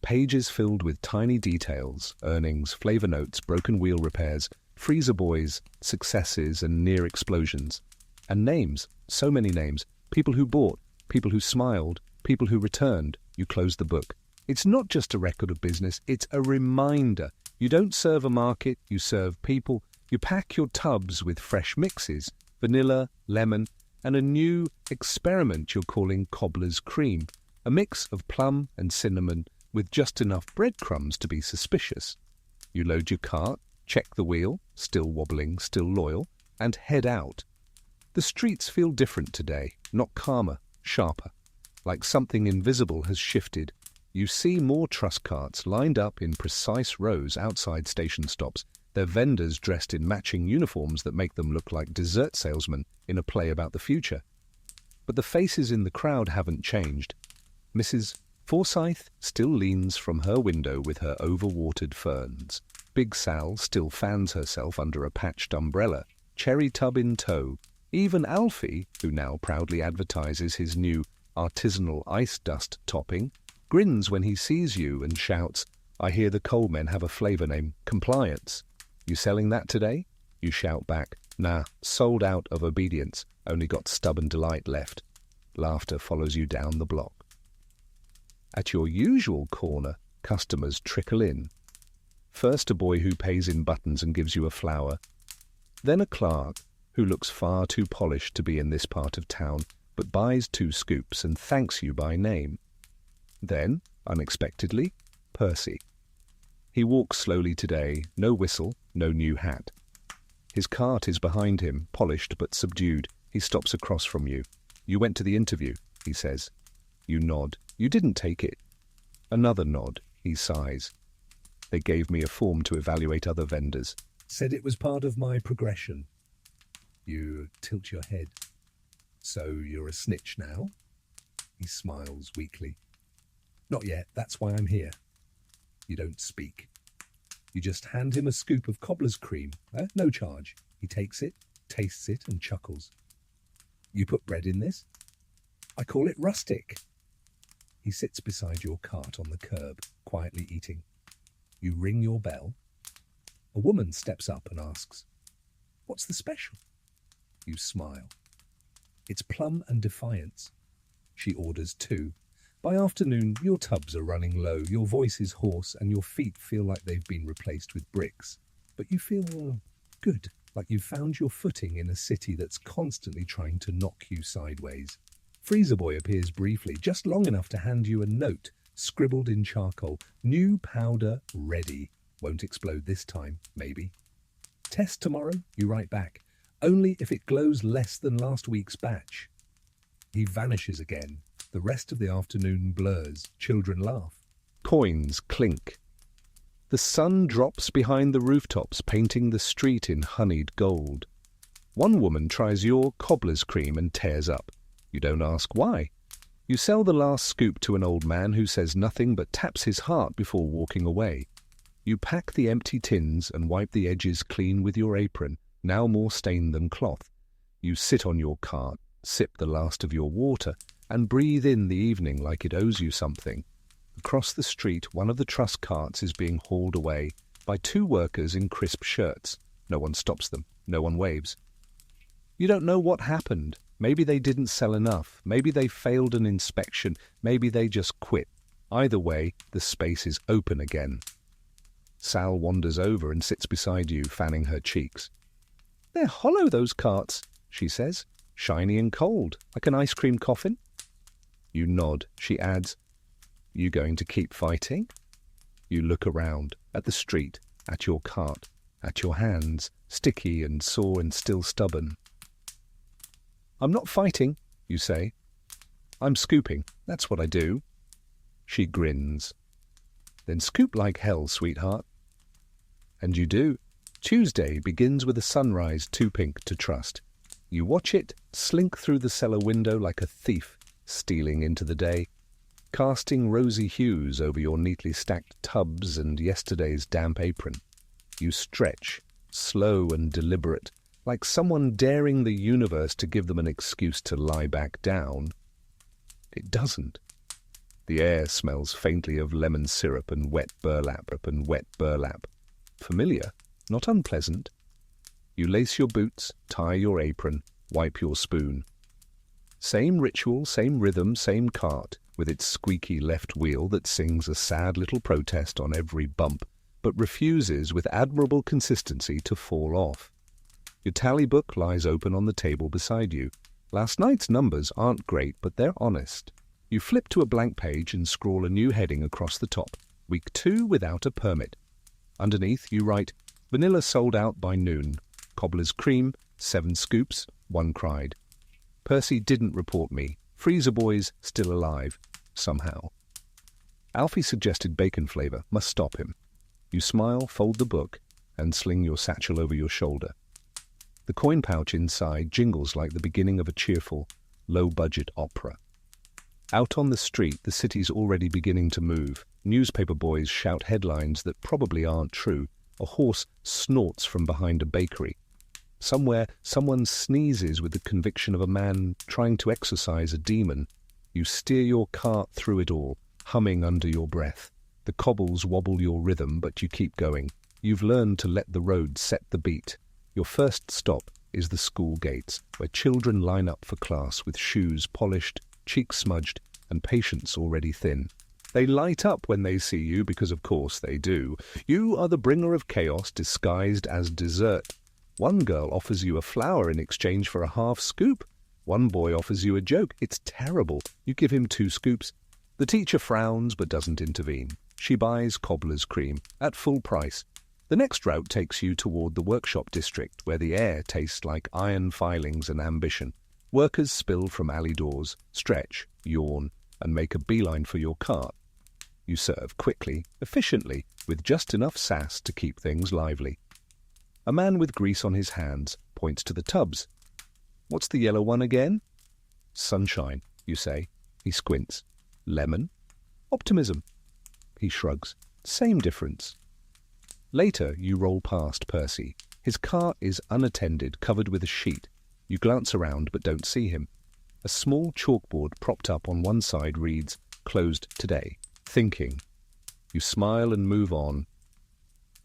Pages filled with tiny details, earnings, flavor notes, broken wheel repairs, freezer boys, successes and near explosions. And names, so many names, people who bought, people who smiled, people who returned. You close the book. It's not just a record of business, it's a reminder. You don't serve a market, you serve people. You pack your tubs with fresh mixes, vanilla, lemon, and a new experiment you're calling cobbler's cream, a mix of plum and cinnamon with just enough breadcrumbs to be suspicious. You load your cart, check the wheel, still wobbling, still loyal, and head out. The streets feel different today, not calmer, sharper. Like something invisible has shifted. You see more truss carts lined up in precise rows outside station stops, their vendors dressed in matching uniforms that make them look like dessert salesmen in a play about the future. But the faces in the crowd haven't changed. Mrs. Forsyth still leans from her window with her overwatered ferns. Big Sal still fans herself under a patched umbrella, cherry tub in tow. Even Alfie, who now proudly advertises his new artisanal ice dust topping, grins when he sees you and shouts, "I hear the coal men have a flavour name, Compliance. You selling that today?" You shout back, "Nah, sold out of obedience, only got Stubborn Delight left." Laughter follows you down the block. At your usual corner, customers trickle in. First a boy who pays in buttons and gives you a flower, then a clerk who looks far too polished to be in this part of town, but buys 2 scoops and thanks you by name. Then, unexpectedly, Percy. He walks slowly today, no whistle, no new hat. His cart is behind him, polished but subdued. He stops across from you. "You went to the interview," he says. You nod. "You didn't take it." Another nod. He sighs. "They gave me a form to evaluate other vendors. Said it was part of my progression." You tilt your head. "So you're a snitch now?" He smiles weakly. "Not yet, that's why I'm here." You don't speak. You just hand him a scoop of cobbler's cream, no charge. He takes it, tastes it, and chuckles. "You put bread in this?" "I call it rustic." He sits beside your cart on the curb, quietly eating. You ring your bell. A woman steps up and asks, "What's the special?" You smile. "It's plum and defiance." She orders 2. By afternoon, your tubs are running low, your voice is hoarse, and your feet feel like they've been replaced with bricks. But you feel good, like you've found your footing in a city that's constantly trying to knock you sideways. Freezer Boy appears briefly, just long enough to hand you a note, scribbled in charcoal. "New powder ready. Won't explode this time, maybe." "Test tomorrow," you write back. "Only if it glows less than last week's batch." He vanishes again. The rest of the afternoon blurs. Children laugh. Coins clink. The sun drops behind the rooftops, painting the street in honeyed gold. One woman tries your cobbler's cream and tears up. You don't ask why. You sell the last scoop to an old man who says nothing but taps his heart before walking away. You pack the empty tins and wipe the edges clean with your apron, now more stained than cloth. You sit on your cart, sip the last of your water, and breathe in the evening like it owes you something. Across the street, one of the truss carts is being hauled away by 2 workers in crisp shirts. No one stops them. No one waves. You don't know what happened. Maybe they didn't sell enough. Maybe they failed an inspection. Maybe they just quit. Either way, the space is open again. Sal wanders over and sits beside you, fanning her cheeks. "They're hollow, those carts," she says. "Shiny and cold, like an ice cream coffin." You nod. She adds, "You going to keep fighting?" You look around, at the street, at your cart, at your hands, sticky and sore and still stubborn. "I'm not fighting," you say. "I'm scooping. That's what I do." She grins. "Then scoop like hell, sweetheart." And you do. Tuesday begins with a sunrise too pink to trust. You watch it slink through the cellar window like a thief stealing into the day, casting rosy hues over your neatly stacked tubs and yesterday's damp apron. You stretch, slow and deliberate, like someone daring the universe to give them an excuse to lie back down. It doesn't. The air smells faintly of lemon syrup and wet burlap. Familiar, not unpleasant. You lace your boots, tie your apron, wipe your spoon. Same ritual, same rhythm, same cart, with its squeaky left wheel that sings a sad little protest on every bump, but refuses with admirable consistency to fall off. Your tally book lies open on the table beside you. Last night's numbers aren't great, but they're honest. You flip to a blank page and scrawl a new heading across the top. Week 2 without a permit. Underneath, you write, vanilla sold out by noon. Cobbler's cream, 7 scoops, 1 cried. Percy didn't report me. Freezer boy's still alive. Somehow. Alfie suggested bacon flavour. Must stop him. You smile, fold the book, and sling your satchel over your shoulder. The coin pouch inside jingles like the beginning of a cheerful, low-budget opera. Out on the street, the city's already beginning to move. Newspaper boys shout headlines that probably aren't true. A horse snorts from behind a bakery. Somewhere, someone sneezes with the conviction of a man trying to exorcise a demon. You steer your cart through it all, humming under your breath. The cobbles wobble your rhythm, but you keep going. You've learned to let the road set the beat. Your first stop is the school gates, where children line up for class with shoes polished, cheeks smudged, and patience already thin. They light up when they see you, because of course they do. You are the bringer of chaos disguised as dessert. One girl offers you a flower in exchange for a half scoop. One boy offers you a joke. It's terrible. You give him 2 scoops. The teacher frowns but doesn't intervene. She buys cobbler's cream at full price. The next route takes you toward the workshop district, where the air tastes like iron filings and ambition. Workers spill from alley doors, stretch, yawn, and make a beeline for your cart. You serve quickly, efficiently, with just enough sass to keep things lively. A man with grease on his hands points to the tubs. What's the yellow one again? Sunshine, you say. He squints. Lemon? Optimism. He shrugs. Same difference. Later, you roll past Percy. His cart is unattended, covered with a sheet. You glance around but don't see him. A small chalkboard propped up on one side reads, "Closed today." Thinking. You smile and move on.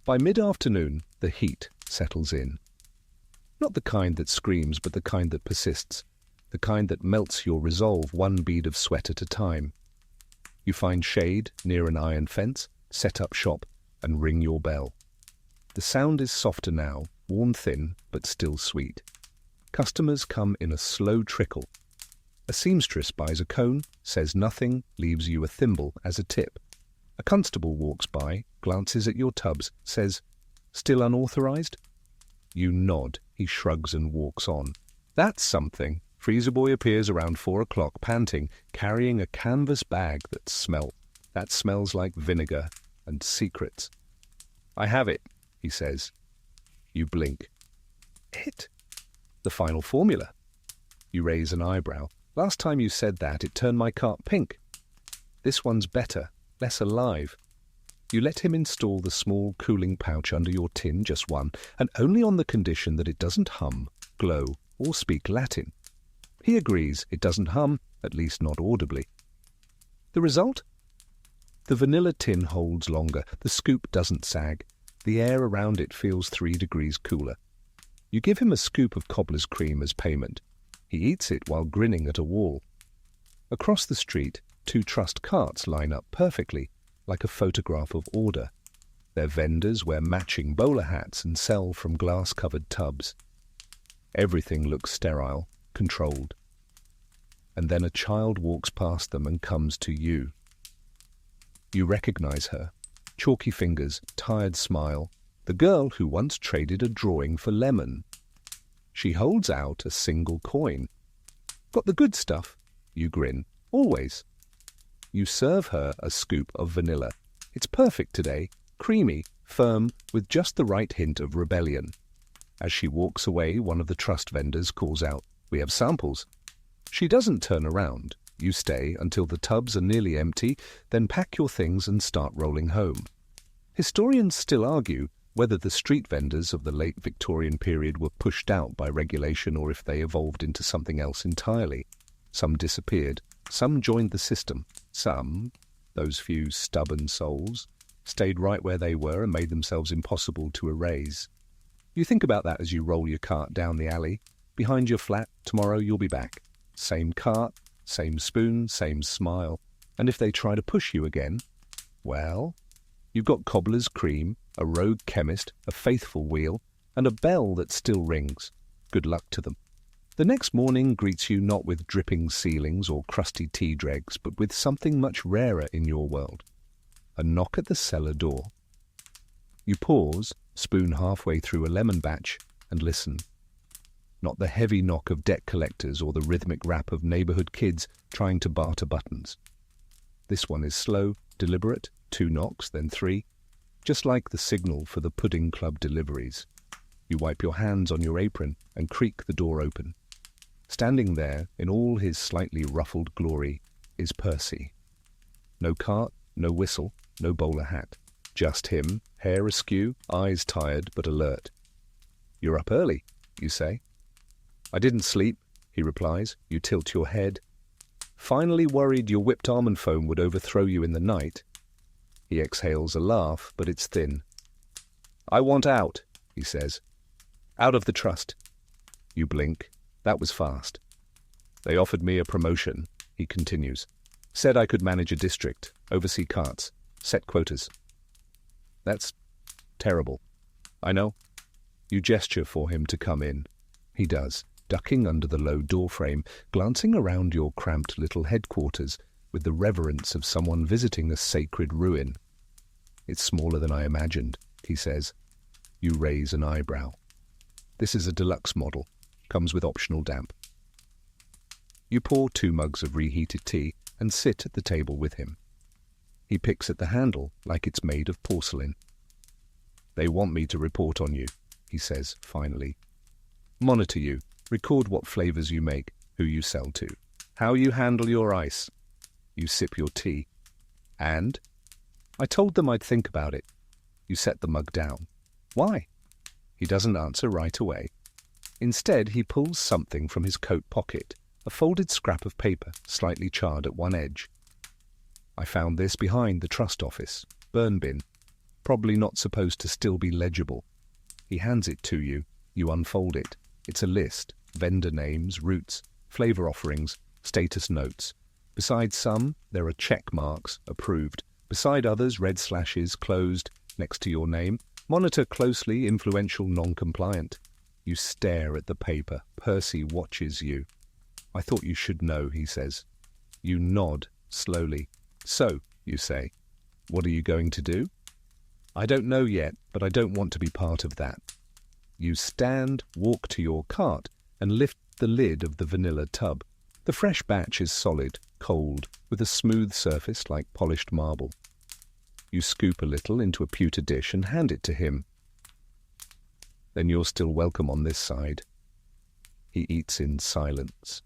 By mid-afternoon, the heat settles in. Not the kind that screams, but the kind that persists. The kind that melts your resolve one bead of sweat at a time. You find shade near an iron fence, set up shop, and ring your bell. The sound is softer now, worn thin, but still sweet. Customers come in a slow trickle. A seamstress buys a cone, says nothing, leaves you a thimble as a tip. A constable walks by, glances at your tubs, says, "Still unauthorized?" You nod. He shrugs and walks on. That's something. Freezer boy appears around 4 o'clock, panting, carrying a canvas bag that smells like vinegar and secrets. "I have it," he says. You blink. It? The final formula. You raise an eyebrow. Last time you said that, it turned my cart pink. This one's better, less alive. You let him install the small cooling pouch under your tin, just one, and only on the condition that it doesn't hum, glow, or speak Latin. He agrees it doesn't hum, at least not audibly. The result? The vanilla tin holds longer, the scoop doesn't sag. The air around it feels 3 degrees cooler. You give him a scoop of cobbler's cream as payment. He eats it while grinning at a wall. Across the street, 2 trussed carts line up perfectly, like a photograph of order. Their vendors wear matching bowler hats and sell from glass-covered tubs. Everything looks sterile, controlled. And then a child walks past them and comes to you. You recognize her. Chalky fingers, tired smile. The girl who once traded a drawing for lemon. She holds out a single coin. "Got the good stuff?" You grin. "Always." You serve her a scoop of vanilla. It's perfect today, creamy, firm, with just the right hint of rebellion. As she walks away, one of the trust vendors calls out, "We have samples." She doesn't turn around. You stay until the tubs are nearly empty, then pack your things and start rolling home. Historians still argue whether the street vendors of the late Victorian period were pushed out by regulation or if they evolved into something else entirely. Some disappeared, some joined the system, some, those few stubborn souls, stayed right where they were and made themselves impossible to erase. You think about that as you roll your cart down the alley. Behind your flat, tomorrow you'll be back. Same cart, same spoon, same smile. And if they try to push you again, well, you've got cobbler's cream, a rogue chemist, a faithful wheel, and a bell that still rings. Good luck to them. The next morning greets you not with dripping ceilings or crusty tea dregs, but with something much rarer in your world. A knock at the cellar door. You pause, spoon halfway through a lemon batch, and listen. Not the heavy knock of debt collectors or the rhythmic rap of neighborhood kids trying to barter buttons. This one is slow, deliberate, 2 knocks, then 3, just like the signal for the pudding club deliveries. You wipe your hands on your apron and creak the door open. Standing there, in all his slightly ruffled glory, is Percy. No cart, no whistle, no bowler hat. Just him, hair askew, eyes tired but alert. "You're up early," you say. "I didn't sleep," he replies. You tilt your head. "Finally worried your whipped almond foam would overthrow you in the night." He exhales a laugh, but it's thin. "I want out," he says. "Out of the trust." You blink. That was fast. "They offered me a promotion," he continues. "Said I could manage a district, oversee carts, set quotas." "That's terrible." "I know." You gesture for him to come in. He does, ducking under the low doorframe, glancing around your cramped little headquarters with the reverence of someone visiting a sacred ruin. "It's smaller than I imagined," he says. You raise an eyebrow. "This is a deluxe model. Comes with optional damp." You pour 2 mugs of reheated tea and sit at the table with him. He picks at the handle like it's made of porcelain. "They want me to report on you," he says finally. "Monitor you, record what flavors you make, who you sell to, how you handle your ice." You sip your tea. "And?" "I told them I'd think about it." You set the mug down. "Why?" He doesn't answer right away. Instead, he pulls something from his coat pocket, a folded scrap of paper, slightly charred at one edge. "I found this behind the trust office. Burn bin. Probably not supposed to still be legible." He hands it to you. You unfold it. It's a list. Vendor names, routes, flavor offerings, status notes. Beside some, there are check marks, approved. Beside others, red slashes, closed, next to your name. Monitor closely, influential, non-compliant. You stare at the paper. Percy watches you. "I thought you should know," he says. You nod, slowly. "So," you say, "what are you going to do?" "I don't know yet, but I don't want to be part of that." You stand, walk to your cart, and lift the lid of the vanilla tub. The fresh batch is solid, cold, with a smooth surface like polished marble. You scoop a little into a pewter dish and hand it to him. "Then you're still welcome on this side." He eats in silence.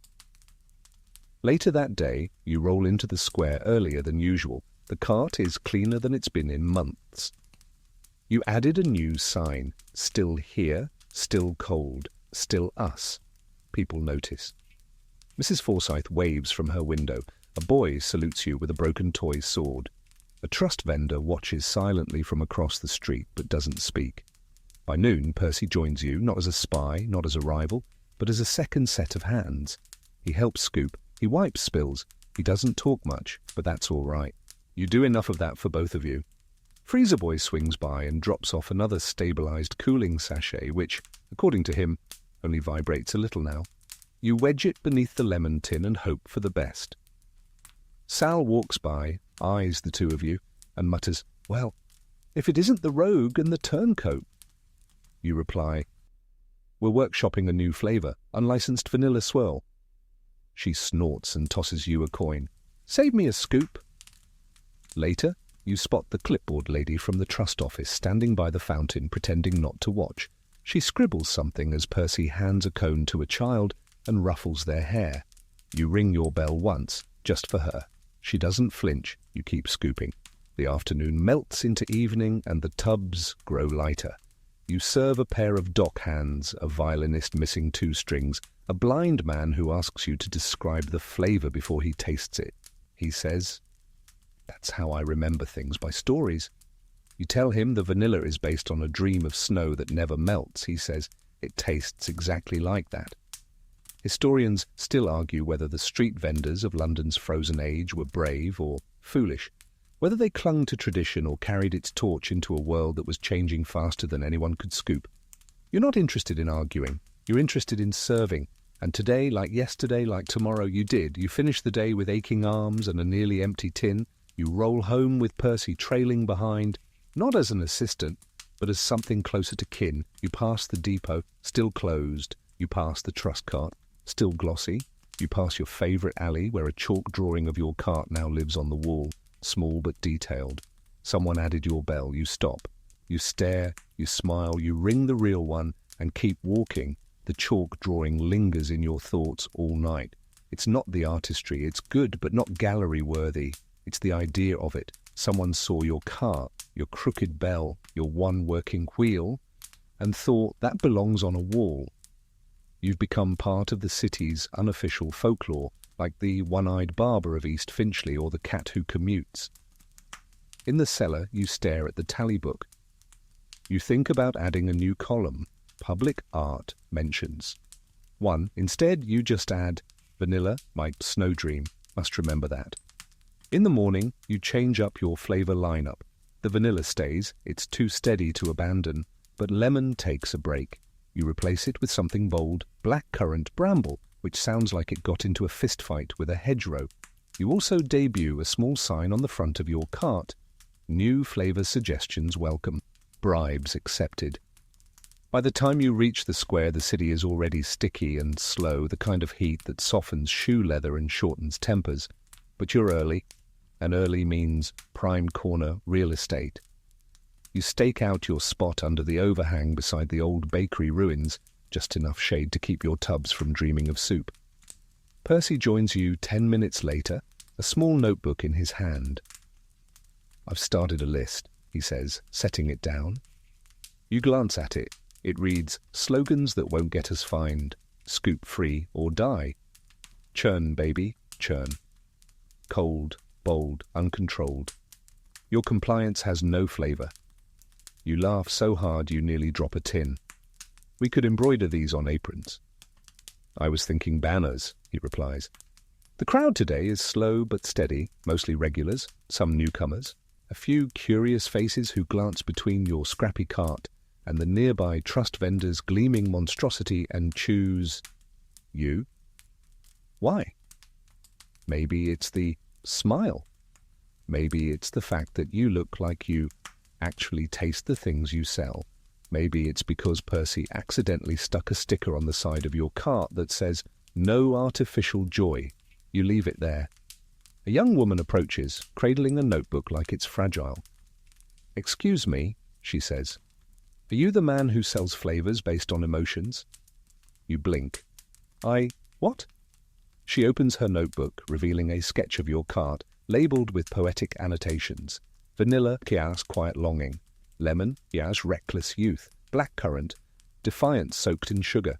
Later that day, you roll into the square earlier than usual. The cart is cleaner than it's been in months. You added a new sign. "Still here, still cold, still us." People notice. Mrs. Forsyth waves from her window. A boy salutes you with a broken toy sword. A trust vendor watches silently from across the street but doesn't speak. By noon, Percy joins you, not as a spy, not as a rival, but as a second set of hands. He helps scoop. He wipes spills. He doesn't talk much, but that's all right. You do enough of that for both of you. Freezer Boy swings by and drops off another stabilized cooling sachet, which, according to him, only vibrates a little now. You wedge it beneath the lemon tin and hope for the best. Sal walks by, eyes the two of you, and mutters, "Well, if it isn't the rogue and the turncoat." You reply, "We're workshopping a new flavor, unlicensed vanilla swirl." She snorts and tosses you a coin. "Save me a scoop." Later, you spot the clipboard lady from the trust office standing by the fountain pretending not to watch. She scribbles something as Percy hands a cone to a child and ruffles their hair. You ring your bell once, just for her. She doesn't flinch. You keep scooping. The afternoon melts into evening and the tubs grow lighter. You serve a pair of dock hands, a violinist missing 2 strings, a blind man who asks you to describe the flavor before he tastes it. He says, "That's how I remember things, by stories." You tell him the vanilla is based on a dream of snow that never melts. He says, "It tastes exactly like that." Historians still argue whether the street vendors of London's frozen age were brave or foolish, whether they clung to tradition or carried its torch into a world that was changing faster than anyone could scoop. You're not interested in arguing. You're interested in serving, And today, like yesterday, like tomorrow, you did. You finished the day with aching arms and a nearly empty tin. You roll home with Percy trailing behind, not as an assistant, but as something closer to kin. You pass the depot, still closed. You pass the trust cart, still glossy. You pass your favourite alley, where a chalk drawing of your cart now lives on the wall, small but detailed. Someone added your bell. You stop. You stare, you smile, you ring the real one, and keep walking. The chalk drawing lingers in your thoughts all night. It's not the artistry. It's good, but not gallery-worthy. It's the idea of it. Someone saw your cart, your crooked bell, your one working wheel, and thought that belongs on a wall. You've become part of the city's unofficial folklore, like the one-eyed barber of East Finchley or the cat who commutes. In the cellar, you stare at the tally book. You think about adding a new column, public art mentions. One, instead you just add vanilla, my snow dream, must remember that. In the morning, you change up your flavour lineup. The vanilla stays, it's too steady to abandon, but lemon takes a break. You replace it with something bold, blackcurrant bramble, which sounds like it got into a fistfight with a hedgerow. You also debut a small sign on the front of your cart. New flavour suggestions welcome. Bribes accepted. By the time you reach the square, the city is already sticky and slow, the kind of heat that softens shoe leather and shortens tempers. But you're early, and early means prime corner real estate. You stake out your spot under the overhang beside the old bakery ruins, just enough shade to keep your tubs from dreaming of soup. Percy joins you 10 minutes later, a small notebook in his hand. "I've started a list," he says, setting it down. You glance at it. It reads, "Slogans that won't get us fined. Scoop free or die. Churn, baby, churn. Cold, bold, uncontrolled. Your compliance has no flavour." You laugh so hard you nearly drop a tin. "We could embroider these on aprons." "I was thinking banners," he replies. The crowd today is slow but steady, mostly regulars, some newcomers, a few curious faces who glance between your scrappy cart and the nearby trust vendor's gleaming monstrosity and choose you. Why? Maybe it's the smile. Maybe it's the fact that you look like you actually taste the things you sell. Maybe it's because Percy accidentally stuck a sticker on the side of your cart that says, "No artificial joy." You leave it there. A young woman approaches, cradling a notebook like it's fragile. "Excuse me," she says. "Are you the man who sells flavours based on emotions?" You blink. What?" She opens her notebook, revealing a sketch of your cart, labelled with poetic annotations. Vanilla, Kias, quiet longing. Lemon, Kias, reckless youth. Blackcurrant, defiance soaked in sugar.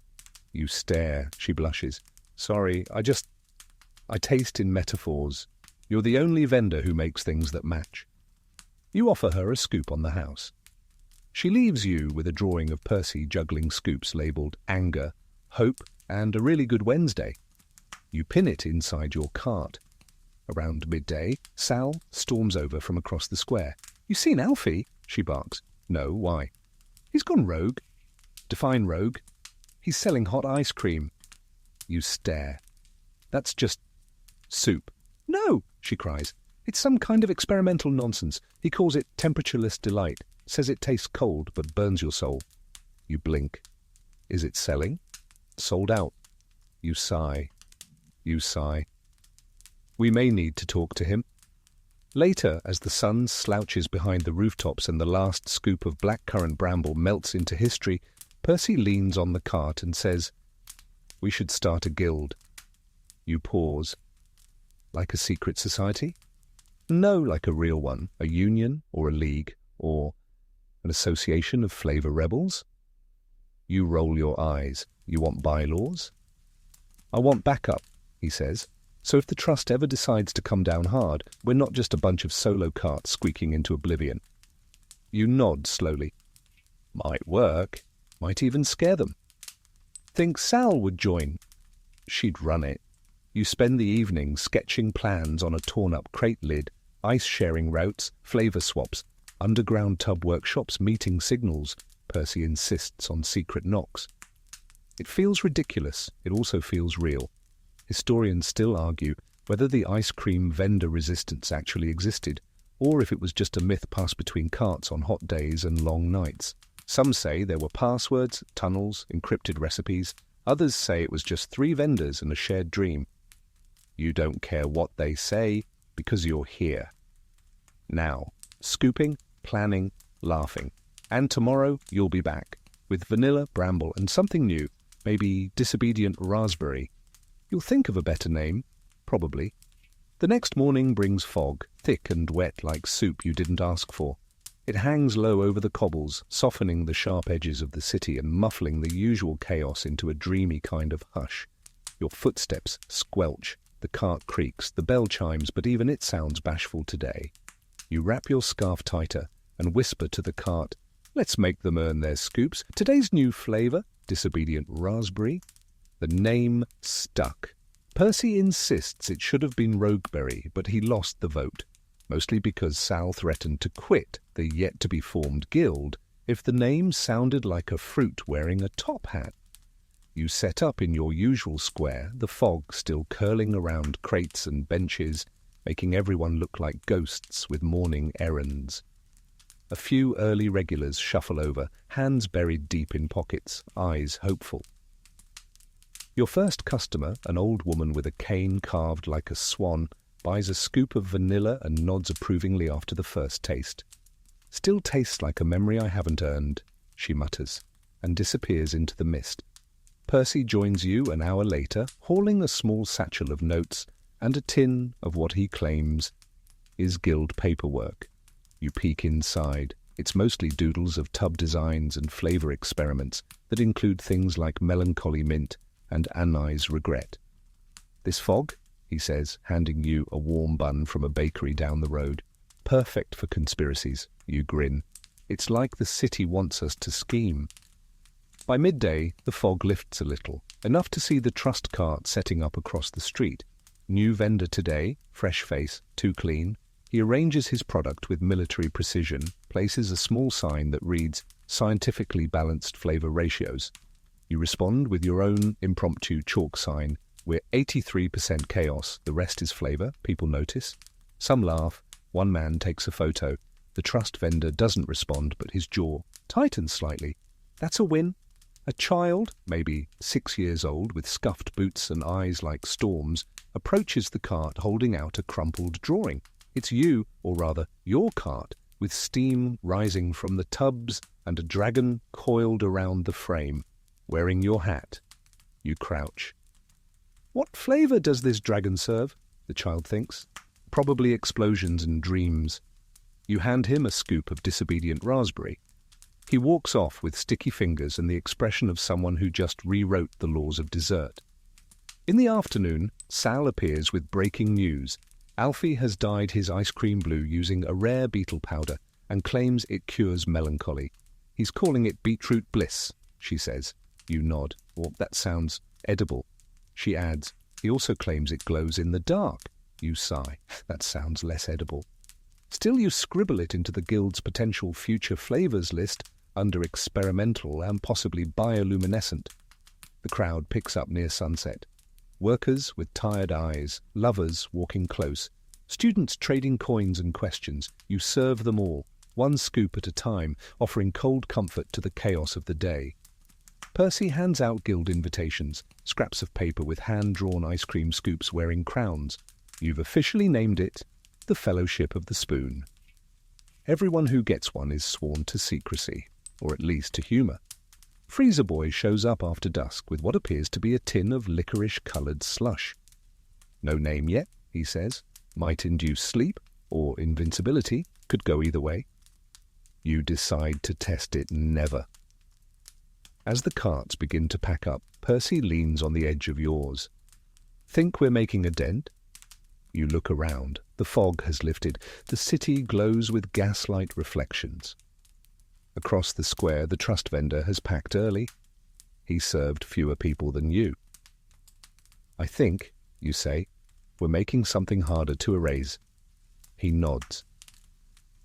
You stare. She blushes. "Sorry, I taste in metaphors. You're the only vendor who makes things that match." You offer her a scoop on the house. She leaves you with a drawing of Percy juggling scoops labelled anger, hope, and a really good Wednesday. You pin it inside your cart. Around midday, Sal storms over from across the square. "You seen Alfie?" she barks. "No, why?" "He's gone rogue." "Define rogue." "He's selling hot ice cream." You stare. "That's just soup." "No," she cries. "It's some kind of experimental nonsense. He calls it temperatureless delight. Says it tastes cold but burns your soul." You blink. "Is it selling?" "Sold out." You sigh. You sigh. We may need to talk to him. Later, as the sun slouches behind the rooftops and the last scoop of blackcurrant bramble melts into history, Percy leans on the cart and says, "We should start a guild." You pause. "Like a secret society?" "No, like a real one, a union or a league or an association of flavour rebels." You roll your eyes. "You want bylaws?" "I want backup," he says. "So if the trust ever decides to come down hard, we're not just a bunch of solo carts squeaking into oblivion." You nod slowly. "Might work. Might even scare them." "Think Sal would join?" "She'd run it." You spend the evening sketching plans on a torn-up crate lid, ice-sharing routes, flavour swaps, underground tub workshops, meeting signals. Percy insists on secret knocks. It feels ridiculous. It also feels real. Historians still argue whether the ice cream vendor resistance actually existed, or if it was just a myth passed between carts on hot days and long nights. Some say there were passwords, tunnels, encrypted recipes. Others say it was just 3 vendors and a shared dream. You don't care what they say because you're here. Now, scooping, planning, laughing. And tomorrow you'll be back with vanilla, bramble, and something new, maybe disobedient raspberry. You'll think of a better name, probably. The next morning brings fog, thick and wet like soup you didn't ask for. It hangs low over the cobbles, softening the sharp edges of the city and muffling the usual chaos into a dreamy kind of hush. Your footsteps squelch, the cart creaks, the bell chimes, but even it sounds bashful today. You wrap your scarf tighter and whisper to the cart, "Let's make them earn their scoops. Today's new flavour, disobedient raspberry." The name stuck. Percy insists it should have been Rogueberry, but he lost the vote, mostly because Sal threatened to quit the yet-to-be-formed guild if the name sounded like a fruit wearing a top hat. You set up in your usual square, the fog still curling around crates and benches, making everyone look like ghosts with morning errands. A few early regulars shuffle over, hands buried deep in pockets, eyes hopeful. Your first customer, an old woman with a cane carved like a swan, buys a scoop of vanilla and nods approvingly after the first taste. "Still tastes like a memory I haven't earned," she mutters, and disappears into the mist. Percy joins you an hour later, hauling a small satchel of notes and a tin of what he claims is guild paperwork. You peek inside. It's mostly doodles of tub designs and flavour experiments that include things like melancholy mint and anise regret. "This fog," he says, handing you a warm bun from a bakery down the road. "Perfect for conspiracies," you grin. "It's like the city wants us to scheme." By midday, the fog lifts a little, enough to see the trust cart setting up across the street. New vendor today, fresh face, too clean. He arranges his product with military precision, places a small sign that reads, "Scientifically balanced flavor ratios." You respond with your own impromptu chalk sign. "We're 83% chaos, the rest is flavor," people notice. Some laugh, one man takes a photo. The trust vendor doesn't respond, but his jaw tightens slightly. That's a win. A child, maybe 6 years old, with scuffed boots and eyes like storms, approaches the cart holding out a crumpled drawing. It's you, or rather your cart, with steam rising from the tubs and a dragon coiled around the frame, wearing your hat. You crouch. "What flavour does this dragon serve?" the child thinks. "Probably explosions and dreams." You hand him a scoop of disobedient raspberry. He walks off with sticky fingers and the expression of someone who just rewrote the laws of dessert. In the afternoon, Sal appears with breaking news. Alfie has dyed his ice cream blue using a rare beetle powder and claims it cures melancholy. He's calling it beetroot bliss, she says. You nod. "Well, that sounds edible." She adds, "He also claims it glows in the dark." You sigh. "That sounds less edible." Still, you scribble it into the guild's potential future flavours list under experimental and possibly bioluminescent. The crowd picks up near sunset. Workers with tired eyes, lovers walking close, students trading coins and questions. You serve them all, one scoop at a time, offering cold comfort to the chaos of the day. Percy hands out guild invitations, scraps of paper with hand-drawn ice cream scoops wearing crowns. You've officially named it the Fellowship of the Spoon. Everyone who gets one is sworn to secrecy, or at least to humour. Freezer Boy shows up after dusk with what appears to be a tin of licorice-coloured slush. "No name yet," he says. "Might induce sleep, or invincibility. Could go either way." You decide to test it never. As the carts begin to pack up, Percy leans on the edge of yours. "Think we're making a dent?" You look around. The fog has lifted. The city glows with gaslight reflections. Across the square, the trust vendor has packed early. He served fewer people than you. "I think," you say, "we're making something harder to erase." He nods.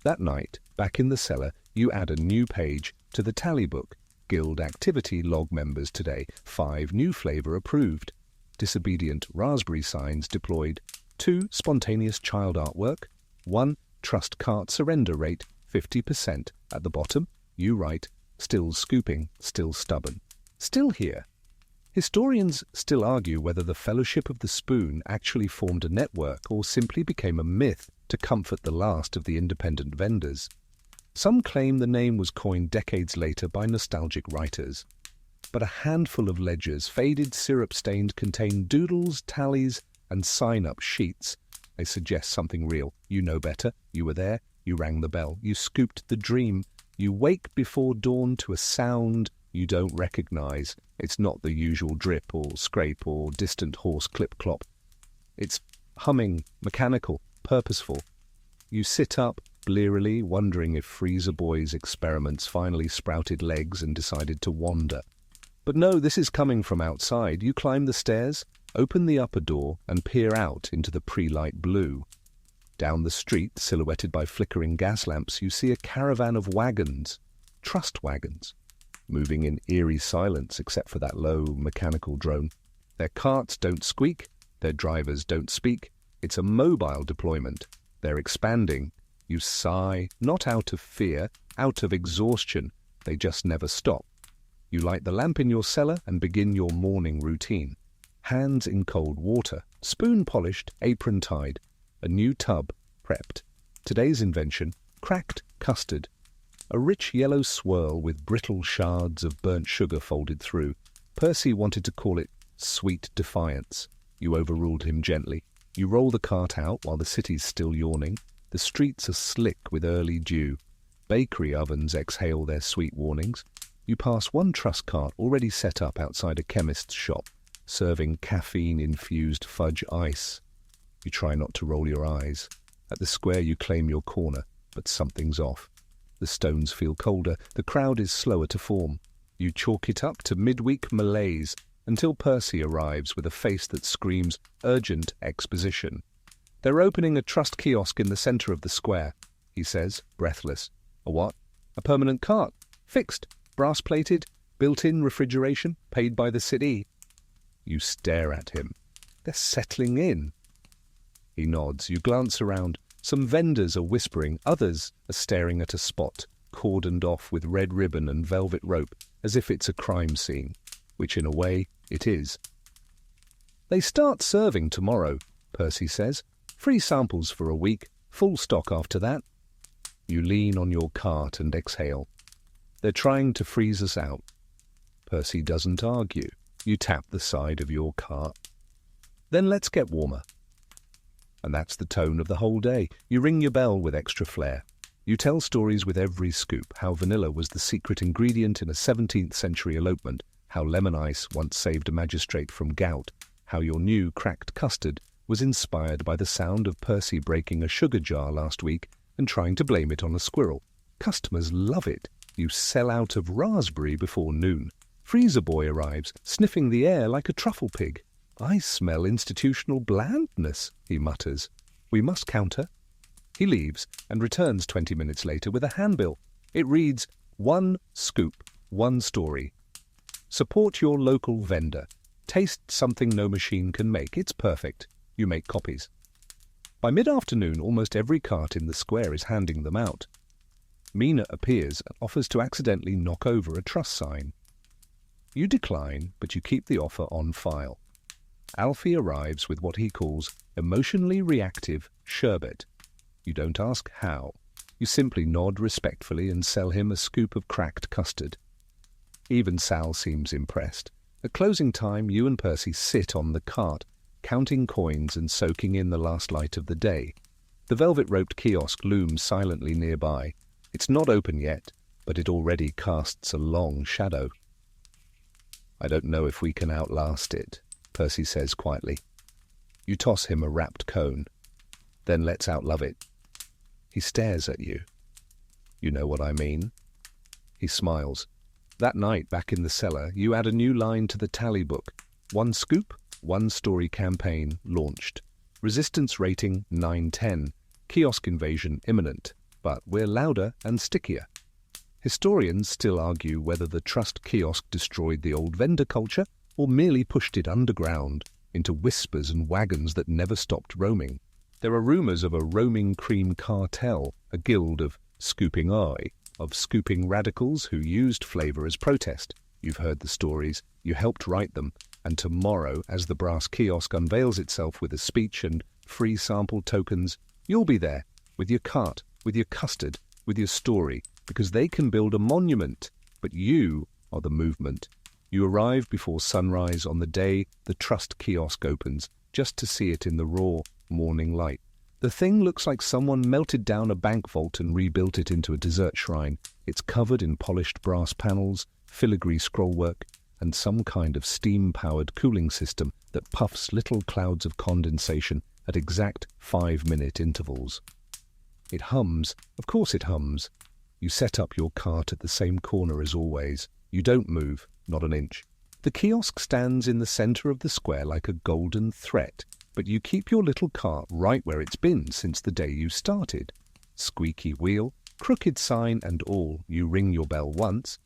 That night, back in the cellar, you add a new page to the tally book. Guild activity log members today. 5 new flavor approved. Disobedient raspberry signs deployed. 2 spontaneous child artwork. 1 trust cart surrender rate 50%. At the bottom, you write, still scooping, still stubborn. Still here. Historians still argue whether the Fellowship of the Spoon actually formed a network or simply became a myth to comfort the last of the independent vendors. Some claim the name was coined decades later by nostalgic writers. But a handful of ledgers, faded syrup-stained, contain doodles, tallies, and sign-up sheets. They suggest something real. You know better. You were there. You rang the bell. You scooped the dream. You wake before dawn to a sound you don't recognize. It's not the usual drip or scrape or distant horse clip-clop. It's humming, mechanical, purposeful. You sit up, blearily, wondering if Freezer Boy's experiments finally sprouted legs and decided to wander. But no, this is coming from outside. You climb the stairs, open the upper door, and peer out into the pre-light blue. Down the street, silhouetted by flickering gas lamps, you see a caravan of wagons, trust wagons, moving in eerie silence except for that low, mechanical drone. Their carts don't squeak, their drivers don't speak. It's a mobile deployment. They're expanding. You sigh, not out of fear, out of exhaustion. They just never stop. You light the lamp in your cellar and begin your morning routine. Hands in cold water, spoon polished, apron tied, a new tub prepped. Today's invention, cracked custard. A rich yellow swirl with brittle shards of burnt sugar folded through. Percy wanted to call it sweet defiance. You overruled him gently. You roll the cart out while the city's still yawning. The streets are slick with early dew. Bakery ovens exhale their sweet warnings. You pass one trust cart already set up outside a chemist's shop, serving caffeine-infused fudge ice. You try not to roll your eyes. At the square you claim your corner, but something's off. The stones feel colder, the crowd is slower to form. You chalk it up to midweek malaise until Percy arrives with a face that screams urgent exposition. They're opening a trust kiosk in the centre of the square, he says, breathless. A what? A permanent cart. Fixed. Brass-plated. Built-in refrigeration. Paid by the city. You stare at him. They're settling in. He nods. You glance around. Some vendors are whispering, others are staring at a spot, cordoned off with red ribbon and velvet rope, as if it's a crime scene, which in a way it is. They start serving tomorrow, Percy says. Free samples for a week, full stock after that. You lean on your cart and exhale. They're trying to freeze us out. Percy doesn't argue. You tap the side of your cart. Then let's get warmer. And that's the tone of the whole day. You ring your bell with extra flair. You tell stories with every scoop, how vanilla was the secret ingredient in a 17th century elopement, how lemon ice once saved a magistrate from gout, how your new cracked custard was inspired by the sound of Percy breaking a sugar jar last week and trying to blame it on a squirrel. Customers love it. You sell out of raspberry before noon. Freezer Boy arrives, sniffing the air like a truffle pig. I smell institutional blandness, he mutters. We must counter. He leaves and returns 20 minutes later with a handbill. It reads, 1 scoop, 1 story. Support your local vendor. Taste something no machine can make. It's perfect. You make copies. By mid-afternoon, almost every cart in the square is handing them out. Mina appears and offers to accidentally knock over a trust sign. You decline, but you keep the offer on file. Alfie arrives with what he calls emotionally reactive sherbet. You don't ask how. You simply nod respectfully and sell him a scoop of cracked custard. Even Sal seems impressed. At closing time, you and Percy sit on the cart, counting coins and soaking in the last light of the day. The velvet-roped kiosk looms silently nearby. It's not open yet, but it already casts a long shadow. I don't know if we can outlast it, Percy says quietly. You toss him a wrapped cone. Then let's outlove it. He stares at you. You know what I mean. He smiles. That night, back in the cellar, you add a new line to the tally book. 1 scoop, 1 story campaign launched. Resistance rating 910. Kiosk invasion imminent. But we're louder and stickier. Historians still argue whether the trust kiosk destroyed the old vendor culture or merely pushed it underground into whispers and wagons that never stopped roaming. There are rumours of a roaming cream cartel, a guild of scooping radicals who used flavour as protest. You've heard the stories, you helped write them, and tomorrow, as the brass kiosk unveils itself with a speech and free sample tokens, you'll be there, with your cart, with your custard, with your story, because they can build a monument, but you are the movement. You arrive before sunrise on the day the trust kiosk opens, just to see it in the raw morning light. The thing looks like someone melted down a bank vault and rebuilt it into a dessert shrine. It's covered in polished brass panels, filigree scrollwork, and some kind of steam-powered cooling system that puffs little clouds of condensation at exact 5-minute intervals. It hums. Of course it hums. You set up your cart at the same corner as always. You don't move, not an inch. The kiosk stands in the centre of the square like a golden threat, but you keep your little cart right where it's been since the day you started. Squeaky wheel, crooked sign and all, you ring your bell once.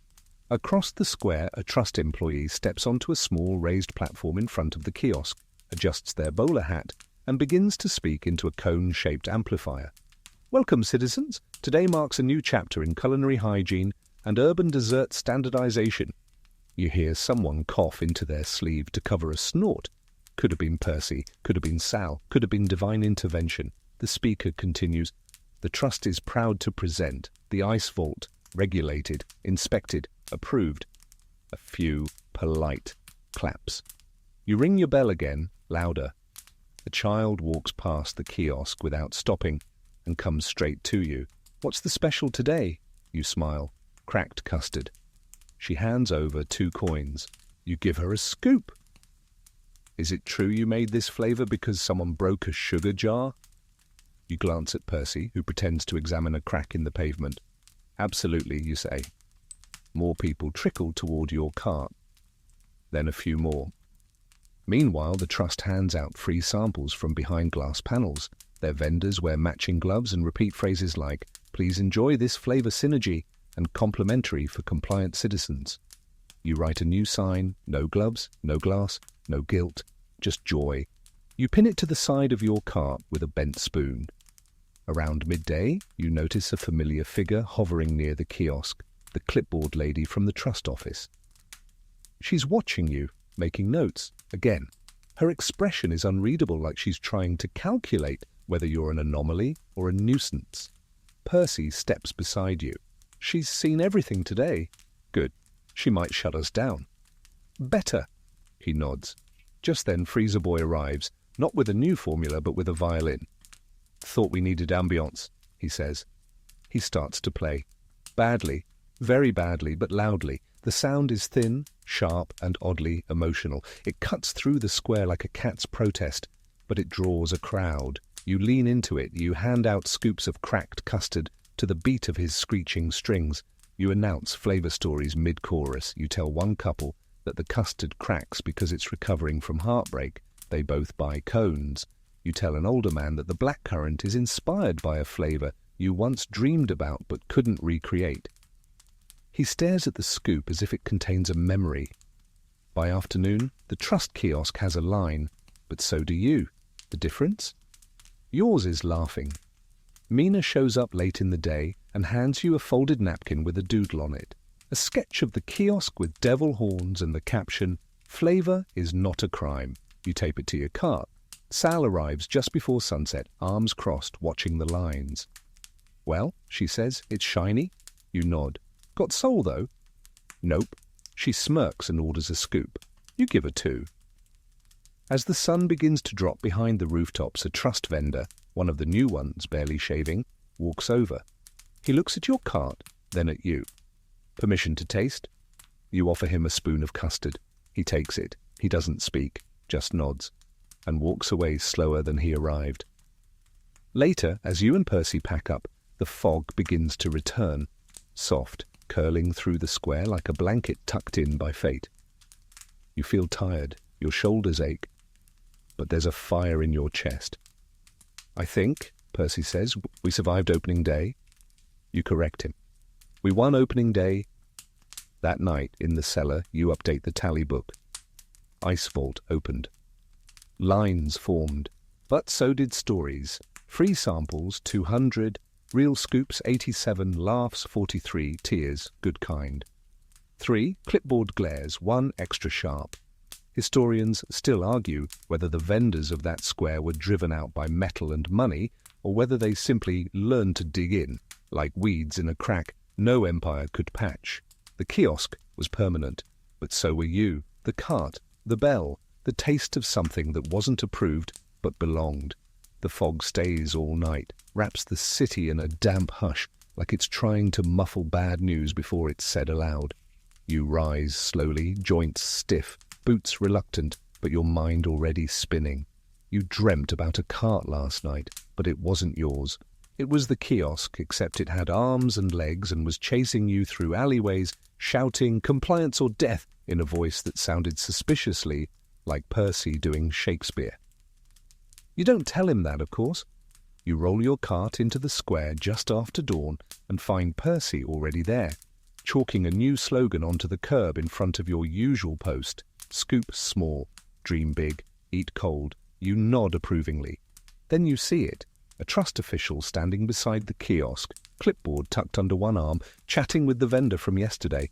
Across the square, a trust employee steps onto a small raised platform in front of the kiosk, adjusts their bowler hat, and begins to speak into a cone-shaped amplifier. Welcome, citizens. Today marks a new chapter in culinary hygiene and urban dessert standardization. You hear someone cough into their sleeve to cover a snort. Could have been Percy, could have been Sal, could have been divine intervention. The speaker continues, the trust is proud to present the ice vault, regulated, inspected, approved. A few polite claps. You ring your bell again, louder. A child walks past the kiosk without stopping and comes straight to you. What's the special today? You smile. Cracked custard. She hands over 2 coins. You give her a scoop. Is it true you made this flavour because someone broke a sugar jar? You glance at Percy, who pretends to examine a crack in the pavement. Absolutely, you say. More people trickle toward your cart. Then a few more. Meanwhile, the trust hands out free samples from behind glass panels. Their vendors wear matching gloves and repeat phrases like, please enjoy this flavour synergy, and complimentary for compliant citizens. You write a new sign, no gloves, no glass, no guilt, just joy. You pin it to the side of your cart with a bent spoon. Around midday, you notice a familiar figure hovering near the kiosk, the clipboard lady from the trust office. She's watching you, making notes. Again, her expression is unreadable, like she's trying to calculate whether you're an anomaly or a nuisance. Percy steps beside you. She's seen everything today. Good. She might shut us down. Better. He nods. Just then Freezer Boy arrives, not with a new formula but with a violin. Thought we needed ambience, he says. He starts to play. Badly, very badly, but loudly. The sound is thin, sharp, and oddly emotional. It cuts through the square like a cat's protest, but it draws a crowd. You lean into it. You hand out scoops of cracked custard to the beat of his screeching strings. You announce flavour stories mid-chorus. You tell one couple that the custard cracks because it's recovering from heartbreak. They both buy cones. You tell an older man that the blackcurrant is inspired by a flavour you once dreamed about but couldn't recreate. He stares at the scoop as if it contains a memory. By afternoon, the trust kiosk has a line, but so do you. The difference? Yours is laughing. Mina shows up late in the day and hands you a folded napkin with a doodle on it. A sketch of the kiosk with devil horns and the caption, "Flavour is not a crime." You tape it to your cart. Sal arrives just before sunset, arms crossed, watching the lines. Well, she says, it's shiny. You nod. Got soul, though? Nope. She smirks and orders a scoop. You give her 2. As the sun begins to drop behind the rooftops, a trust vendor, one of the new ones, barely shaving, walks over. He looks at your cart, then at you. Permission to taste? You offer him a spoon of custard. He takes it. He doesn't speak, just nods, and walks away slower than he arrived. Later, as you and Percy pack up, the fog begins to return, soft, curling through the square like a blanket tucked in by fate. You feel tired, your shoulders ache, but there's a fire in your chest. I think, Percy says, we survived opening day. You correct him. We won opening day. That night, in the cellar, you update the tally book. Ice vault opened. Lines formed, but so did stories. Free samples, 200. Real scoops, 87. Laughs, 43. Tears, good kind. 3. Clipboard glares, 1 extra sharp. Historians still argue whether the vendors of that square were driven out by metal and money, or whether they simply learned to dig in, like weeds in a crack no empire could patch. The kiosk was permanent, but so were you, the cart, the bell, the taste of something that wasn't approved but belonged. The fog stays all night, wraps the city in a damp hush, like it's trying to muffle bad news before it's said aloud. You rise slowly, joints stiff, boots reluctant, but your mind already spinning. You dreamt about a cart last night, but it wasn't yours. It was the kiosk, except it had arms and legs and was chasing you through alleyways, shouting compliance or death in a voice that sounded suspiciously like Percy doing Shakespeare. You don't tell him that, of course. You roll your cart into the square just after dawn and find Percy already there, chalking a new slogan onto the curb in front of your usual post. Scoop small, dream big, eat cold. You nod approvingly. Then you see it, a trust official standing beside the kiosk, clipboard tucked under one arm, chatting with the vendor from yesterday,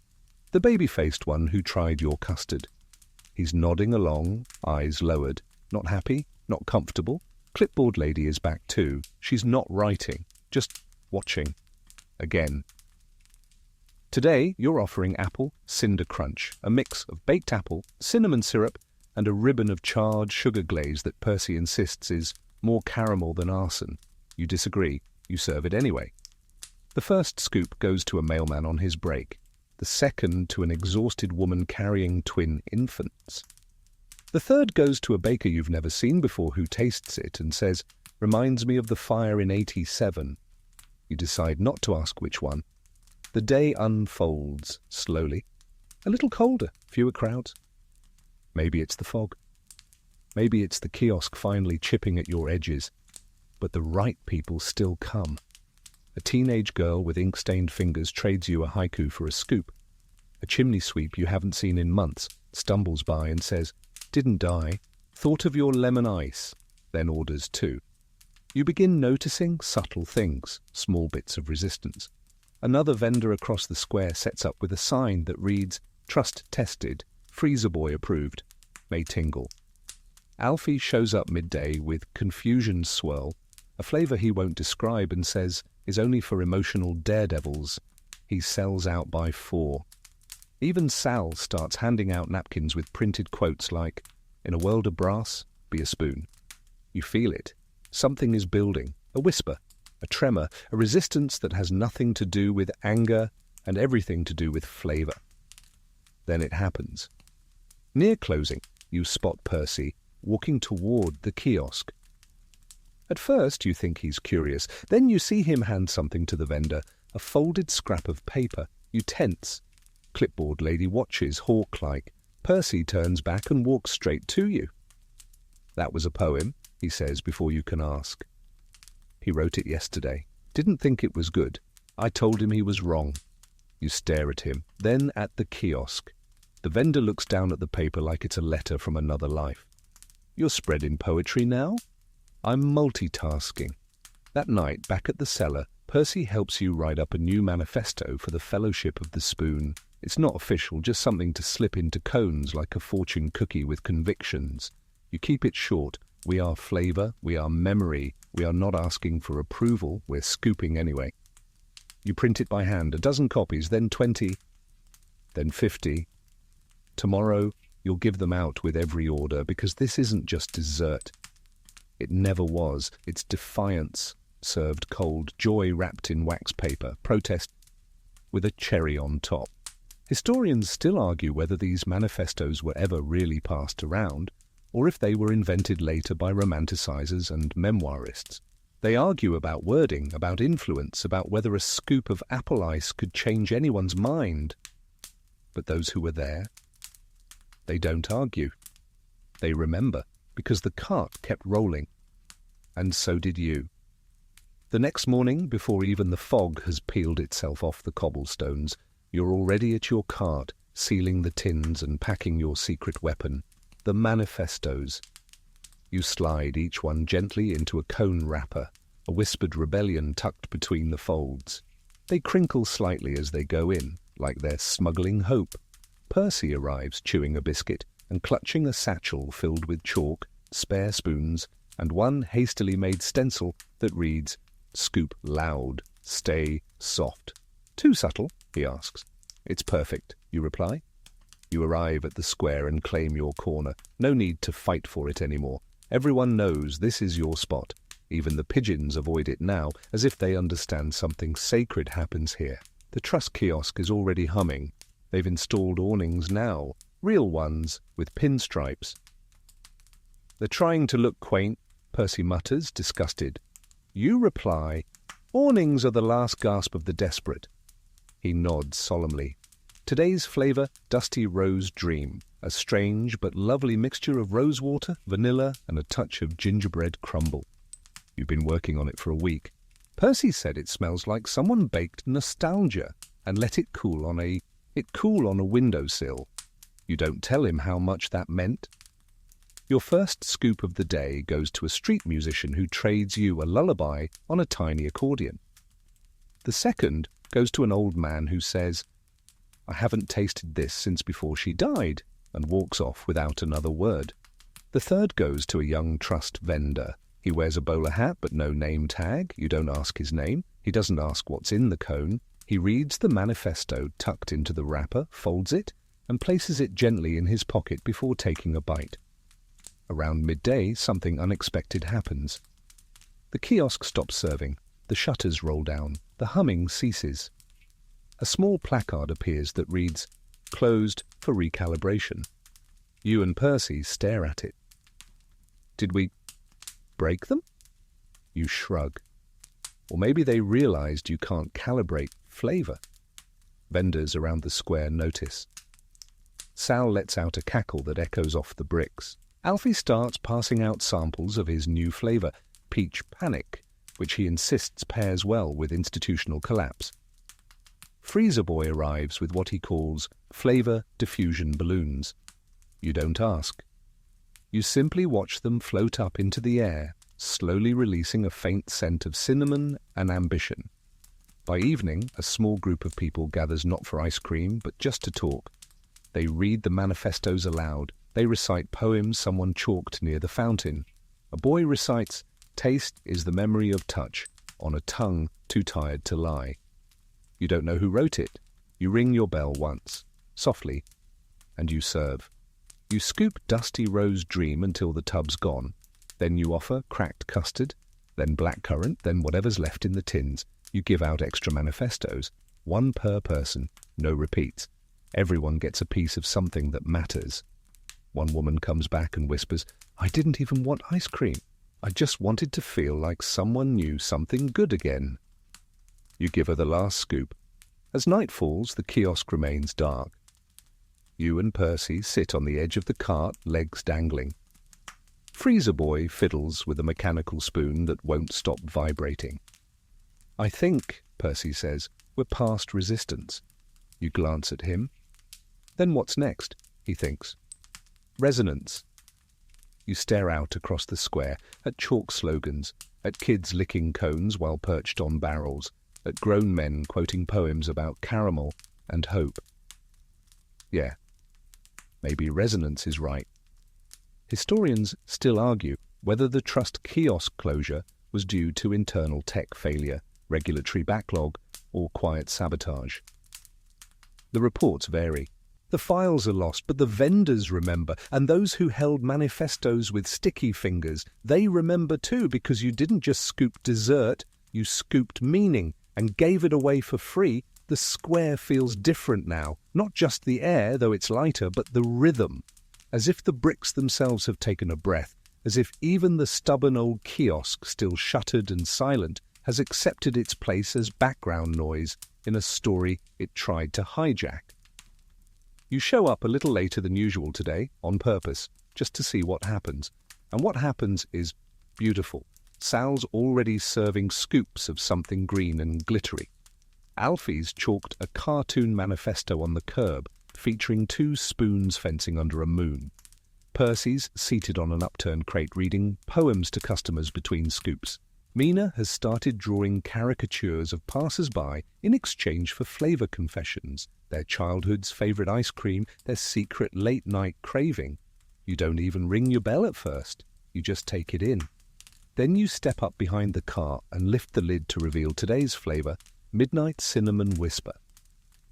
the baby-faced one who tried your custard. He's nodding along, eyes lowered. Not happy, not comfortable. Clipboard lady is back too. She's not writing, just watching. Again. Today, you're offering apple cinder crunch, a mix of baked apple, cinnamon syrup, and a ribbon of charred sugar glaze that Percy insists is more caramel than arson. You disagree. You serve it anyway. The first scoop goes to a mailman on his break. The second to an exhausted woman carrying twin infants. The third goes to a baker you've never seen before who tastes it and says, "Reminds me of the fire in '87. You decide not to ask which one. The day unfolds slowly. A little colder, fewer crowds. Maybe it's the fog. Maybe it's the kiosk finally chipping at your edges. But the right people still come. A teenage girl with ink-stained fingers trades you a haiku for a scoop. A chimney sweep you haven't seen in months stumbles by and says, "Didn't die. Thought of your lemon ice," then orders 2. You begin noticing subtle things, small bits of resistance. Another vendor across the square sets up with a sign that reads, "Trust tested, freezer boy approved," may tingle. Alfie shows up midday with confusion swirl, a flavour he won't describe and says is only for emotional daredevils. He sells out by 4. Even Sal starts handing out napkins with printed quotes like, "In a world of brass, be a spoon." You feel it. Something is building, a whisper, a tremor, a resistance that has nothing to do with anger and everything to do with flavour. Then it happens. Near closing, you spot Percy walking toward the kiosk. At first you think he's curious, then you see him hand something to the vendor, a folded scrap of paper. You tense. Clipboard lady watches, hawk-like. Percy turns back and walks straight to you. "That was a poem," he says before you can ask. "He wrote it yesterday. Didn't think it was good. I told him he was wrong." You stare at him, then at the kiosk. The vendor looks down at the paper like it's a letter from another life. "You're spreading poetry now?" "I'm multitasking." That night, back at the cellar, Percy helps you write up a new manifesto for the Fellowship of the Spoon. It's not official, just something to slip into cones like a fortune cookie with convictions. You keep it short. We are flavour, we are memory, we are not asking for approval, we're scooping anyway. You print it by hand, a dozen copies, then 20, then 50. Tomorrow, you'll give them out with every order, because this isn't just dessert. It never was. It's defiance, served cold, joy wrapped in wax paper, protest with a cherry on top. Historians still argue whether these manifestos were ever really passed around, or if they were invented later by romanticizers and memoirists. They argue about wording, about influence, about whether a scoop of apple ice could change anyone's mind. But those who were there, they don't argue. They remember, because the cart kept rolling. And so did you. The next morning, before even the fog has peeled itself off the cobblestones, you're already at your cart, sealing the tins and packing your secret weapon, the manifestos. You slide each one gently into a cone wrapper, a whispered rebellion tucked between the folds. They crinkle slightly as they go in, like they're smuggling hope. Percy arrives chewing a biscuit and clutching a satchel filled with chalk, spare spoons, and one hastily made stencil that reads, "Scoop loud, stay soft." "Too subtle?" he asks. "It's perfect," you reply. You arrive at the square and claim your corner. No need to fight for it anymore. Everyone knows this is your spot. Even the pigeons avoid it now, as if they understand something sacred happens here. The trust kiosk is already humming. They've installed awnings now, real ones with pinstripes. "They're trying to look quaint," Percy mutters, disgusted. You reply, "Awnings are the last gasp of the desperate." He nods solemnly. Today's flavour, Dusty Rose Dream, a strange but lovely mixture of rosewater, vanilla, and a touch of gingerbread crumble. You've been working on it for a week. Percy said it smells like someone baked nostalgia and let it cool on a windowsill. You don't tell him how much that meant. Your first scoop of the day goes to a street musician who trades you a lullaby on a tiny accordion. The second goes to an old man who says, "I haven't tasted this since before she died," and walks off without another word. The third goes to a young trust vendor. He wears a bowler hat but no name tag. You don't ask his name. He doesn't ask what's in the cone. He reads the manifesto tucked into the wrapper, folds it, and places it gently in his pocket before taking a bite. Around midday, something unexpected happens. The kiosk stops serving. The shutters roll down. The humming ceases. A small placard appears that reads, "Closed for recalibration." You and Percy stare at it. "Did we break them?" You shrug. Or maybe they realized you can't calibrate flavor. Vendors around the square notice. Sal lets out a cackle that echoes off the bricks. Alfie starts passing out samples of his new flavor, Peach Panic, which he insists pairs well with institutional collapse. Freezer Boy arrives with what he calls flavor diffusion balloons. You don't ask. You simply watch them float up into the air, slowly releasing a faint scent of cinnamon and ambition. By evening, a small group of people gathers not for ice cream, but just to talk. They read the manifestos aloud. They recite poems someone chalked near the fountain. A boy recites, "Taste is the memory of touch, on a tongue too tired to lie." You don't know who wrote it. You ring your bell once, softly, and you serve. You scoop Dusty Rose Dream until the tub's gone. Then you offer cracked custard, then blackcurrant, then whatever's left in the tins. You give out extra manifestos, one per person, no repeats. Everyone gets a piece of something that matters. One woman comes back and whispers, "I didn't even want ice cream. I just wanted to feel like someone knew something good again." You give her the last scoop. As night falls, the kiosk remains dark. You and Percy sit on the edge of the cart, legs dangling. Freezer Boy fiddles with a mechanical spoon that won't stop vibrating. "I think," Percy says, "we're past resistance." You glance at him. "Then what's next?" he thinks. "Resonance." You stare out across the square, at chalk slogans, at kids licking cones while perched on barrels, at grown men quoting poems about caramel and hope. Yeah, maybe resonance is right. Historians still argue whether the trust kiosk closure was due to internal tech failure, regulatory backlog, or quiet sabotage. The reports vary. The files are lost, but the vendors remember, and those who held manifestos with sticky fingers, they remember too, because you didn't just scoop dessert, you scooped meaning and gave it away for free. The square feels different now, not just the air, though it's lighter, but the rhythm, as if the bricks themselves have taken a breath, as if even the stubborn old kiosk, still shuttered and silent, has accepted its place as background noise in a story it tried to hijack. You show up a little later than usual today, on purpose, just to see what happens. And what happens is beautiful. Sal's already serving scoops of something green and glittery. Alfie's chalked a cartoon manifesto on the curb, featuring two spoons fencing under a moon. Percy's seated on an upturned crate reading poems to customers between scoops. Mina has started drawing caricatures of passers-by in exchange for flavour confessions, their childhood's favourite ice cream, their secret late-night craving. You don't even ring your bell at first. You just take it in. Then you step up behind the cart and lift the lid to reveal today's flavour, Midnight Cinnamon Whisper.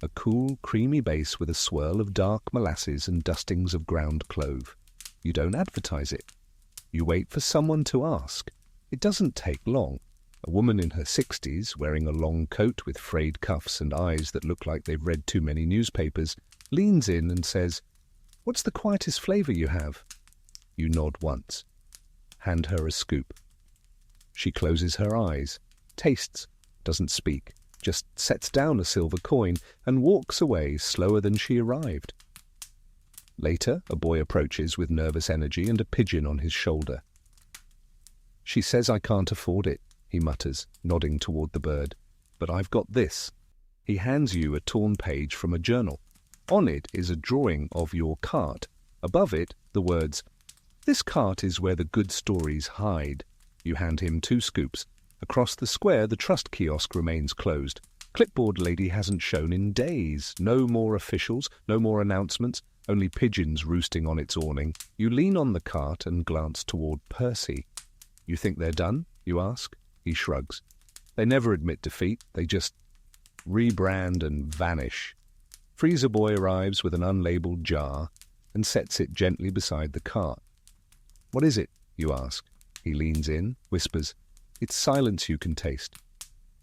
A cool, creamy base with a swirl of dark molasses and dustings of ground clove. You don't advertise it. You wait for someone to ask. It doesn't take long. A woman in her 60s, wearing a long coat with frayed cuffs and eyes that look like they've read too many newspapers, leans in and says, "What's the quietest flavour you have?" You nod once. Hand her a scoop. She closes her eyes, tastes, doesn't speak, just sets down a silver coin and walks away slower than she arrived. Later, a boy approaches with nervous energy and a pigeon on his shoulder. "She says I can't afford it," he mutters, nodding toward the bird. "But I've got this." He hands you a torn page from a journal. On it is a drawing of your cart. Above it, the words, "This cart is where the good stories hide." You hand him 2 scoops. Across the square, the trust kiosk remains closed. Clipboard lady hasn't shown in days. No more officials, no more announcements, only pigeons roosting on its awning. You lean on the cart and glance toward Percy. "You think they're done?" you ask. He shrugs. "They never admit defeat. They just rebrand and vanish." Freezer Boy arrives with an unlabeled jar and sets it gently beside the cart. "What is it?" you ask. He leans in, whispers, "It's silence you can taste."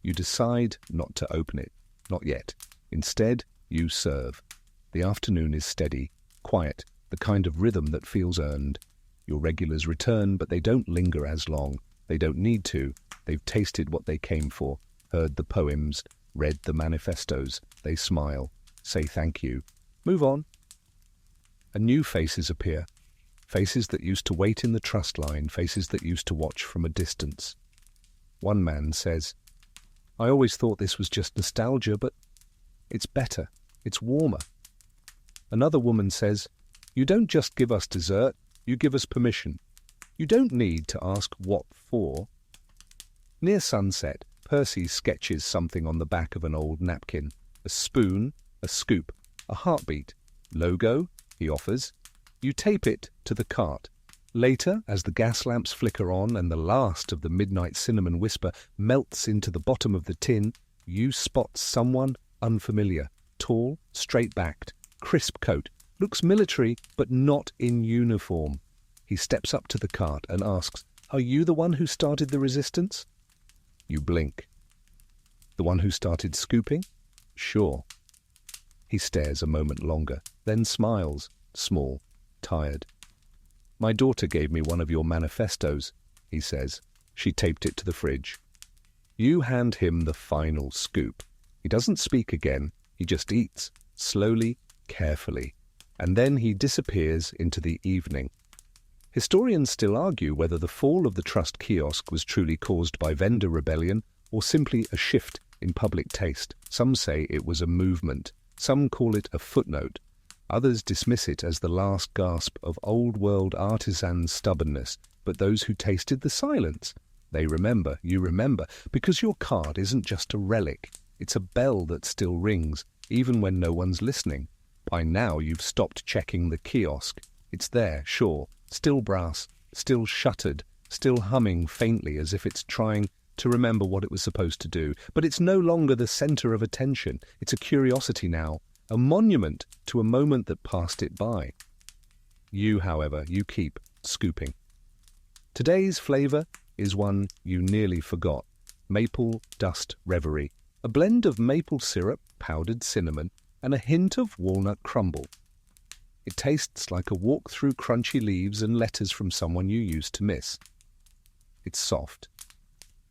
You decide not to open it. Not yet. Instead, you serve. The afternoon is steady, quiet, the kind of rhythm that feels earned. Your regulars return, but they don't linger as long. They don't need to. They've tasted what they came for, heard the poems, read the manifestos. They smile, say thank you, move on. And new faces appear. Faces that used to wait in the trust line, faces that used to watch from a distance. One man says, "I always thought this was just nostalgia, but it's better, it's warmer." Another woman says, "You don't just give us dessert, you give us permission. You don't need to ask what for." Near sunset, Percy sketches something on the back of an old napkin. A spoon, a scoop, a heartbeat. "Logo," he offers. You tape it to the cart. Later, as the gas lamps flicker on and the last of the Midnight Cinnamon Whisper melts into the bottom of the tin, you spot someone unfamiliar. Tall, straight-backed, crisp coat. Looks military, but not in uniform. He steps up to the cart and asks, "Are you the one who started the resistance?" You blink. "The one who started scooping?" "Sure." He stares a moment longer, then smiles, small, tired. "My daughter gave me one of your manifestos," he says. She taped it to the fridge. You hand him the final scoop. He doesn't speak again. He just eats, slowly, carefully. And then he disappears into the evening. Historians still argue whether the fall of the trust kiosk was truly caused by vendor rebellion or simply a shift in public taste. Some say it was a movement. Some call it a footnote. Others dismiss it as the last gasp of old-world artisan stubbornness. But those who tasted the silence, they remember, you remember, because your card isn't just a relic. It's a bell that still rings, even when no one's listening. By now you've stopped checking the kiosk. It's there, sure, still brass, still shuttered, still humming faintly as if it's trying to remember what it was supposed to do. But it's no longer the center of attention. It's a curiosity now, a monument to a moment that passed it by. You, however, you keep scooping. Today's flavor is one you nearly forgot. Maple Dust Reverie, a blend of maple syrup, powdered cinnamon, and a hint of walnut crumble. It tastes like a walk through crunchy leaves and letters from someone you used to miss. It's soft,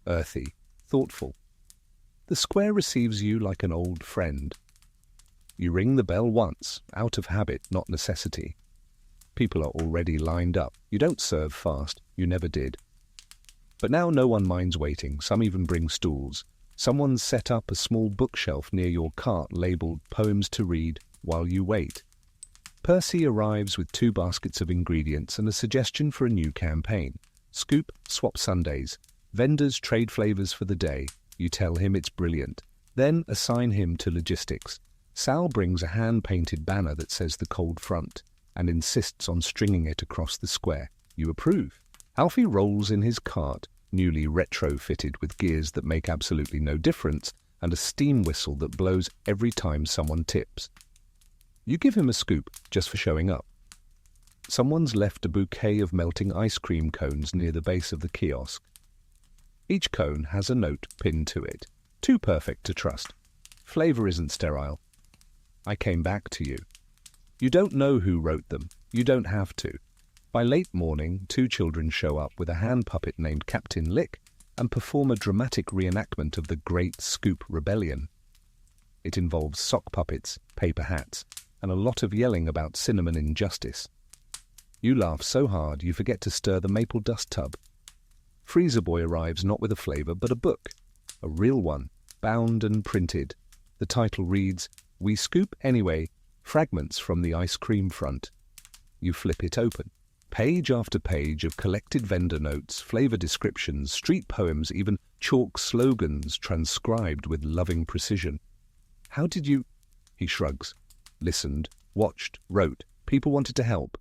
earthy, thoughtful. The square receives you like an old friend. You ring the bell once, out of habit, not necessity. People are already lined up. You don't serve fast. You never did. But now no one minds waiting, some even bring stools. Someone's set up a small bookshelf near your cart labelled Poems to Read While You Wait. Percy arrives with 2 baskets of ingredients and a suggestion for a new campaign. Scoop, swap Sundays. Vendors trade flavours for the day. You tell him it's brilliant. Then assign him to logistics. Sal brings a hand-painted banner that says the cold front and insists on stringing it across the square. You approve. Alfie rolls in his cart, newly retrofitted with gears that make absolutely no difference and a steam whistle that blows every time someone tips. You give him a scoop just for showing up. Someone's left a bouquet of melting ice cream cones near the base of the kiosk. Each cone has a note pinned to it. Too perfect to trust. Flavour isn't sterile. I came back to you. You don't know who wrote them. You don't have to. By late morning, 2 children show up with a hand puppet named Captain Lick and perform a dramatic reenactment of the Great Scoop Rebellion. It involves sock puppets, paper hats, and a lot of yelling about cinnamon injustice. You laugh so hard you forget to stir the maple dust tub. Freezer Boy arrives not with a flavour but a book. A real one, bound and printed. The title reads, We Scoop Anyway, Fragments from the Ice Cream Front. You flip it open. Page after page of collected vendor notes, flavour descriptions, street poems, even chalk slogans transcribed with loving precision. How did you... He shrugs. Listened, watched, wrote. People wanted to help.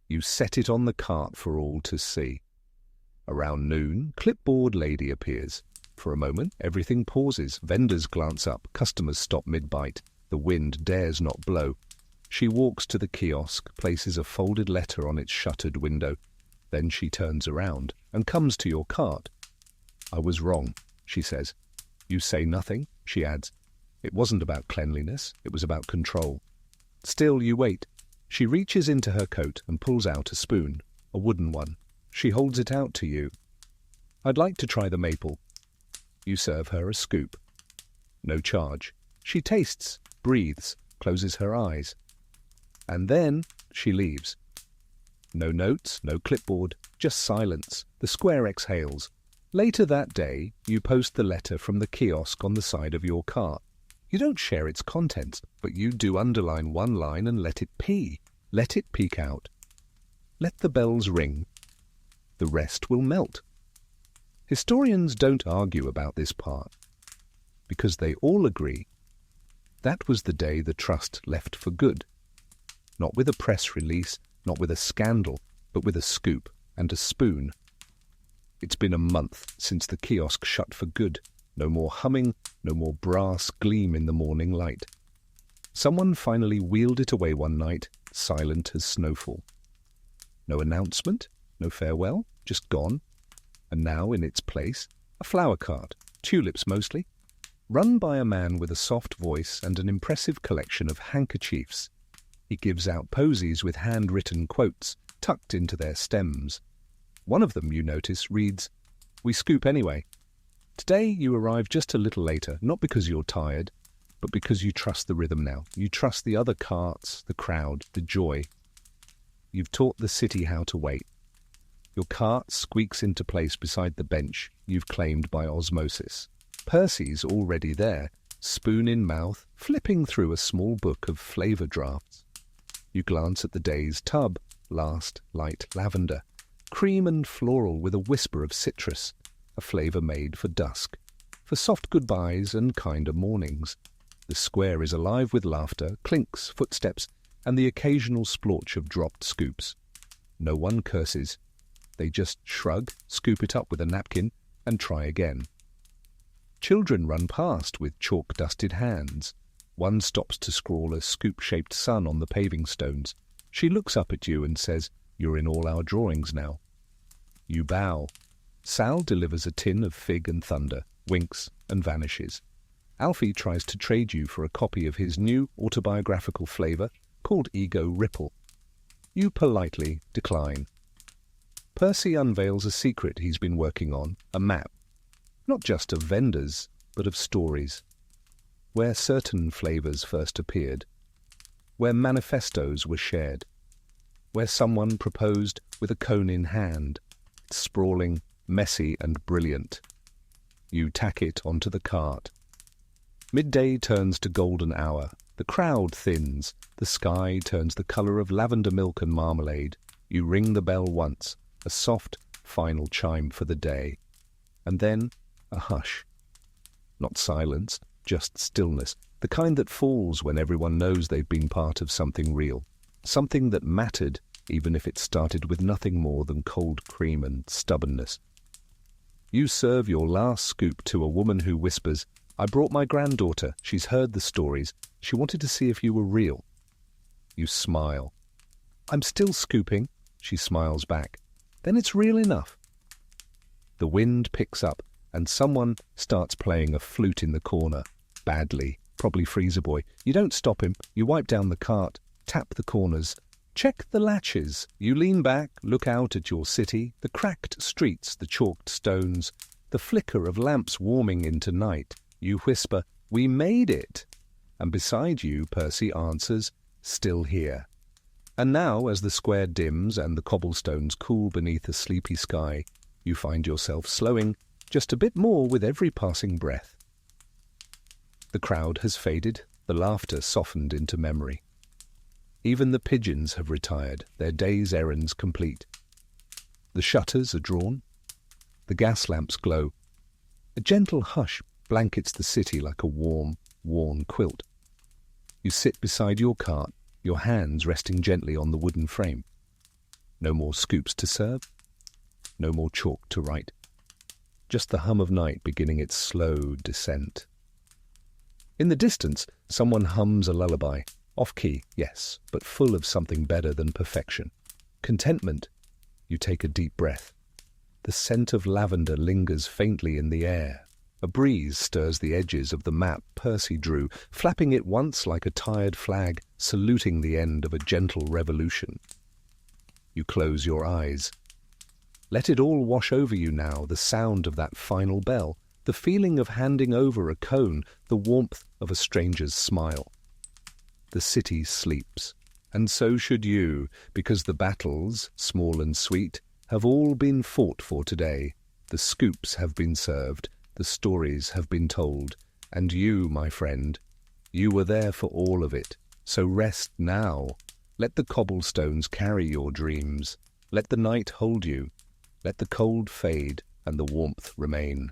You set it on the cart for all to see. Around noon, clipboard lady appears. For a moment, everything pauses. Vendors glance up. Customers stop mid-bite. The wind dares not blow. She walks to the kiosk, places a folded letter on its shuttered window. Then she turns around and comes to your cart. I was wrong, she says. You say nothing, she adds. It wasn't about cleanliness, it was about control. Still, you wait. She reaches into her coat and pulls out a spoon, a wooden one. She holds it out to you. I'd like to try the maple. You serve her a scoop. No charge. She tastes, breathes, closes her eyes. And then she leaves. No notes, no clipboard, just silence. The square exhales. Later that day, you post the letter from the kiosk on the side of your cart. You don't share its contents, but you do underline one line and let it pee. Let it peek out. Let the bells ring. The rest will melt. Historians don't argue about this part, because they all agree that was the day the trust left for good. Not with a press release, not with a scandal, but with a scoop and a spoon. It's been a month since the kiosk shut for good. No more humming, no more brass gleam in the morning light. Someone finally wheeled it away one night, silent as snowfall. No announcement, no farewell, just gone. And now, in its place, a flower cart, tulips mostly, run by a man with a soft voice and an impressive collection of handkerchiefs. He gives out posies with handwritten quotes tucked into their stems. One of them, you notice, reads, We scoop anyway. Today you arrive just a little later, not because you're tired, but because you trust the rhythm now. You trust the other carts, the crowd, the joy. You've taught the city how to wait. Your cart squeaks into place beside the bench you've claimed by osmosis. Percy's already there, spoon in mouth, flipping through a small book of flavour drafts. You glance at the day's tub, last light lavender, cream and floral with a whisper of citrus, a flavour made for dusk, for soft goodbyes and kinder mornings. The square is alive with laughter, clinks, footsteps, and the occasional splorch of dropped scoops. No one curses. They just shrug, scoop it up with a napkin, and try again. Children run past with chalk-dusted hands. One stops to scrawl a scoop-shaped sun on the paving stones. She looks up at you and says, You're in all our drawings now. You bow. Sal delivers a tin of Fig and Thunder, winks, and vanishes. Alfie tries to trade you for a copy of his new autobiographical flavour called Ego Ripple. You politely decline. Percy unveils a secret he's been working on, a map, not just of vendors, but of stories, where certain flavours first appeared, where manifestos were shared, where someone proposed with a cone in hand, its sprawling, messy and brilliant. You tack it onto the cart. Midday turns to golden hour. The crowd thins. The sky turns the colour of lavender milk and marmalade. You ring the bell once, a soft, final chime for the day. And then a hush. Not silence, just stillness, the kind that falls when everyone knows they've been part of something real, something that mattered, even if it started with nothing more than cold cream and stubbornness. You serve your last scoop to a woman who whispers, "I brought my granddaughter. She's heard the stories. She wanted to see if you were real." You smile. "I'm still scooping," she smiles back. "Then it's real enough." The wind picks up, and someone starts playing a flute in the corner. Badly, probably Freezer Boy. You don't stop him. You wipe down the cart, tap the corners, check the latches. You lean back, look out at your city, the cracked streets, the chalked stones, the flicker of lamps warming into night. You whisper, "We made it." And beside you, Percy answers, "Still here." And now, as the square dims and the cobblestones cool beneath a sleepy sky, you find yourself slowing just a bit more with every passing breath. The crowd has faded, the laughter softened into memory. Even the pigeons have retired, their day's errands complete. The shutters are drawn. The gas lamps glow. A gentle hush blankets the city like a warm, worn quilt. You sit beside your cart, your hands resting gently on the wooden frame. No more scoops to serve, no more chalk to write. Just the hum of night beginning its slow descent. In the distance, someone hums a lullaby. Off-key, yes, but full of something better than perfection. Contentment. You take a deep breath. The scent of lavender lingers faintly in the air. A breeze stirs the edges of the map Percy drew, flapping it once like a tired flag, saluting the end of a gentle revolution. You close your eyes. Let it all wash over you now, the sound of that final bell, the feeling of handing over a cone, the warmth of a stranger's smile. The city sleeps, and so should you, because the battles, small and sweet, have all been fought for today. The scoops have been served, the stories have been told, and you, my friend, you were there for all of it. So rest now. Let the cobblestones carry your dreams. Let the night hold you. Let the cold fade and the warmth remain.